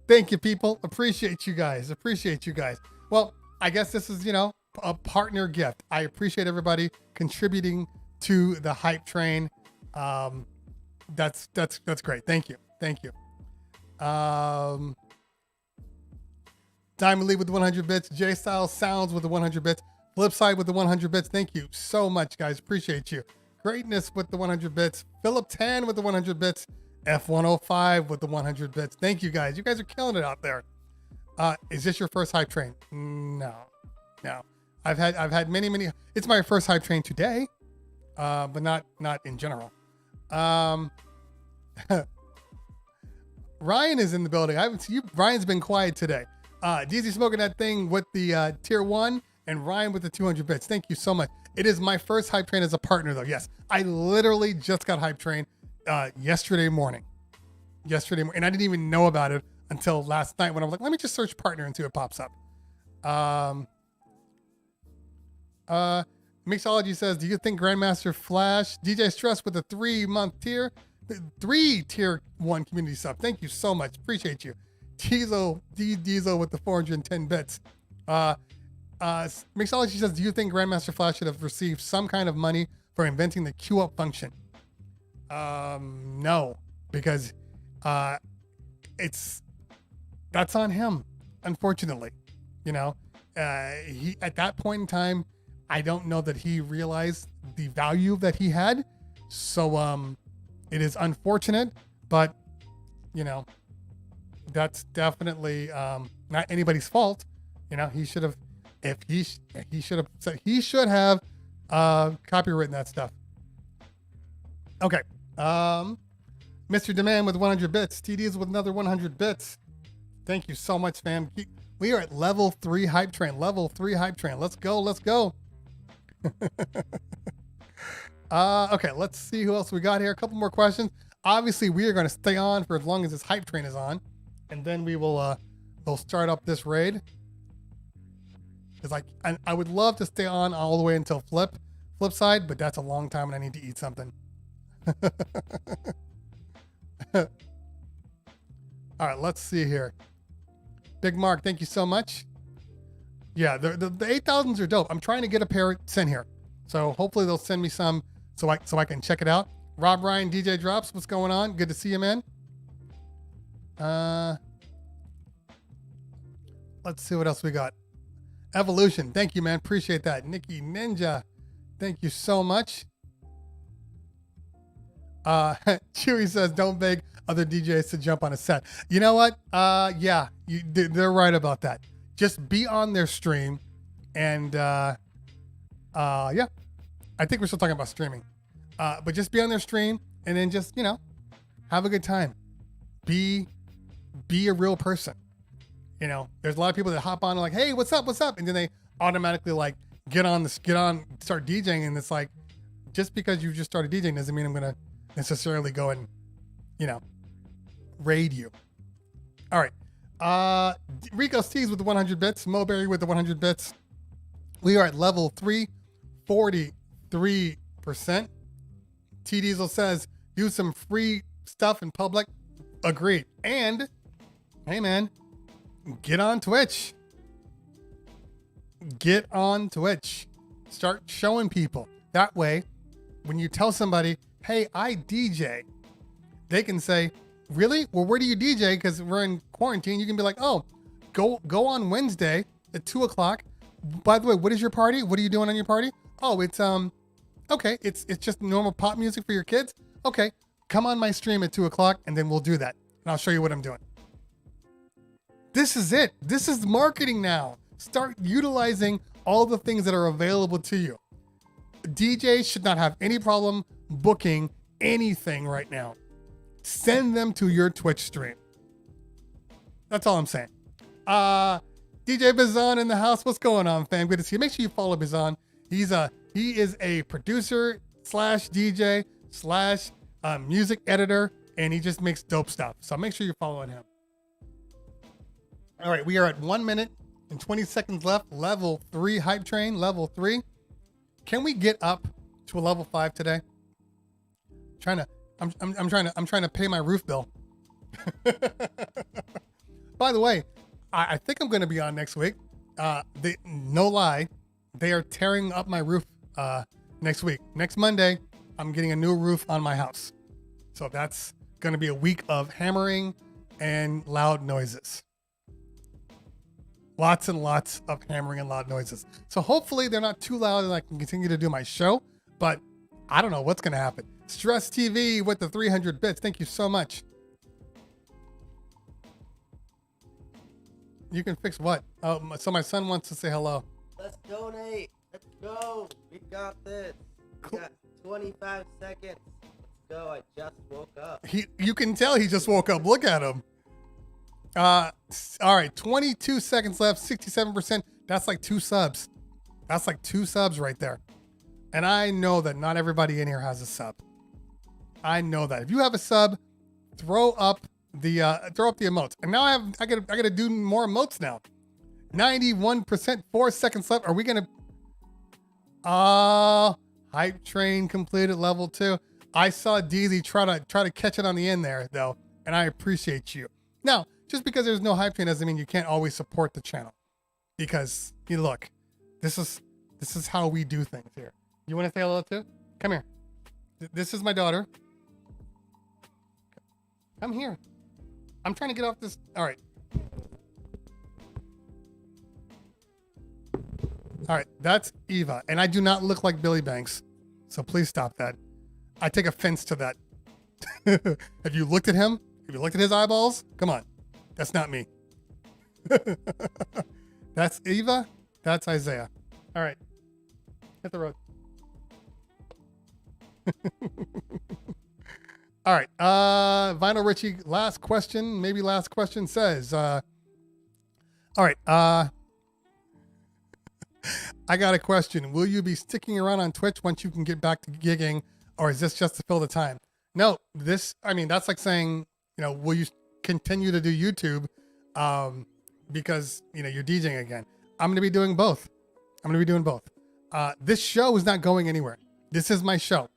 thank you, people. Appreciate you guys. Well, I guess this is, a partner gift. I appreciate everybody contributing to the hype train. That's great. Thank you. Diamond Lee with the 100 bits. J Style Sounds with the 100 bits. Flipside with the 100 bits. Thank you so much, guys. Appreciate you. Greatness with the 100 bits. Philip Tan with the 100 bits. F105 with the 100 bits. Thank you guys. You guys are killing it out there. Is this your first hype train? No. I've had many. It's my first hype train today, but not in general. Ryan is in the building. I haven't seen you. Ryan's been quiet today. DZ smoking that thing with the tier 1 and Ryan with the 200 bits. Thank you so much. It is my first hype train as a partner, though. Yes, I literally just got hype train yesterday morning, and I didn't even know about it until last night when I was like, let me just search partner and see what pops up. Mixology says, do you think Grandmaster Flash, DJ Stress with a 3-month tier, 3 tier 1 community sub? Thank you so much. Appreciate you. Diesel with the 410 bits. Mixology says, do you think Grandmaster Flash should have received some kind of money for inventing the queue up function? No, because that's on him, unfortunately. He at that point in time, I don't know that he realized the value that he had. So it is unfortunate, but that's definitely not anybody's fault. He should have, he should have copywritten that stuff. Okay. Mr. Demand with 100 bits. TD's with another 100 bits. Thank you so much, fam. We are at level 3 hype train. Let's go. Okay, let's see who else we got here. A couple more questions. Obviously, we are going to stay on for as long as this hype train is on, and then we will we'll start up this raid. Because I would love to stay on all the way until flip side, but that's a long time and I need to eat something. All right, let's see here. Big Mark, thank you so much. Yeah, the 8000s are dope. I'm trying to get a pair sent here, so hopefully they'll send me some so I can check it out. Rob Ryan, DJ Drops, what's going on? Good to see you, man. Let's see what else we got. Evolution, thank you, man. Appreciate that. Nikki Ninja, Thank you so much. Chewy says, don't beg other DJs to jump on a set. You know what? Yeah, they're right about that. Just be on their stream, and yeah, I think we're still talking about streaming. But just be on their stream, and then just, you know, have a good time. Be a real person. You know, there's a lot of people that hop on and like, hey, what's up? And then they automatically like start DJing, and it's like, just because you just started DJing doesn't mean I'm gonna necessarily go and, you know, raid you. All right. Rico Steves with the 100 bits. Moberry with the 100 bits. We are at level 3, 43%. T Diesel says, do some free stuff in public. Agreed. And, hey man, get on Twitch. Get on Twitch. Start showing people. That way, when you tell somebody, hey, I DJ, they can say, really? Well, where do you DJ? Because we're in quarantine. You can be like, oh, go on Wednesday at 2 o'clock. By the way, what is your party? What are you doing on your party? Oh, it's okay. It's just normal pop music for your kids. Okay, come on my stream at 2 o'clock, and then we'll do that, and I'll show you what I'm doing. This is it. This is marketing now. Start utilizing all the things that are available to you. DJs should not have any problem booking anything right now. Send them to your Twitch stream. That's all I'm saying. DJ Bizon in the house. What's going on, fam? Good to see you. Make sure you follow Bizon. He is a producer / DJ / music editor, and he just makes dope stuff. So make sure you're following him. All right, we are at 1 minute and 20 seconds left. Level 3 hype train. Level 3. Can we get up to a level 5 today? I'm trying to pay my roof bill. By the way, I think I'm going to be on next week. No lie, they are tearing up my roof next week. Next Monday, I'm getting a new roof on my house. So that's going to be a week of hammering and loud noises. Lots and lots of hammering and loud noises. So hopefully they're not too loud and I can continue to do my show. But I don't know what's going to happen. Stress TV with the 300 bits. Thank you so much. You can fix what? Oh, so my son wants to say hello. Let's donate. Let's go. We got this. We got 25 seconds. Let's go. I just woke up. You can tell he just woke up. Look at him. All right, 22 seconds left, 67%. That's like 2 subs. That's like 2 subs right there. And I know that not everybody in here has a sub. I know that. If you have a sub, throw up the emotes. And now I gotta do more emotes now. 91%, 4 seconds left. Are we gonna hype train completed level 2? I saw DZ try to catch it on the end there though, and I appreciate you. Now, just because there's no hype train doesn't mean you can't always support the channel. Because you look, this is how we do things here. You want to say hello too? Come here. This is my daughter. Come here. I'm trying to get off this. All right. All right. That's Eva. And I do not look like Billy Banks. So please stop that. I take offense to that. Have you looked at him? Have you looked at his eyeballs? Come on. That's not me. That's Eva. That's Isaiah. All right. Hit the road. All right. Vinyl Richie, last question says, all right. I got a question. Will you be sticking around on Twitch once you can get back to gigging, or is this just to fill the time? No, that's like saying, will you continue to do YouTube because you're DJing again? I'm going to be doing both. This show is not going anywhere. This is my show.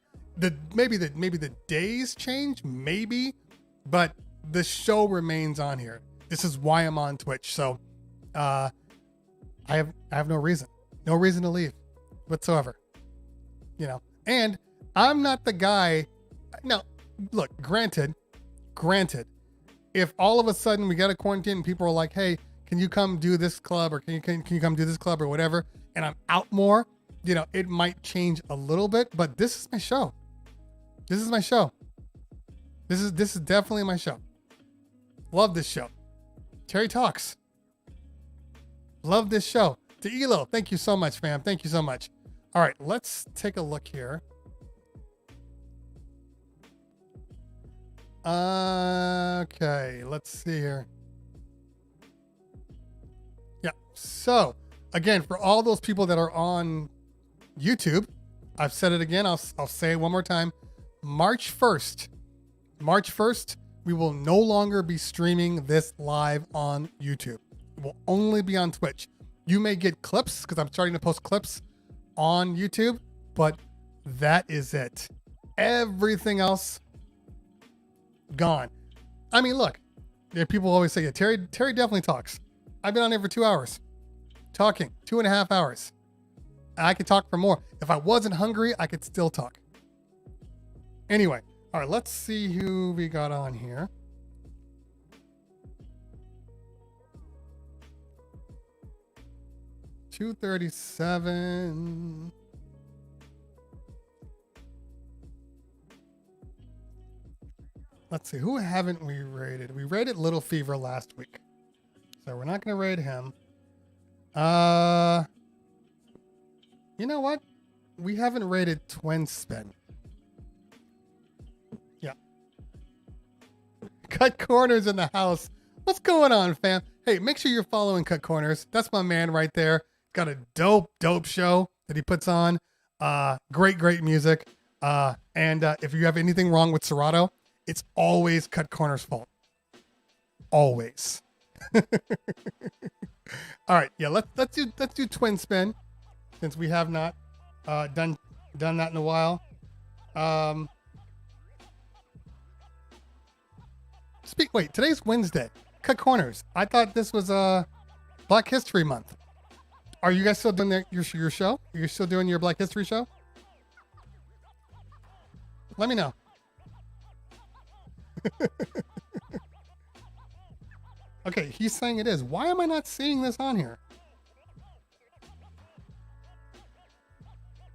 Maybe the days change, maybe, but the show remains on here. This is why I'm on Twitch. So I have no reason to leave whatsoever. And I'm not the guy. Now, look, granted, if all of a sudden we got a quarantine and people are like, hey, can you come do this club, or can you come do this club or whatever, and I'm out more, you know, it might change a little bit, but this is my show. This is my show. This is definitely my show. Love this show. Terry Talks. Love this show. To Elo, thank you so much, fam. Thank you so much. All right, let's take a look here. Okay, let's see here. Yeah, so again, for all those people that are on YouTube, I've said it again, I'll say it one more time. March 1st, we will no longer be streaming this live on YouTube. It will only be on Twitch. You may get clips because I'm starting to post clips on YouTube, but that is it. Everything else gone. I mean, look, people always say, yeah, Terry definitely talks. I've been on there for 2 hours talking, 2.5 hours. I could talk for more. If I wasn't hungry, I could still talk. Anyway, all right, let's see who we got on here. $237. Let's see, who haven't we rated? We rated Little Fever last week, so we're not going to rate him. You know what? We haven't rated Twin Spin. Yeah. Cut Corners in the house. What's going on, fam? Hey, make sure you're following Cut Corners. That's my man right there. Got a dope show that he puts on. Great music. And if you have anything wrong with Serato, it's always Cut Corner's fault. Always. All right, yeah, let's do Twin Spin, since we have not done that in a while. Wait, today's Wednesday. Cut Corners. I thought this was Black History Month. Are you guys still doing your show? Are you still doing your Black History show? Let me know. Okay, he's saying it is. Why am I not seeing this on here?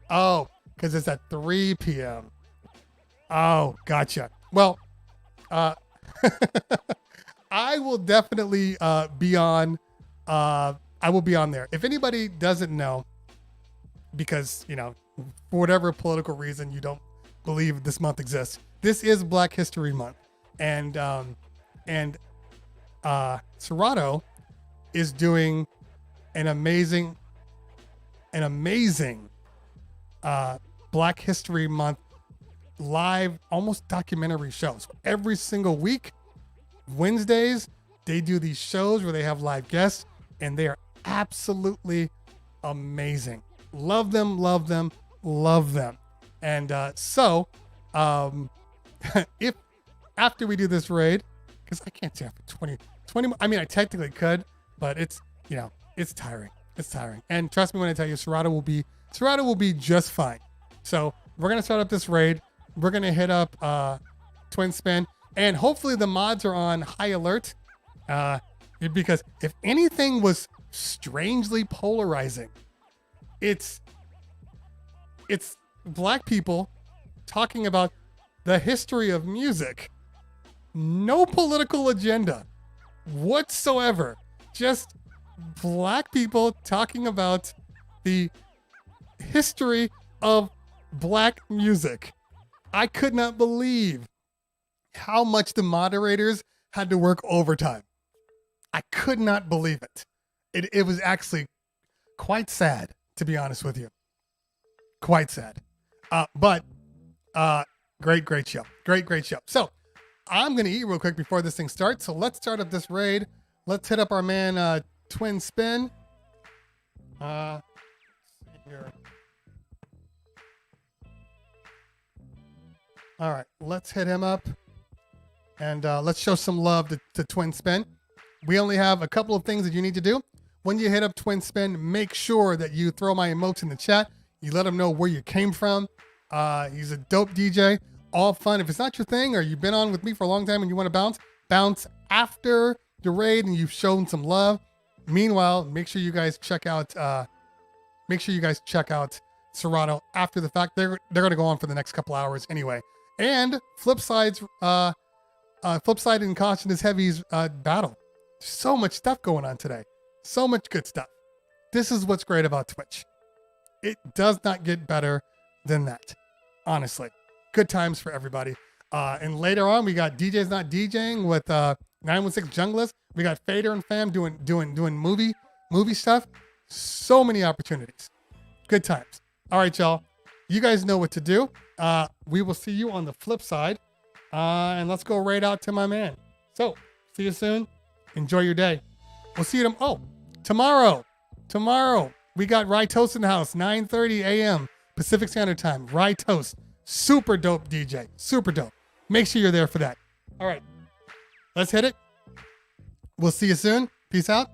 Oh, because it's at 3 p.m. Oh, gotcha. Well, I will definitely be on. I will be on there. If anybody doesn't know, because, you know, for whatever political reason you don't believe this month exists, this is Black History Month. And Serato is doing an amazing Black History Month live, almost documentary shows. Every single week, Wednesdays, they do these shows where they have live guests, and they are absolutely amazing. Love them. And so if after we do this raid, because I can't stay for 20, I mean, I technically could, but it's, you know, it's tiring. And trust me when I tell you, Serato will be just fine. So we're going to start up this raid. We're going to hit up Twin Spin, and hopefully the mods are on high alert, because if anything was strangely polarizing, it's black people talking about the history of music. No political agenda whatsoever. Just black people talking about the history of black music. I could not believe how much the moderators had to work overtime. I could not believe it. It was actually quite sad, to be honest with you. Quite sad. But great show. Great show. So I'm going to eat real quick before this thing starts. So let's start up this raid. Let's hit up our man, Twin Spin. Let's see here. All right, let's hit him up. And let's show some love to Twin Spin. We only have a couple of things that you need to do. When you hit up Twin Spin, make sure that you throw my emotes in the chat. You let him know where you came from. He's a dope DJ. All fun. If it's not your thing, or you've been on with me for a long time and you want to bounce after the raid and you've shown some love. Meanwhile, make sure you guys check out Serato after the fact. They're going to go on for the next couple hours anyway. And Flipside and Caution is Heavy's battle. So much stuff going on today. So much good stuff. This is what's great about Twitch. It does not get better than that. Honestly. Good times for everybody. And later on, we got DJs Not DJing with 916 Junglist. We got Fader and Fam doing movie stuff. So many opportunities. Good times. All right, y'all. You guys know what to do. We will see you on the flip side. And let's go right out to my man. So, see you soon. Enjoy your day. We'll see you tomorrow. Tomorrow, we got Rye Toast in the house, 9:30 a.m. Pacific Standard Time. Rye Toast. Super dope DJ. Super dope. Make sure you're there for that. All right. Let's hit it. We'll see you soon. Peace out.